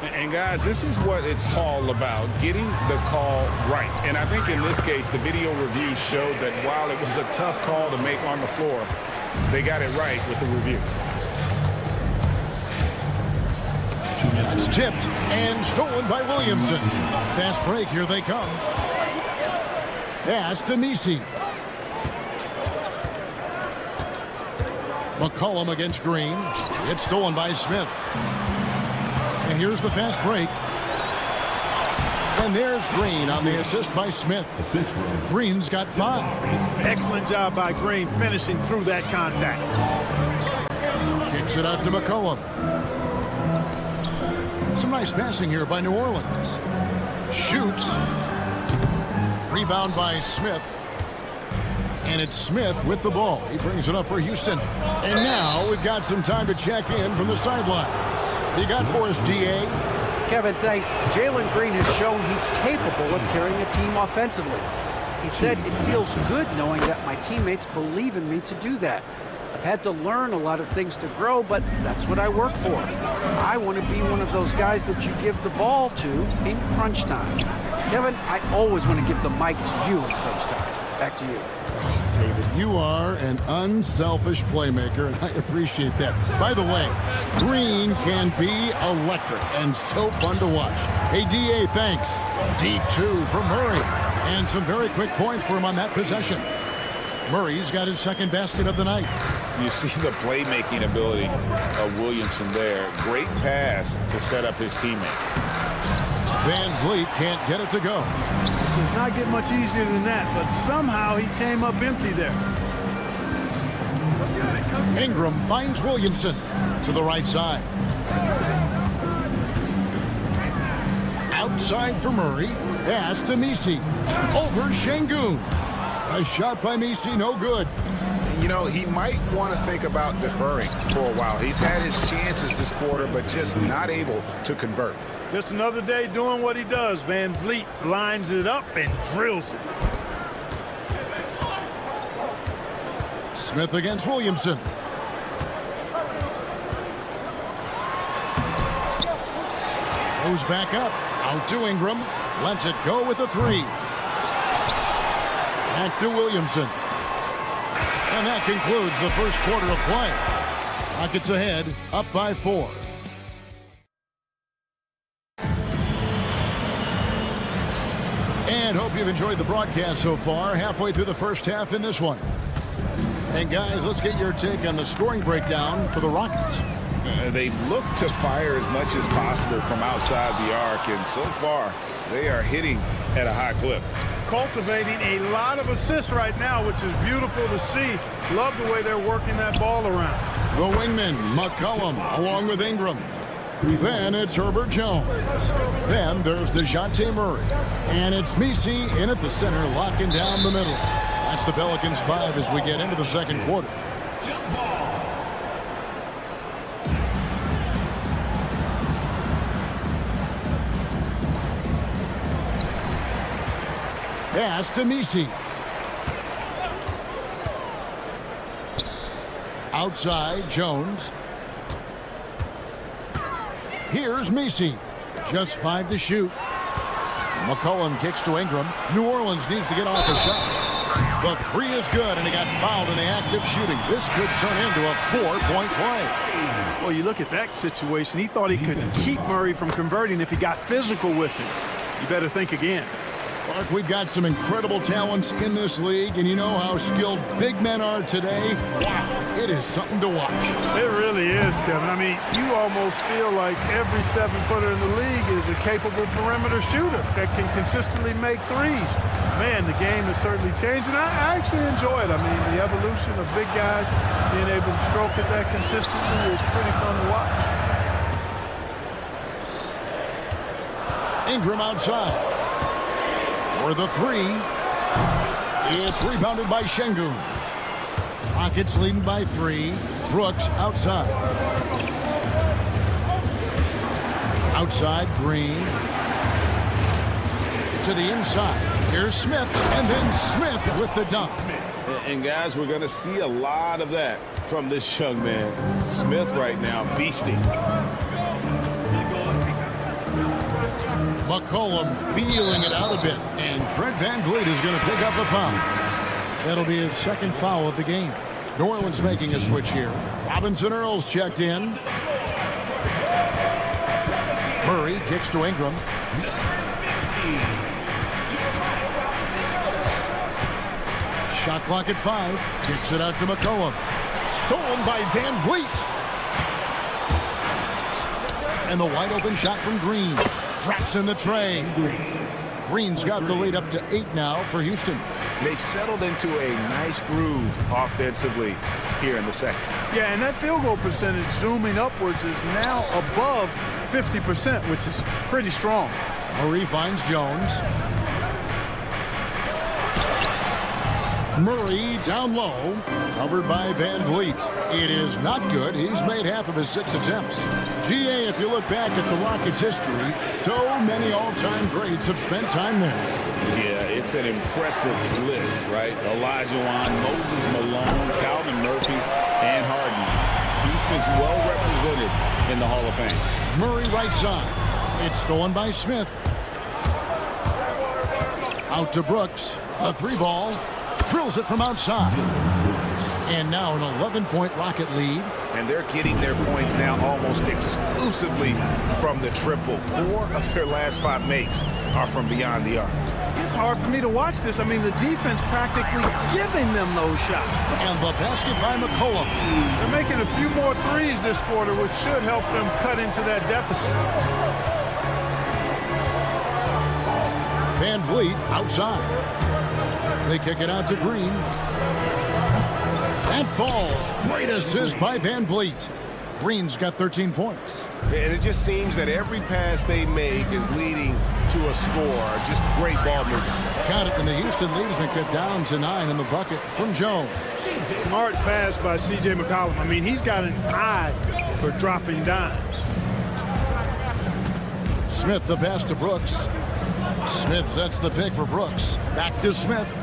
And guys, this is what it's all about, getting the call right. And I think in this case, the video review showed that while it was a tough call to make on the floor, they got it right with the review. It's tipped and stolen by Williamson. Fast break, here they come. Pass to Messi. McCollum against Green. It's stolen by Smith. And here's the fast break. And there's Green on the assist by Smith. Green's got 5. Excellent job by Green finishing through that contact. Kicks it out to McCollum. Some nice passing here by New Orleans. Shoots. Rebound by Smith. And it's Smith with the ball. He brings it up for Houston. And now we've got some time to check in from the sidelines. You got for us, GA? Kevin, thanks. Jalen Green has shown he's capable of carrying a team offensively. He said, it feels good knowing that my teammates believe in me to do that. I've had to learn a lot of things to grow, but that's what I work for. I want to be one of those guys that you give the ball to in crunch time. Kevin, I always want to give the mic to you in crunch time. Back to you. David, you are an unselfish playmaker, and I appreciate that. By the way, Green can be electric and so fun to watch. Hey, DA, thanks. Deep 2 from Murray, and some very quick points for him on that possession. Murray's got his second basket of the night. You see the playmaking ability of Williamson there. Great pass to set up his teammate. Van Vliet can't get it to go. Does not get much easier than that, but somehow he came up empty there. Ingram finds Williamson to the right side. Outside for Murray. Pass to Misi. Over Şengün. A shot by Misi, no good. You know, he might want to think about deferring for a while. He's had his chances this quarter, but just not able to convert. Just another day doing what he does. Van Vliet lines it up and drills it. Smith against Williamson. Goes back up. Out to Ingram. Lets it go with a three. Back to Williamson. And that concludes the first quarter of play. Rockets ahead, up by 4. And hope you've enjoyed the broadcast so far. Halfway through the first half in this one. And guys, let's get your take on the scoring breakdown for the Rockets. They've looked to fire as much as possible from outside the arc, and so far they are hitting at a high clip. Cultivating a lot of assists right now, which is beautiful to see. Love the way they're working that ball around. The wingman, McCollum, along with Ingram. Then it's Herbert Jones. Then there's DeJounte Murray. And it's Misi in at the center, locking down the middle. That's the Pelicans 5 as we get into the second quarter. Pass to Misi. Outside, Jones. Here's Misi. Just 5 to shoot. McCollum kicks to Ingram. New Orleans needs to get off a shot. The three is good, and he got fouled in the act of shooting. This could turn into a 4-point play. Well, you look at that situation. He thought he could keep Murray from converting if he got physical with him. You better think again. Mark, we've got some incredible talents in this league, and you know how skilled big men are today. Wow, it is something to watch. It really is, Kevin. I mean, you almost feel like every 7-footer in the league is a capable perimeter shooter that can consistently make threes. Man, the game has certainly changed, and I actually enjoy it. I mean, the evolution of big guys being able to stroke it that consistently is pretty fun to watch. Ingram outside. For the three. It's rebounded by Şengün. Rockets leading by 3. Brooks outside. Outside, Green. To the inside. Here's Smith, and then Smith with the dunk. And guys, we're going to see a lot of that from this young man. Smith right now, beasting. McCollum feeling it out a bit, and Fred VanVleet is going to pick up a foul. That'll be his second foul of the game. New Orleans making a switch here. Robinson Earls checked in. Murray kicks to Ingram. Shot clock at 5. Kicks it out to McCollum. Stolen by VanVleet. And the wide open shot from Green. Drops in the tray. Green's got the lead up to 8 now for Houston. They've settled into a nice groove offensively here in the second. Yeah, and that field goal percentage zooming upwards is now above 50%, which is pretty strong. Murray finds Jones. Murray down low, covered by VanVleet. It is not good. He's made half of his 6 attempts. GA, if you look back at the Rockets' history, so many all-time greats have spent time there. Yeah, it's an impressive list, right? Olajuwon, Moses Malone, Calvin Murphy, and Harden. Houston's well represented in the Hall of Fame. Murray right side. It's stolen by Smith. Out to Brooks. A 3-ball. Drills it from outside. And now an 11-point Rocket lead. And they're getting their points now almost exclusively from the triple. 4 of their last 5 makes are from beyond the arc. It's hard for me to watch this. I mean, the defense practically giving them those shots. And the basket by McCollum. They're making a few more threes this quarter, which should help them cut into that deficit. VanVleet outside. They kick it out to Green. That falls. Great assist by VanVleet. Green's got 13 points. And it just seems that every pass they make is leading to a score. Just great ball movement. Count it, and the Houston lead has been cut down to 9 in the bucket from Jones. Smart pass by C.J. McCollum. I mean, he's got an eye for dropping dimes. Smith the pass to Brooks. Smith sets the pick for Brooks. Back to Smith.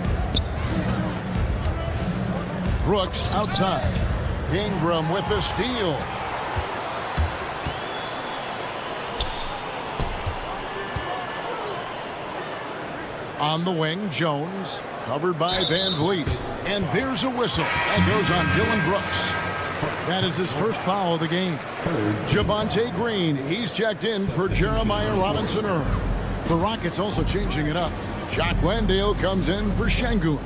Brooks outside. Ingram with the steal. On the wing, Jones, covered by Van Vliet. And there's a whistle. That goes on Dylan Brooks. That is his first foul of the game. Javonte Green, he's checked in for Jeremiah Robinson-Earl. The Rockets also changing it up. Jock Landale comes in for Şengün.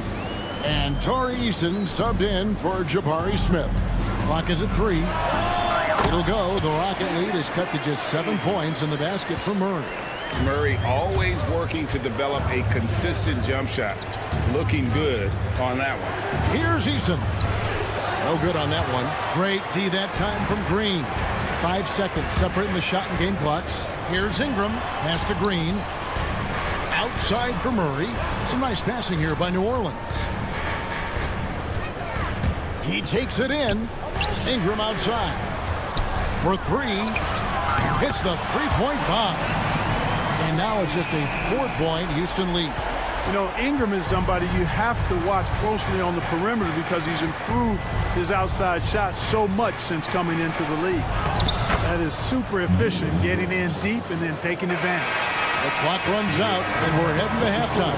And Torrey Eason subbed in for Jabari Smith. Clock is at 3. It'll go. The Rocket lead is cut to just 7 points in the basket for Murray. Murray always working to develop a consistent jump shot. Looking good on that one. Here's Eason. No good on that one. Great D that time from Green. 5 seconds separating the shot and game clocks. Here's Ingram. Pass to Green. Outside for Murray. Some nice passing here by New Orleans. He takes it in. Ingram outside. For 3. Hits the three-point bomb. And now it's just a 4-point Houston lead. You know, Ingram is somebody you have to watch closely on the perimeter because he's improved his outside shot so much since coming into the league. That is super efficient, getting in deep and then taking advantage. The clock runs out, and we're heading to halftime.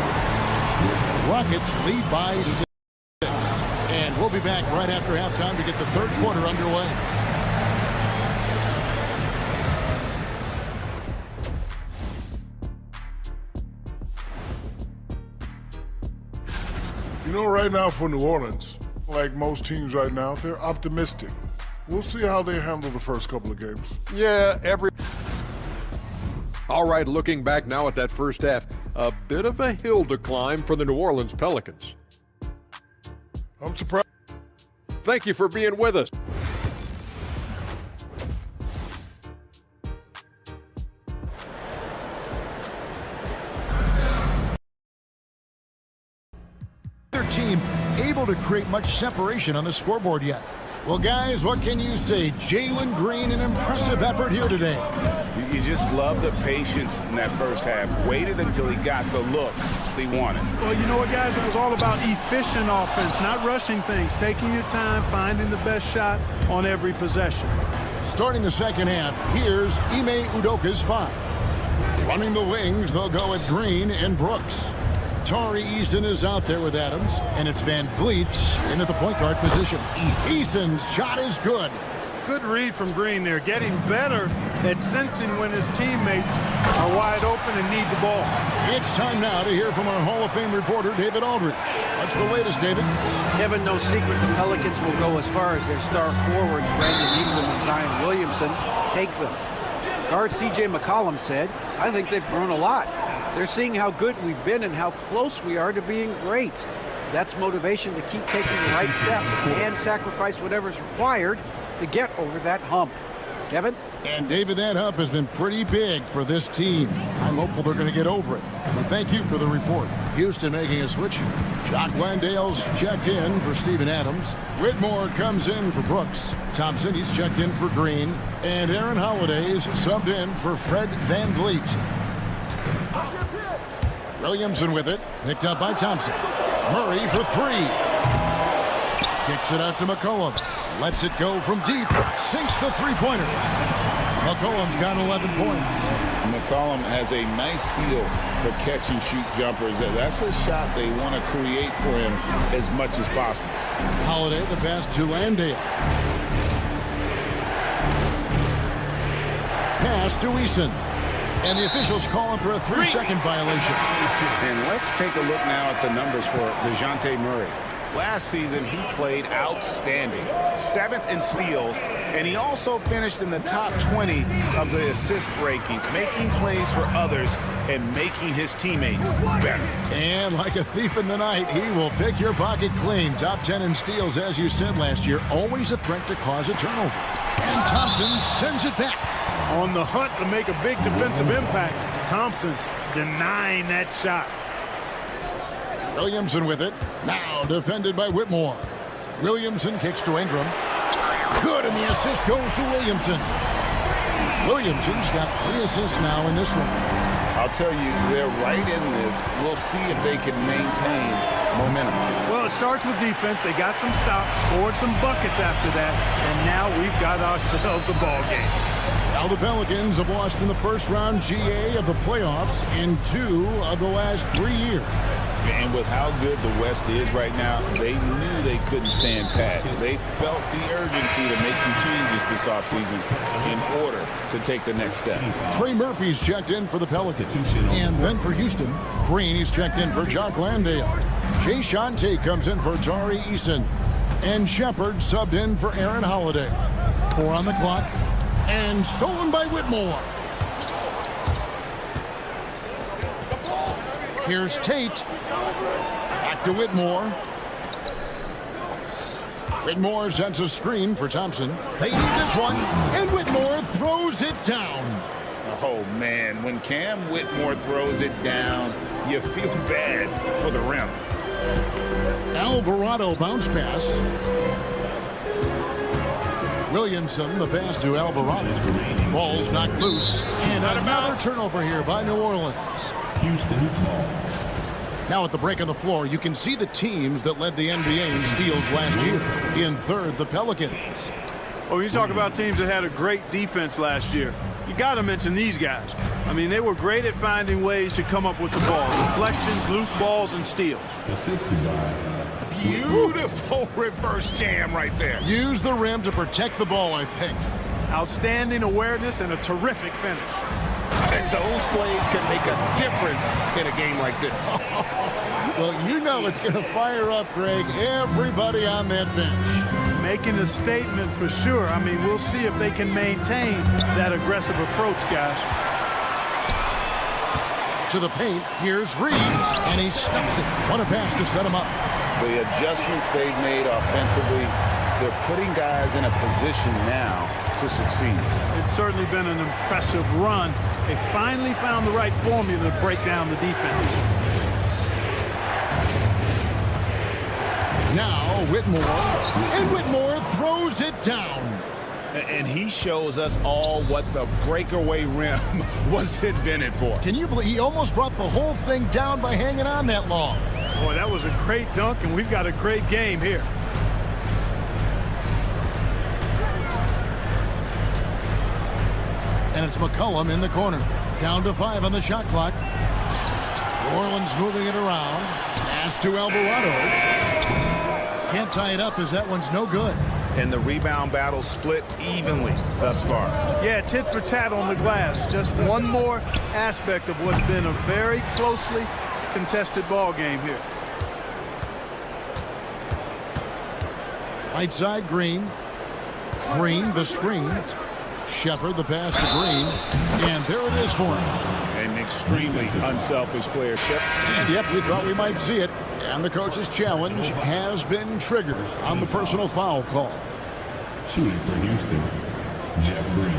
Rockets lead by 6. And we'll be back right after halftime to get the third quarter underway. You know, right now for New Orleans, like most teams right now, they're optimistic. We'll see how they handle the first couple of games. Yeah, All right, looking back now at that first half, a bit of a hill to climb for the New Orleans Pelicans. I'm surprised. Thank you for being with us. Their team able to create much separation on the scoreboard yet. Well, guys, what can you say? Jalen Green, an impressive effort here today. You just love the patience in that first half. Waited until he got the look he wanted. Well, you know what, guys? It was all about efficient offense, not rushing things, taking your time, finding the best shot on every possession. Starting the second half, here's Ime Udoka's 5. Running the wings, they'll go with Green and Brooks. Torrey Eason is out there with Adams, and it's Van Vliet in at the point guard position. Eason's shot is good. Good read from Green there, getting better at sensing when his teammates are wide open and need the ball. It's time now to hear from our Hall of Fame reporter, David Aldridge. What's the latest, David? Kevin, no secret the Pelicans will go as far as their star forwards, Brandon Ingram and Zion Williamson, take them. Guard C.J. McCollum said, I think they've grown a lot. They're seeing how good we've been and how close we are to being great. That's motivation to keep taking the right steps and sacrifice whatever's required to get over that hump. Kevin? And David, that hump has been pretty big for this team. I'm hopeful they're going to get over it. But thank you for the report. Houston making a switch here. Jock Landale's checked in for Steven Adams. Whitmore comes in for Brooks. Thompson, he's checked in for Green. And Aaron Holiday's subbed in for Fred Van Vliet. Williamson with it, picked up by Thompson. Murray for 3. Kicks it out to McCollum. Lets it go from deep. Sinks the three-pointer. McCollum's got 11 points. McCollum has a nice feel for catch-and-shoot jumpers. That's a shot they want to create for him as much as possible. Holiday, the pass to Landale. Pass to Eason. And the officials calling for a 3-second violation. And let's take a look now at the numbers for DeJounte Murray. Last season, he played outstanding. 7th in steals, and he also finished in the top 20 of the assist rankings, making plays for others and making his teammates better. And like a thief in the night, he will pick your pocket clean. Top 10 in steals, as you said last year, always a threat to cause a turnover. And Thompson sends it back. On the hunt to make a big defensive impact, Thompson denying that shot. Williamson with it. Now defended by Whitmore. Williamson kicks to Ingram. Good, and the assist goes to Williamson. Williamson's got 3 assists now in this one. I'll tell you, they're right in this. We'll see if they can maintain momentum. Well, it starts with defense. They got some stops, scored some buckets after that, and now we've got ourselves a ball game. Now the Pelicans have lost in the first round GA of the playoffs in 2 of the last 3 years. And with how good the West is right now, they knew they couldn't stand pat. They felt the urgency to make some changes this offseason in order to take the next step. Trey Murphy's checked in for the Pelicans. And then for Houston, Green is checked in for Jock Landale. Jay Shante comes in for Tari Eason. And Shepard subbed in for Aaron Holiday. 4 on the clock. And stolen by Whitmore. Here's Tate. Back to Whitmore. Whitmore sends a screen for Thompson. They need this one, and Whitmore throws it down. Oh, man, when Cam Whitmore throws it down, you feel bad for the rim. Alvarado bounce pass. Williamson, the pass to Alvarado. Ball's knocked loose, and another turnover here by New Orleans. Houston. Now at the break on the floor, you can see the teams that led the NBA in steals last year. In third, the Pelicans. Oh, you talk about teams that had a great defense last year. You got to mention these guys. I mean, they were great at finding ways to come up with the ball. Deflections, loose balls, and steals. Beautiful reverse jam right there. Use the rim to protect the ball, I think. Outstanding awareness and a terrific finish. And those plays can make a difference in a game like this. Well, you know it's going to fire up, Greg, everybody on that bench. Making a statement for sure. I mean, we'll see if they can maintain that aggressive approach, guys. To the paint, here's Freez, and he stuffs it. What a pass to set him up. The adjustments they've made offensively, they're putting guys in a position now to succeed. It's certainly been an impressive run. They finally found the right formula to break down the defense. Now Whitmore, and Whitmore throws it down. And he shows us all what the breakaway rim was invented for. Can you believe he almost brought the whole thing down by hanging on that long? Boy, that was a great dunk, and we've got a great game here. And it's McCollum in the corner. Down to 5 on the shot clock. New Orleans moving it around. Pass to Alvarado. Can't tie it up as that one's no good. And the rebound battle split evenly thus far. Yeah, tit for tat on the glass. Just one more aspect of what's been a very closely contested ball game here. Right side, Green. Green, the screen. Shepard, the pass to Green. And there it is for him. An extremely unselfish player, Shepard. And yep, we thought we might see it. And the coach's challenge has been triggered on the personal foul call. Shooting for Houston, Jeff Green.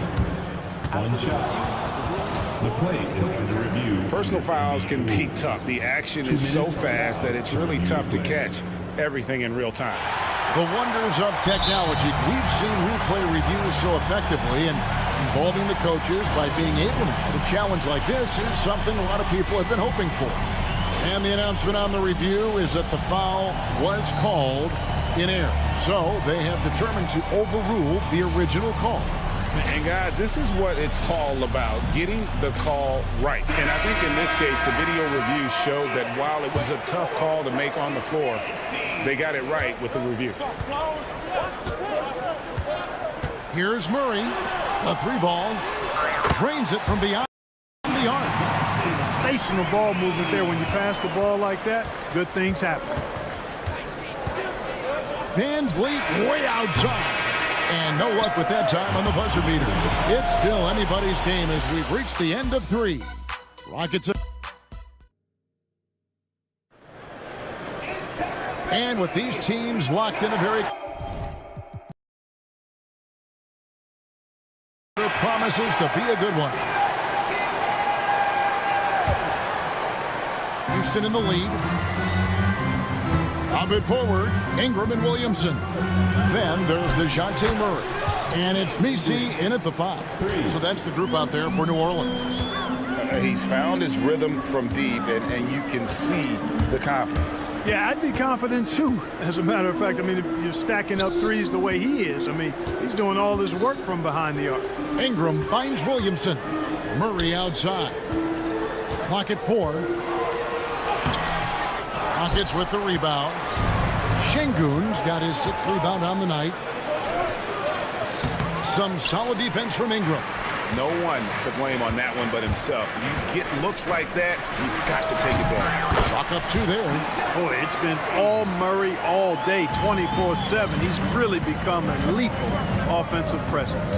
1 shot. The play is under review. Personal fouls can be tough. The action is so fast that it's really tough to catch everything in real time. The wonders of technology. We've seen replay reviews so effectively, and involving the coaches by being able to have a challenge like this is something a lot of people have been hoping for. And the announcement on the review is that the foul was called in error. So they have determined to overrule the original call. And guys, this is what it's all about, getting the call right. And I think in this case, the video review showed that while it was a tough call to make on the floor, they got it right with the review. Here's Murray. A 3-ball. Drains it from beyond the arc. Sensational ball movement there. When you pass the ball like that, good things happen. Van Vliet way outside. And no luck with that time on the buzzer beater. It's still anybody's game as we've reached the end of 3. Rockets. And with these teams locked in a very promises to be a good one. Houston in the lead. Up it forward, Ingram and Williamson. Then there's DeJounte Murray. And it's Messi in at the 5. So that's the group out there for New Orleans. He's found his rhythm from deep, and you can see the confidence. Yeah, I'd be confident too. As a matter of fact, I mean, if you're stacking up threes the way he is, I mean, he's doing all this work from behind the arc. Ingram finds Williamson. Murray outside. Clock at 4. Rockets with the rebound. Şengün's got his 6th rebound on the night. Some solid defense from Ingram. No one to blame on that one but himself. You get looks like that, you've got to take it back. Chalk up 2 there. Boy, it's been all Murray all day, 24/7. He's really become a lethal offensive presence.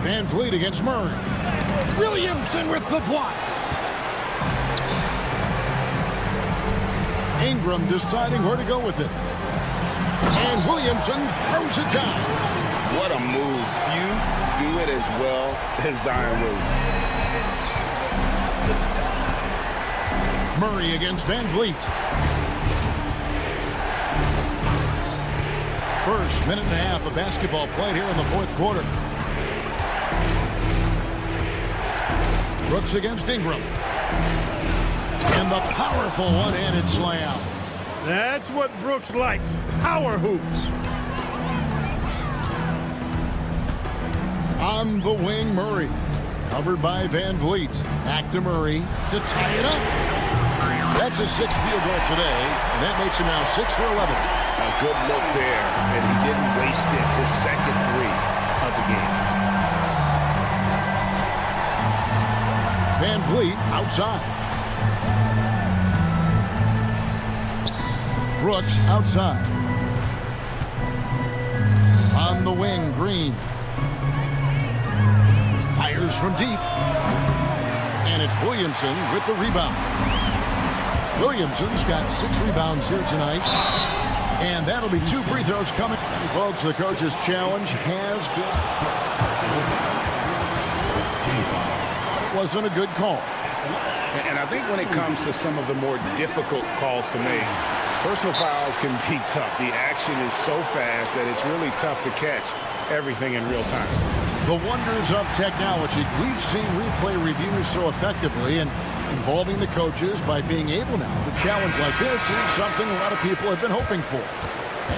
Van Vliet against Murray. Williamson with the block. Ingram deciding where to go with it. And Williamson throws it down. What a move. Few do it as well as Zion Williamson. Murray against Van Vliet. First minute and a half of basketball played here in the 4th quarter. Brooks against Ingram. And the powerful one-handed slam. That's what Brooks likes, power hoops. On the wing, Murray. Covered by Van Vliet. Back to Murray to tie it up. That's his 6th field goal today, and that makes him now 6 for 11. A good look there, and he didn't waste it. His 2nd 3 of the game. Van Vliet outside. Brooks outside. On the wing, Green. Fires from deep. And it's Williamson with the rebound. Williamson's got 6 rebounds here tonight. And that'll be 2 free throws coming. And folks, the coach's challenge has been... It wasn't a good call. And I think when it comes to some of the more difficult calls to make, personal fouls can be tough. The action is so fast that it's really tough to catch everything in real time. The wonders of technology. We've seen replay reviews so effectively and involving the coaches by being able now to challenge like this is something a lot of people have been hoping for.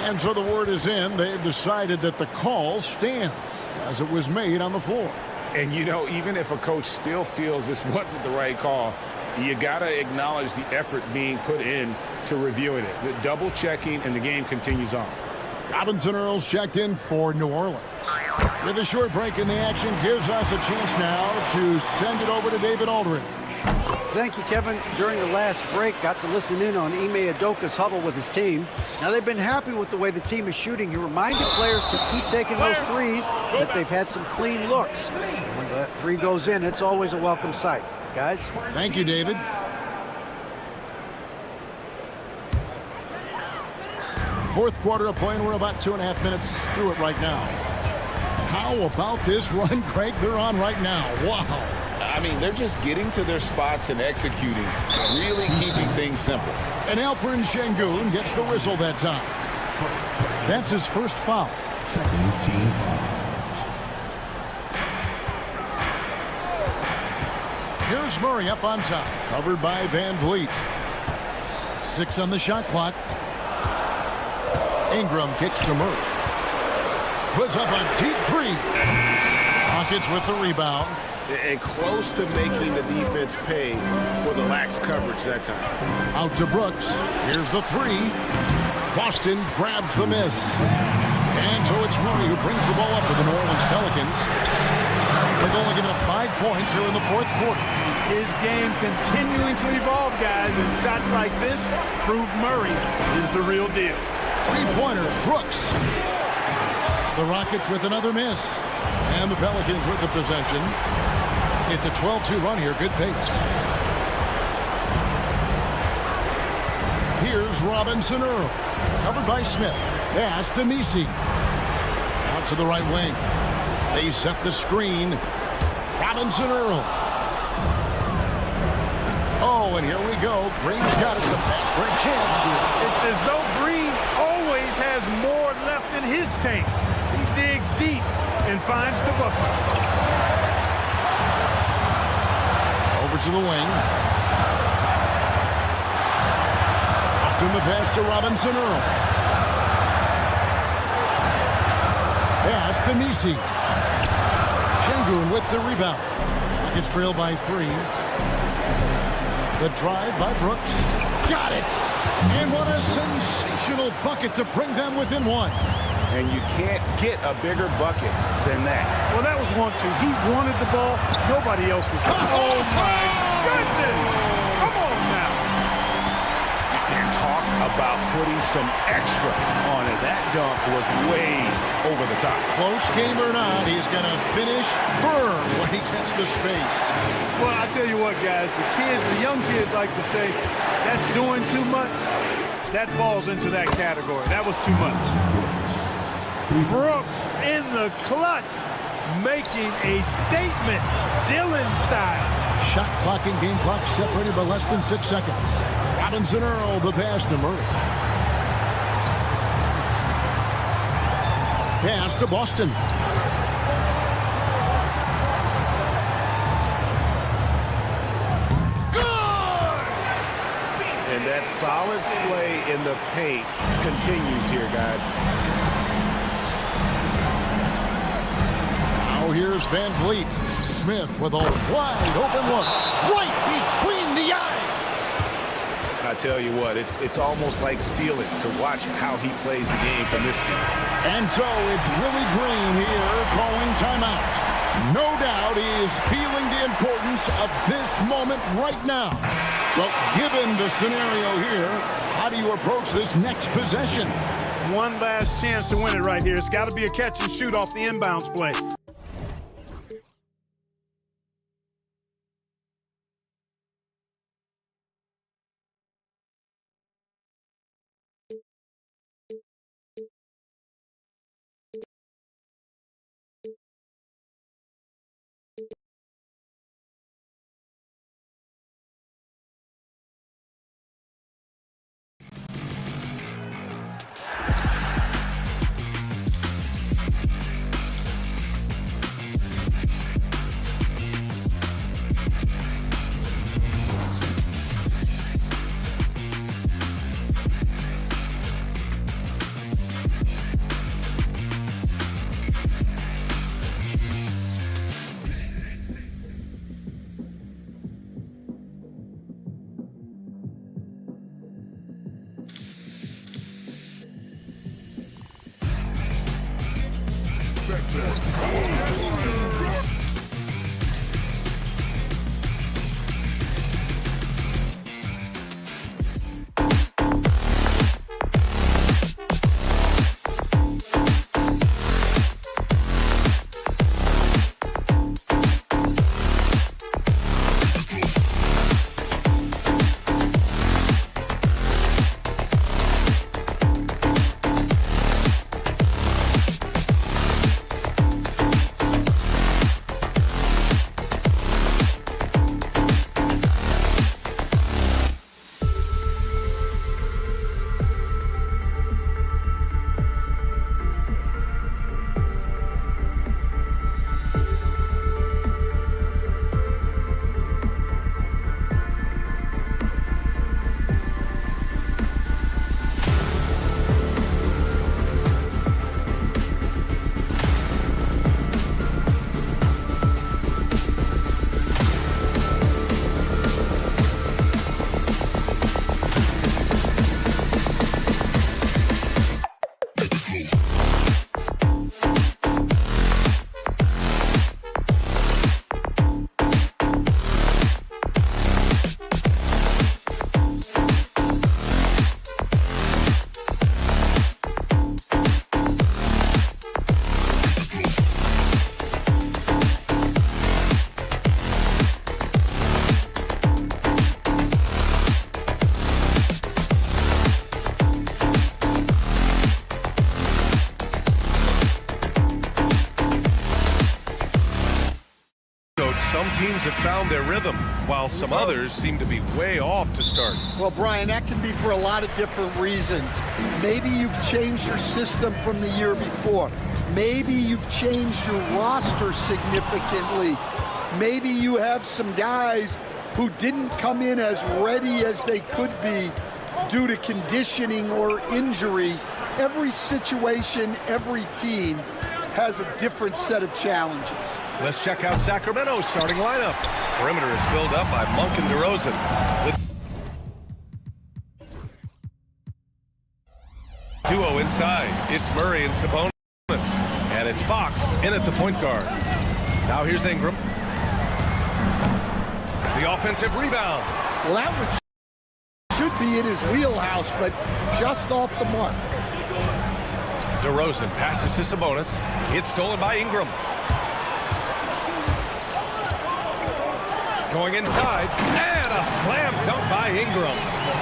And so the word is in. They've decided that the call stands as it was made on the floor. And, you know, even if a coach still feels this wasn't the right call, you got to acknowledge the effort being put in to reviewing it. The double checking, and the game continues on. Robinson Earls checked in for New Orleans. With a short break in the action, gives us a chance now to send it over to David Aldridge. Thank you, Kevin. During the last break, got to listen in on Ime Udoka's huddle with his team. Now, they've been happy with the way the team is shooting. He reminded players to keep taking those threes, that they've had some clean looks. When that 3 goes in, it's always a welcome sight. Guys? Thank you, David. Fourth quarter of play, and we're about 2.5 minutes through it right now. How about this run, Craig, they're on right now? Wow. I mean, they're just getting to their spots and executing, really keeping things simple. And Alperen Şengün gets the whistle that time. That's his first foul. Second team foul. Here's Murray up on top, covered by Van Vliet. 6 on the shot clock. Ingram kicks to Murray. Puts up a deep 3. Rockets with the rebound. And close to making the defense pay for the lax coverage that time. Out to Brooks. Here's the 3. Boston grabs the miss. And so it's Murray who brings the ball up for the New Orleans Pelicans. They've only given up 5 points here in the fourth quarter. His game continuing to evolve, guys, and shots like this prove Murray is the real deal. Three-pointer, Brooks. The Rockets with another miss. And the Pelicans with the possession. It's a 12-2 run here. Good pace. Here's Robinson Earl. Covered by Smith. Pass to Messi. Out to the right wing. They set the screen. Robinson Earl. Oh, and here we go. Green's got it. The fast break chance. It's as though Green always has more left in his tank. He digs deep and finds the bucket. Over to the wing. Austin the pass to Robinson Earl. Pass to Messi. Şengün with the rebound. Rockets trail by 3. The drive by Brooks. Got it! And what a sensational bucket to bring them within 1. And you can't get a bigger bucket than that. Well, that was 1-2. He wanted the ball. Nobody else was. Oh, my goodness! Come on now. And talk about putting some extra on it. That dunk was way over the top. Close game or not, he's going to finish firm when he gets the space. Well, I tell you what, guys, the young kids like to say, that's doing too much. That falls into that category. That was too much. Brooks in the clutch, making a statement, Dylan style. Shot clock and game clock separated by less than 6 seconds. Robinson Earl, the pass to Murray. Pass to Boston. Good! And that solid play in the paint continues here, guys. Now here's Van Vliet. Smith with a wide open look. Right between the eyes. I tell you what, it's almost like stealing to watch how he plays the game from this seat. And so it's Willie Green here calling timeout. No doubt he is feeling the importance of this moment right now. Well, given the scenario here, how do you approach this next possession? One last chance to win it right here. It's got to be a catch and shoot off the inbounds play. teams have found their rhythm, while some others seem to be way off to start. Well, Brian, that can be for a lot of different reasons. Maybe you've changed your system from the year before. Maybe you've changed your roster significantly. Maybe you have some guys who didn't come in as ready as they could be due to conditioning or injury. Every situation, every team has a different set of challenges. Let's check out Sacramento's starting lineup. Perimeter is filled up by Monk and DeRozan. The duo inside. It's Murray and Sabonis. And it's Fox in at the point guard. Now here's Ingram. The offensive rebound. Well, that one should be in his wheelhouse, but just off the mark. DeRozan passes to Sabonis. It's stolen by Ingram. Going inside, and a slam dunk by Ingram.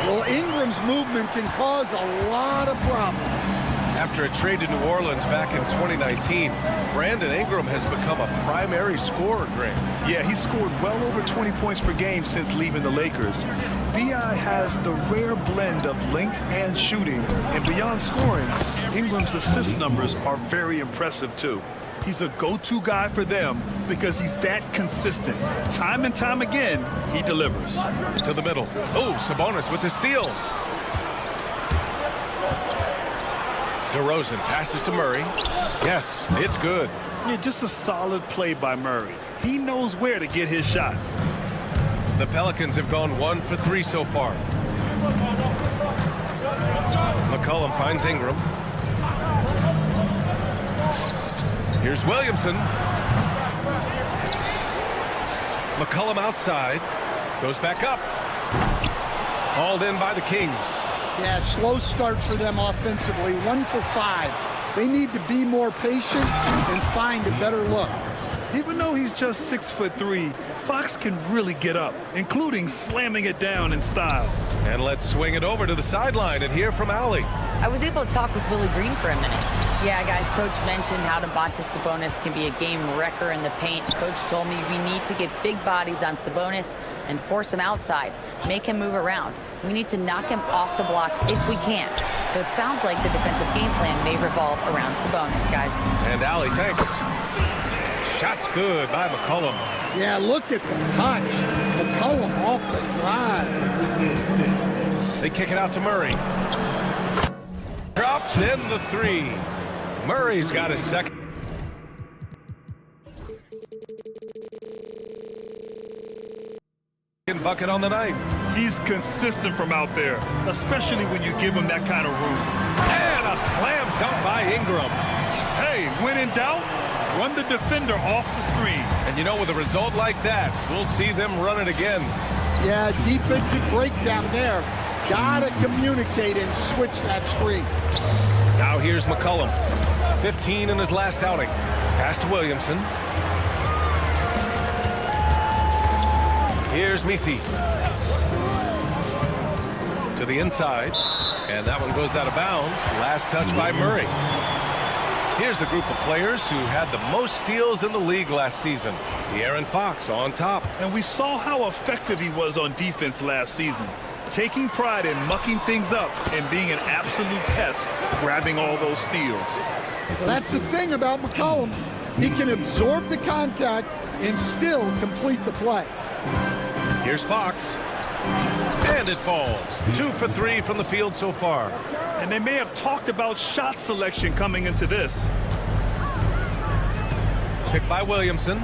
Well, Ingram's movement can cause a lot of problems. After a trade to New Orleans back in 2019, Brandon Ingram has become a primary scorer, Greg. Yeah, he scored well over 20 points per game since leaving the Lakers. B.I. has the rare blend of length and shooting, and beyond scoring, Ingram's assist numbers are very impressive too. He's a go-to guy for them because he's that consistent. Time and time again, he delivers. To the middle. Oh, Sabonis with the steal. DeRozan passes to Murray. Yes, it's good. Yeah, just a solid play by Murray. He knows where to get his shots. The Pelicans have gone 1 for 3 so far. McCollum finds Ingram. Here's Williamson. McCollum outside. Goes back up. Hauled in by the Kings. Yeah, slow start for them offensively. 1 for 5. They need to be more patient and find a better look. Even though he's just 6'3", Fox can really get up, including slamming it down in style. And let's swing it over to the sideline and hear from Allie. I was able to talk with Willie Green for a minute. Yeah, guys, Coach mentioned how Domantas Sabonis can be a game wrecker in the paint. Coach told me we need to get big bodies on Sabonis and force him outside, make him move around. We need to knock him off the blocks if we can. So it sounds like the defensive game plan may revolve around Sabonis, guys. And Allie, thanks. Shot's good by McCollum. Yeah, look at the touch. McCollum off the drive. They kick it out to Murray. Drops in the 3. Murray's got his second. Bucket on the night. He's consistent from out there, especially when you give him that kind of room. And a slam dunk by Ingram. Hey, when in doubt, run the defender off the screen. And you know, with a result like that, we'll see them run it again. Yeah, defensive breakdown there. Gotta communicate and switch that screen. Now here's McCollum. 15 in his last outing. Pass to Williamson. Here's Misi. To the inside. And that one goes out of bounds. Last touch by Murray. Here's the group of players who had the most steals in the league last season. De'Aaron Fox on top. And we saw how effective he was on defense last season. Taking pride in mucking things up and being an absolute pest, grabbing all those steals. Well, that's the thing about McCollum. He can absorb the contact and still complete the play. Here's Fox. And it falls. 2 for 3 from the field so far. And they may have talked about shot selection coming into this. Picked by Williamson.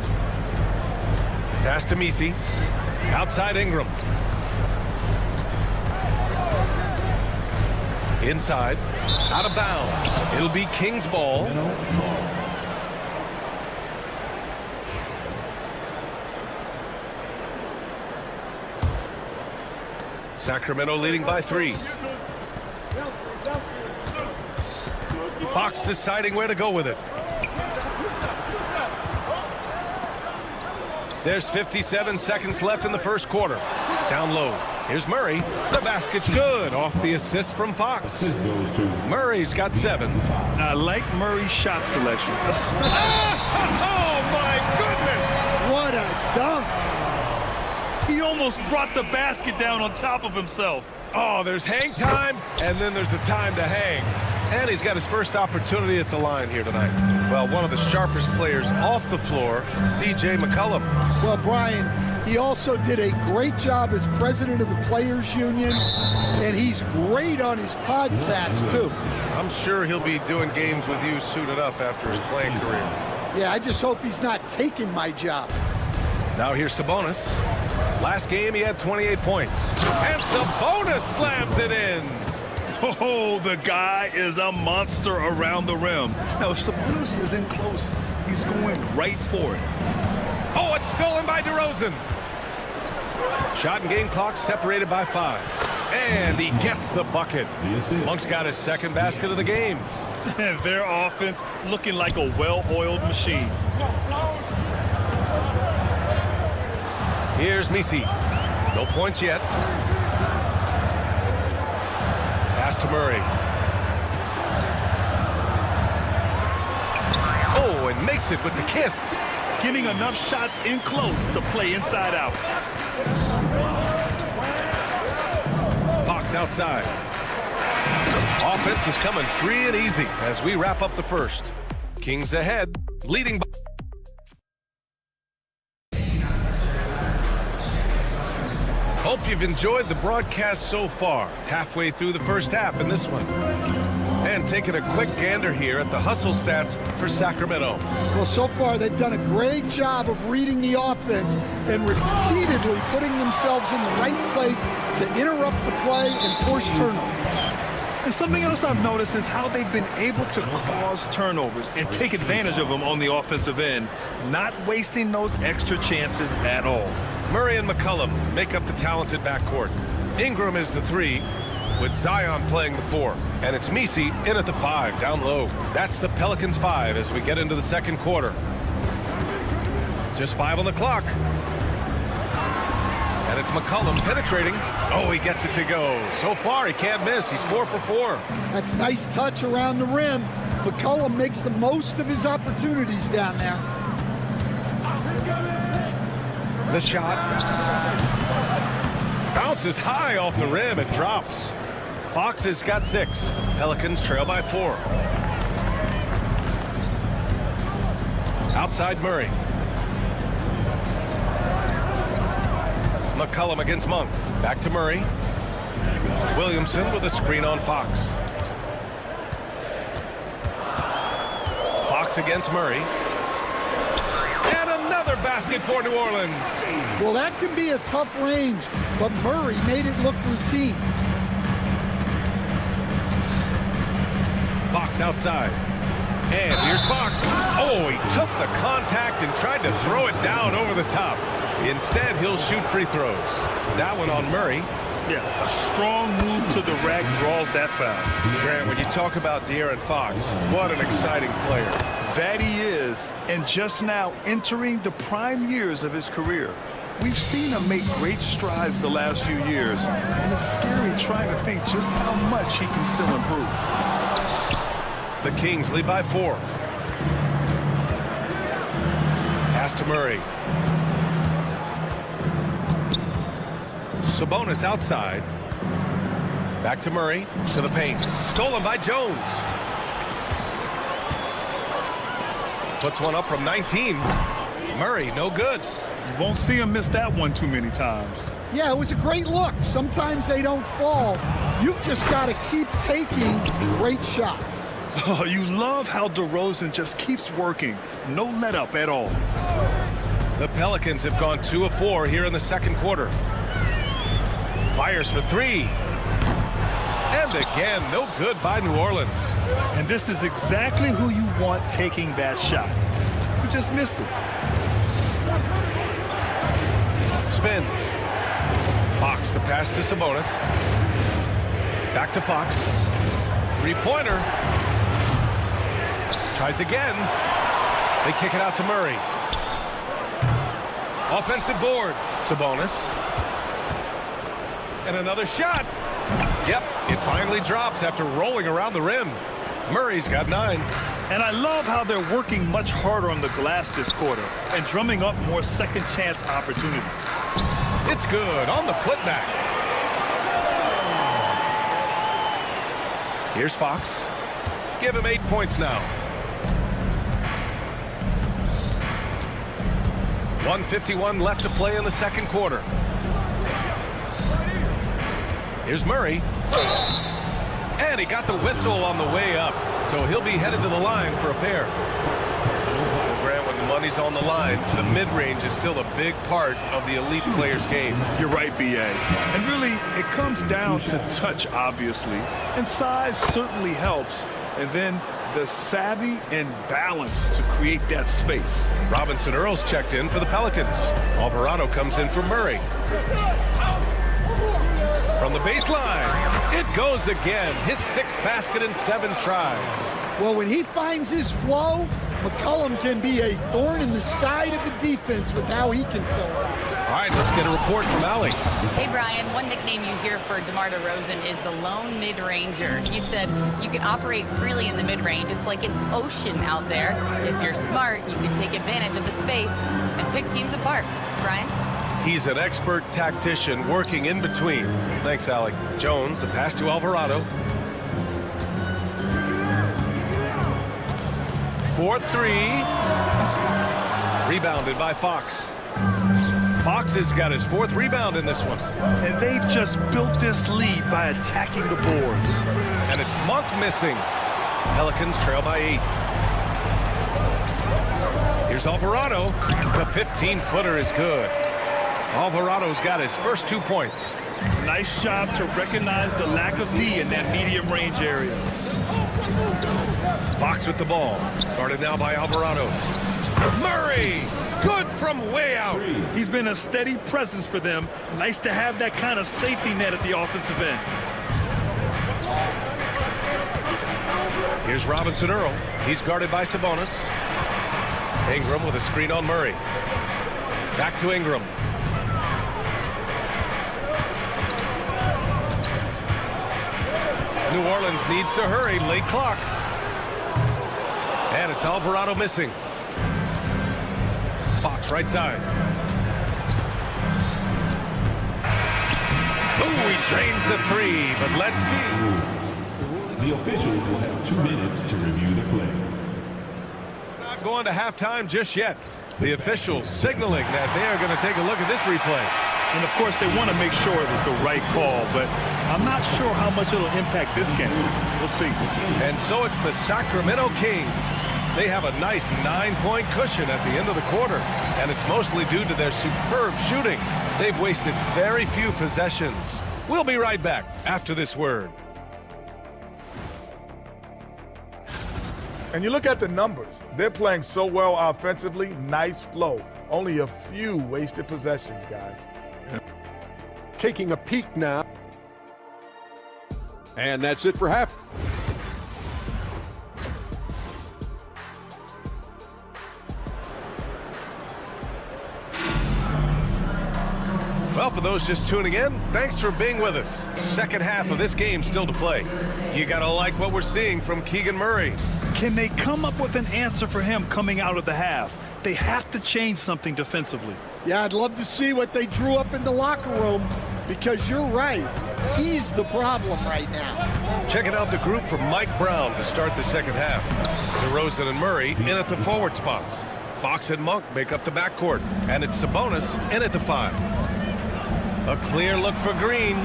Pass to Misi. Outside Ingram. Inside. Out of bounds. It'll be Kings ball. Sacramento leading by 3. Fox deciding where to go with it. There's 57 seconds left in the first quarter. Down low. Here's Murray. The basket's good off the assist from Fox. Murray's got 7. I like Murray's shot selection. Oh, my goodness! What a dunk! He almost brought the basket down on top of himself. Oh, there's hang time, and then there's a time to hang. And he's got his first opportunity at the line here tonight. Well, one of the sharpest players off the floor, C.J. McCollum. Well, Brian, he also did a great job as president of the Players Union, and he's great on his podcast, too. I'm sure he'll be doing games with you soon enough after his playing career. Yeah, I just hope he's not taking my job. Now here's Sabonis. Last game, he had 28 points. And Sabonis slams it in. Oh, the guy is a monster around the rim. Now, if Sabonis is in close, he's going right for it. Oh, it's stolen by DeRozan. Shot and game clock separated by 5. And he gets the bucket. Monk's got his second basket of the game. Their offense looking like a well-oiled machine. Here's Misi. No points yet. Pass to Murray. Oh, and makes it with the kiss. Getting enough shots in close to play inside out. Fox outside. Offense is coming free and easy as we wrap up the first. Kings ahead, leading by... Hope you've enjoyed the broadcast so far. Halfway through the first half in this one. And taking a quick gander here at the hustle stats for Sacramento. Well, so far they've done a great job of reading the offense and repeatedly putting themselves in the right place to interrupt the play and force turnovers. And something else I've noticed is how they've been able to cause turnovers and take advantage of them on the offensive end, not wasting those extra chances at all. Murray and McCollum make up the talented backcourt. Ingram is the 3, with Zion playing the 4. And it's Misi in at the 5, down low. That's the Pelicans 5 as we get into the second quarter. Just 5 on the clock. And it's McCollum penetrating. Oh, he gets it to go. So far, he can't miss. He's 4 for 4. That's a nice touch around the rim. McCollum makes the most of his opportunities down there. The shot. Bounces high off the rim. It drops. Fox has got 6. Pelicans trail by 4. Outside Murray. McCollum against Monk. Back to Murray. Williamson with a screen on Fox. Fox against Murray. And another basket for New Orleans. Well, that can be a tough range, but Murray made it look routine. Fox outside. And here's Fox. Oh, he took the contact and tried to throw it down over the top. Instead, he'll shoot free throws. That one on Murray. Yeah, a strong move to the rack draws that foul. Grant, when you talk about De'Aaron Fox, what an exciting player. That he is, and just now entering the prime years of his career. We've seen him make great strides the last few years, and it's scary trying to think just how much he can still improve. The Kings lead by 4. Pass to Murray. Sabonis outside. Back to Murray. To the paint. Stolen by Jones. Puts one up from 19. Murray, no good. You won't see him miss that one too many times. Yeah, it was a great look. Sometimes they don't fall. You've just got to keep taking great shots. Oh, you love how DeRozan just keeps working. No let up at all. The Pelicans have gone 2 of 4 here in the second quarter. Fires for 3. And again, no good by New Orleans. And this is exactly who you want taking that shot. You just missed it. Spins. Fox the pass to Sabonis. Back to Fox. 3-pointer. Tries again. They kick it out to Murray. Offensive board. Sabonis. And another shot. Yep, it finally drops after rolling around the rim. Murray's got 9. And I love how they're working much harder on the glass this quarter and drumming up more second chance opportunities. It's good on the putback. Here's Fox. Give him 8 points now. 1:51 left to play in the second quarter. Here's Murray. And he got the whistle on the way up, so he'll be headed to the line for a pair. Grant, when the money's on the line, the mid-range is still a big part of the elite player's game. You're right, B.A. And really, it comes down to touch, obviously, and size certainly helps, and then the savvy and balance to create that space. Robinson Earl's checked in for the Pelicans. Alvarado comes in for Murray. From the baseline, it goes again. His 6th basket in 7 tries. Well, when he finds his flow, McCollum can be a thorn in the side of the defense with how he can fill it out. All right, let's get a report from Allie. Hey, Brian, one nickname you hear for DeMar DeRozan is the lone mid-ranger. He said you can operate freely in the mid-range. It's like an ocean out there. If you're smart, you can take advantage of the space and pick teams apart. Brian? He's an expert tactician working in between. Thanks, Allie. Jones, the pass to Alvarado. 4-3. Rebounded by Fox. Fox has got his 4th rebound in this one. And they've just built this lead by attacking the boards. And it's Monk missing. Pelicans trail by 8. Here's Alvarado. The 15-footer is good. Alvarado's got his first 2 points. Nice job to recognize the lack of D in that medium range area. Fox with the ball. Guarded now by Alvarado. Murray! Good from way out. He's been a steady presence for them. Nice to have that kind of safety net at the offensive end. Here's Robinson Earl. He's guarded by Sabonis. Ingram with a screen on Murray. Back to Ingram. New Orleans needs to hurry. Late clock. And it's Alvarado missing. Fox right side. Ooh, he drains the 3, but let's see. The officials will have 2 minutes to review the play. Not going to halftime just yet. The officials signaling that they are going to take a look at this replay. And, of course, they want to make sure it was the right call, but I'm not sure how much it'll impact this game. We'll see. And so it's the Sacramento Kings. They have a nice 9-point cushion at the end of the quarter, and it's mostly due to their superb shooting. They've wasted very few possessions. We'll be right back after this word. And you look at the numbers. They're playing so well offensively. Nice flow. Only a few wasted possessions, guys. Taking a peek now. And that's it for half. Well, for those just tuning in, thanks for being with us. Second half of this game still to play. You got to like what we're seeing from Keegan Murray. Can they come up with an answer for him coming out of the half? They have to change something defensively. Yeah, I'd love to see what they drew up in the locker room, because you're right. He's the problem right now. Checking out the group from Mike Brown to start the second half. DeRozan and Murray in at the forward spots. Fox and Monk make up the backcourt, and it's Sabonis in at the 5. A clear look for Green.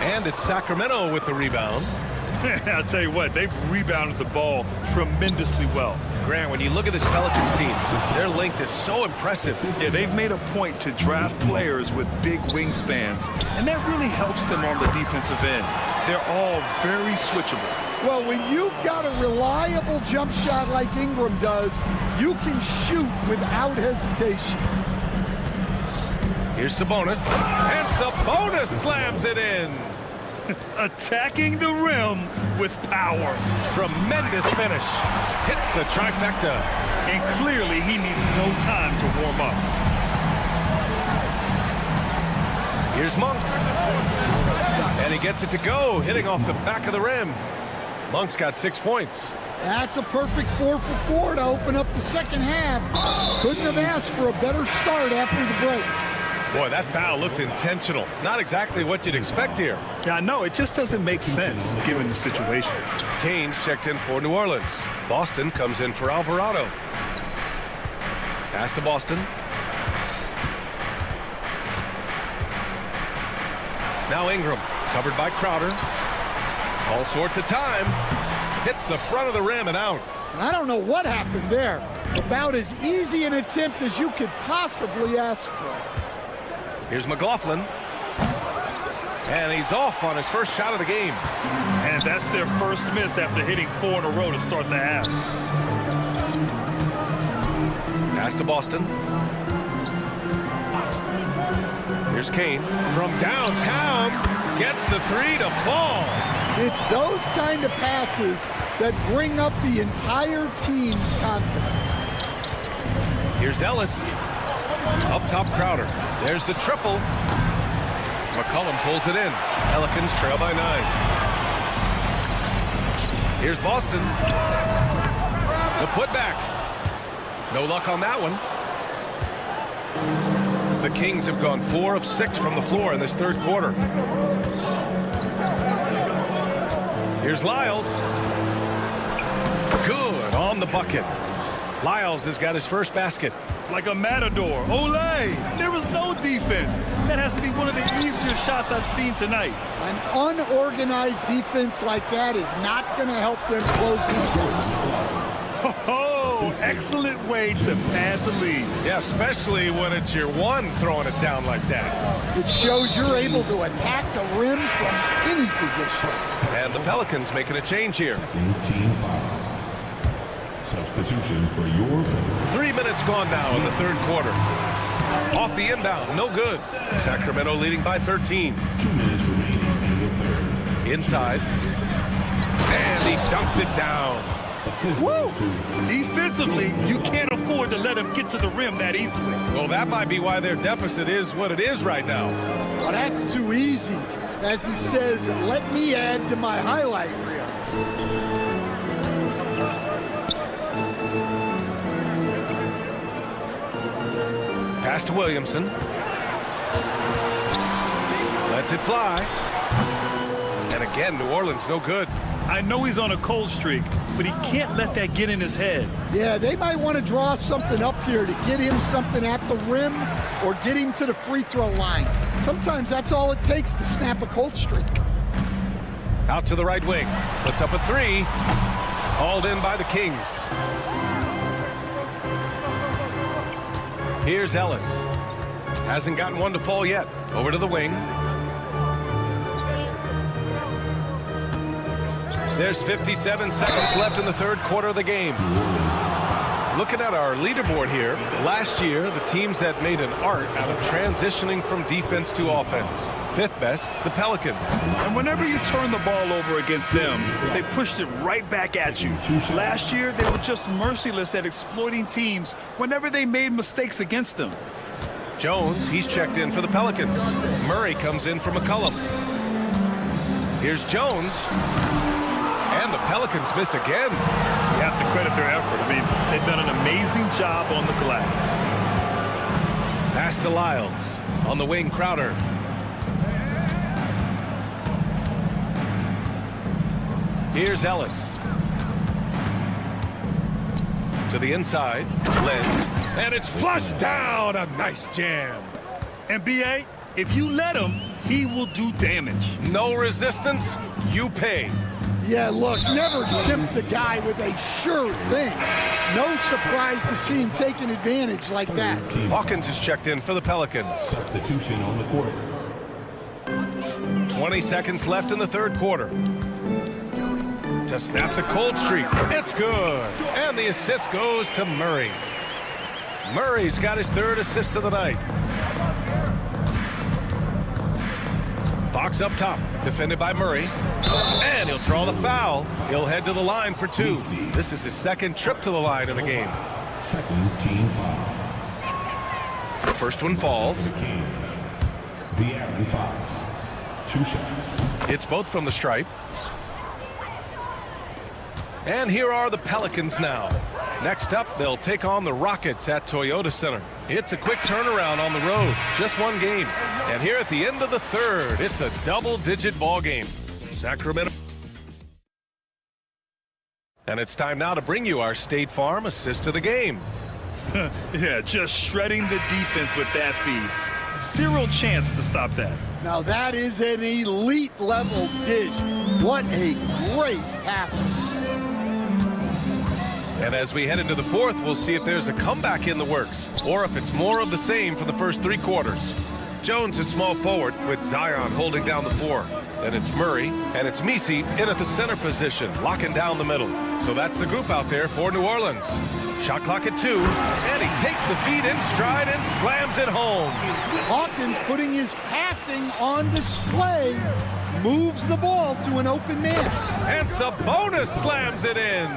And it's Sacramento with the rebound. I'll tell you what, they've rebounded the ball tremendously well. Grant, when you look at this Pelicans team, their length is so impressive. Yeah, they've made a point to draft players with big wingspans, and that really helps them on the defensive end. They're all very switchable. Well, when you've got a reliable jump shot like Ingram does, you can shoot without hesitation. Here's Sabonis, and Sabonis slams it in. Attacking the rim with power. Tremendous finish. Hits the trifecta. And clearly he needs no time to warm up. Here's Monk. And he gets it to go, hitting off the back of the rim. Monk's got 6 points. That's a perfect 4 for 4 to open up the second half. Couldn't have asked for a better start after the break. Boy, that foul looked intentional. Not exactly what you'd expect here. Yeah, I know. It just doesn't make sense given the situation. Canes checked in for New Orleans. Boston comes in for Alvarado. Pass to Boston. Now Ingram, covered by Crowder. All sorts of time. Hits the front of the rim and out. I don't know what happened there. About as easy an attempt as you could possibly ask for. Here's McLaughlin. And he's off on his first shot of the game. And that's their first miss after hitting 4 in a row to start the half. Pass to Boston. Here's Kane from downtown. Gets the 3 to fall. It's those kind of passes that bring up the entire team's confidence. Here's Ellis. Up top, Crowder. There's the triple. McCollum pulls it in. Pelicans trail by 9. Here's Boston. The putback. No luck on that one. The Kings have gone 4 of 6 from the floor in this third quarter. Here's Lyles. Good on the bucket. Lyles has got his first basket. Like a matador. Olay! There was no defense. That has to be one of the easier shots I've seen tonight. An unorganized defense like that is not going to help them close this deficit. Oh, excellent way to pad the lead. Yeah, especially when it's your one throwing it down like that. It shows you're able to attack the rim from any position. And the Pelicans making a change here. Team foul. Substitution for your 3 minutes gone now in the third quarter. Off the inbound, no good. Sacramento leading by 13. 2 minutes remaining in the third. Inside. And he dunks it down. Woo! Defensively, you can't afford to let him get to the rim that easily. Well, that might be why their deficit is what it is right now. Well, that's too easy. As he says, let me add to my highlight reel. Pass to Williamson. Lets it fly. And again, New Orleans no good. I know he's on a cold streak, but he can't let that get in his head. Yeah, they might want to draw something up here to get him something at the rim or get him to the free throw line. Sometimes that's all it takes to snap a cold streak. Out to the right wing. Puts up a 3. Hauled in by the Kings. Here's Ellis. Hasn't gotten one to fall yet. Over to the wing. There's 57 seconds left in the third quarter of the game. Looking at our leaderboard here, last year, the teams that made an art out of transitioning from defense to offense. 5th best, the Pelicans. And whenever you turn the ball over against them, they pushed it right back at you. Last year, they were just merciless at exploiting teams whenever they made mistakes against them. Jones, he's checked in for the Pelicans. Murray comes in for McCollum. Here's Jones. And the Pelicans miss again. You have to credit their effort. I mean, they've done an amazing job on the glass. Pass to Lyles. On the wing, Crowder. Here's Ellis. To the inside. Len. And it's flushed down. A nice jam. And B.A., if you let him, he will do damage. No resistance, you pay. Yeah, look, never tempt the guy with a sure thing. No surprise to see him taking advantage like that. Hawkins is checked in for the Pelicans. Substitution on the court. 20 seconds left in the third quarter. To snap the cold streak. It's good. And the assist goes to Murray. Murray's got his 3rd assist of the night. Fox up top, defended by Murray. And he'll draw the foul. He'll head to the line for 2. This is his 2nd trip to the line in the game. Second team foul. The first one falls. De'Aaron Fox. 2 shots. It's both from the stripe. And here are the Pelicans now. Next up, they'll take on the Rockets at Toyota Center. It's a quick turnaround on the road. Just one game. And here at the end of the third, it's a double-digit ball game. Sacramento. And it's time now to bring you our State Farm assist of the game. Yeah, just shredding the defense with that feed. Zero chance to stop that. Now that is an elite level dish. What a great passer. And as we head into the fourth, we'll see if there's a comeback in the works or if it's more of the same for the first 3 quarters. Jones at small forward with Zion holding down the 4. Then it's Murray, and it's Misi in at the center position, locking down the middle. So that's the group out there for New Orleans. Shot clock at 2, and he takes the feed in stride and slams it home. Hawkins putting his passing on display, moves the ball to an open man. And Sabonis slams it in.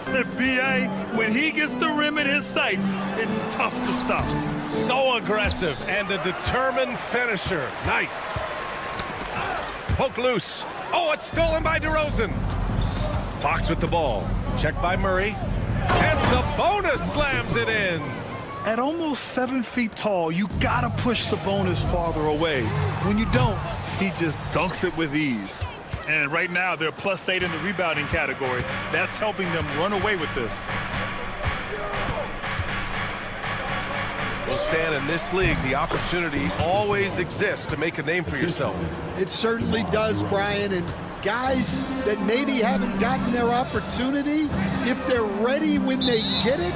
The BA, when he gets the rim in his sights, it's tough to stop. So aggressive and a determined finisher. Nice. Poke loose. Oh, it's stolen by DeRozan. Fox with the ball. Checked by Murray. And Sabonis slams it in. At almost 7 feet tall, you gotta push Sabonis farther away. When you don't, he just dunks it with ease. And right now, they're +8 in the rebounding category. That's helping them run away with this. Well, Stan, in this league, the opportunity always exists to make a name for yourself. It certainly does, Brian. And guys that maybe haven't gotten their opportunity, if they're ready when they get it,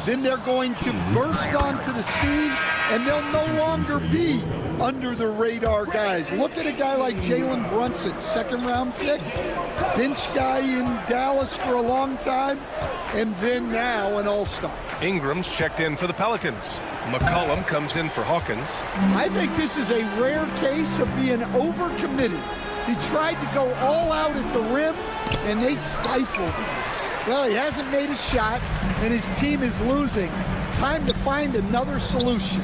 then they're going to burst onto the scene, and they'll no longer be under the radar guys. Look at a guy like Jalen Brunson, 2nd-round pick, bench guy in Dallas for a long time, and then now an all-star. Ingram's checked in for the Pelicans. McCollum comes in for Hawkins. I think this is a rare case of being overcommitted. He tried to go all out at the rim, and they stifled him. Well, he hasn't made a shot, and his team is losing. Time to find another solution.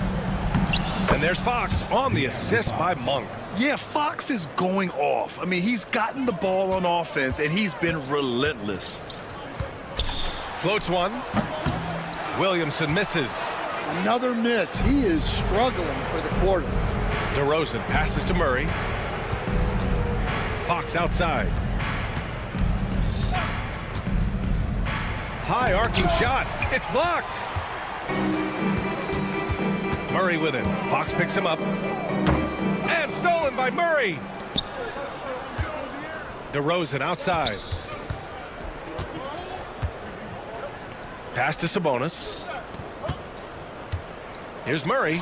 And there's Fox on the assist by Monk. Yeah, Fox is going off. I mean, he's gotten the ball on offense, and he's been relentless. Floats one. Williamson misses. Another miss. He is struggling for the quarter. DeRozan passes to Murray. Fox outside. High arcing shot. It's blocked. Murray with it. Fox picks him up. And stolen by Murray. DeRozan outside. Pass to Sabonis. Here's Murray.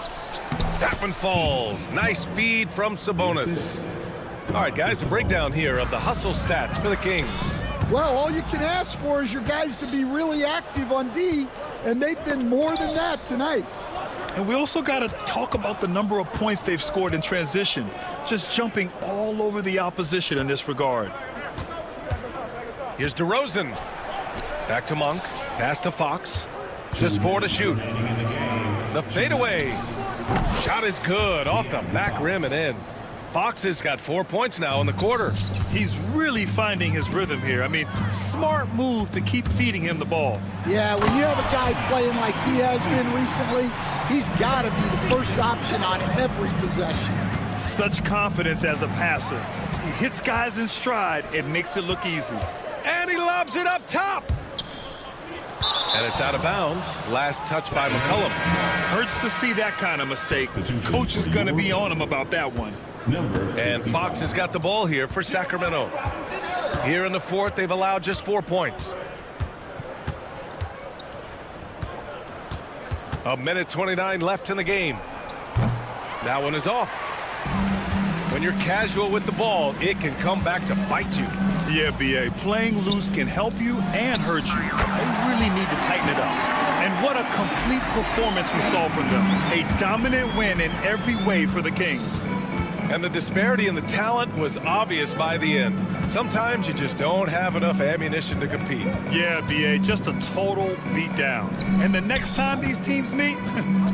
That one falls. Nice feed from Sabonis. All right, guys, a breakdown here of the hustle stats for the Kings. Well, all you can ask for is your guys to be really active on D, and they've been more than that tonight. And we also got to talk about the number of points they've scored in transition, just jumping all over the opposition in this regard. Here's DeRozan. Back to Monk. Pass to Fox. Just 4 to shoot. The fadeaway. Shot is good. Off the back rim and in. Fox has got 4 points now in the quarter. He's really finding his rhythm here. I mean, smart move to keep feeding him the ball. Yeah, when you have a guy playing like he has been recently, he's got to be the first option on every possession. Such confidence as a passer. He hits guys in stride. It makes it look easy. And he lobs it up top. And it's out of bounds. Last touch by McCollum. Hurts to see that kind of mistake. Coach is going to be on him about that one. And Fox has got the ball here for Sacramento. Here in the fourth, they've allowed just 4 points. A minute 29 left in the game. That one is off. When you're casual with the ball, it can come back to bite you. Yeah, B.A. Playing loose can help you and hurt you. They really need to tighten it up. And what a complete performance we saw from them. A dominant win in every way for the Kings. And the disparity in the talent was obvious by the end. Sometimes you just don't have enough ammunition to compete. Yeah, B.A., just a total beatdown. And the next time these teams meet,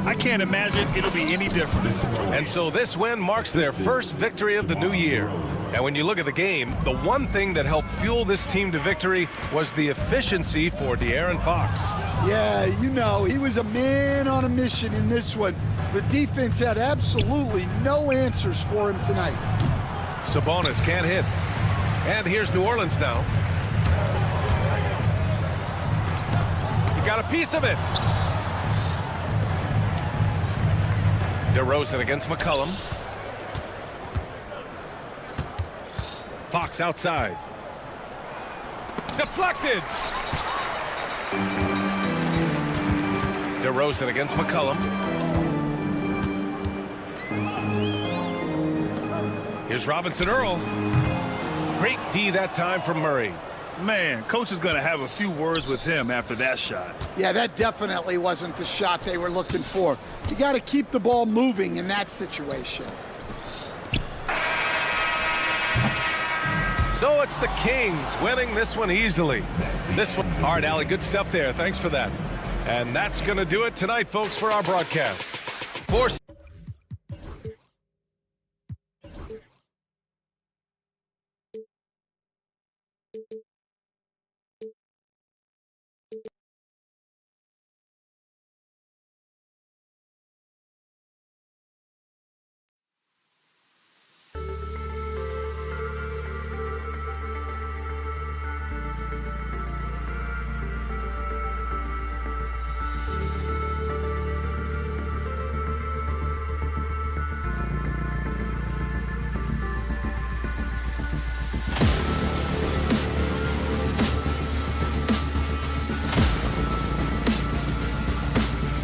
I can't imagine it'll be any different. And so this win marks their first victory of the new year. And when you look at the game, the one thing that helped fuel this team to victory was the efficiency for De'Aaron Fox. Yeah, you know, he was a man on a mission in this one. The defense had absolutely no answers for him tonight. Sabonis can't hit. And here's New Orleans now. He got a piece of it. DeRozan against McCollum. Fox outside. Deflected. DeRozan against McCollum. Here's Robinson Earl. Great D that time from Murray. Man, coach is going to have a few words with him after that shot. Yeah, that definitely wasn't the shot they were looking for. You got to keep the ball moving in that situation. So it's the Kings winning this one easily. This one, all right, Allie, good stuff there. Thanks for that. And that's going to do it tonight, folks, for our broadcast.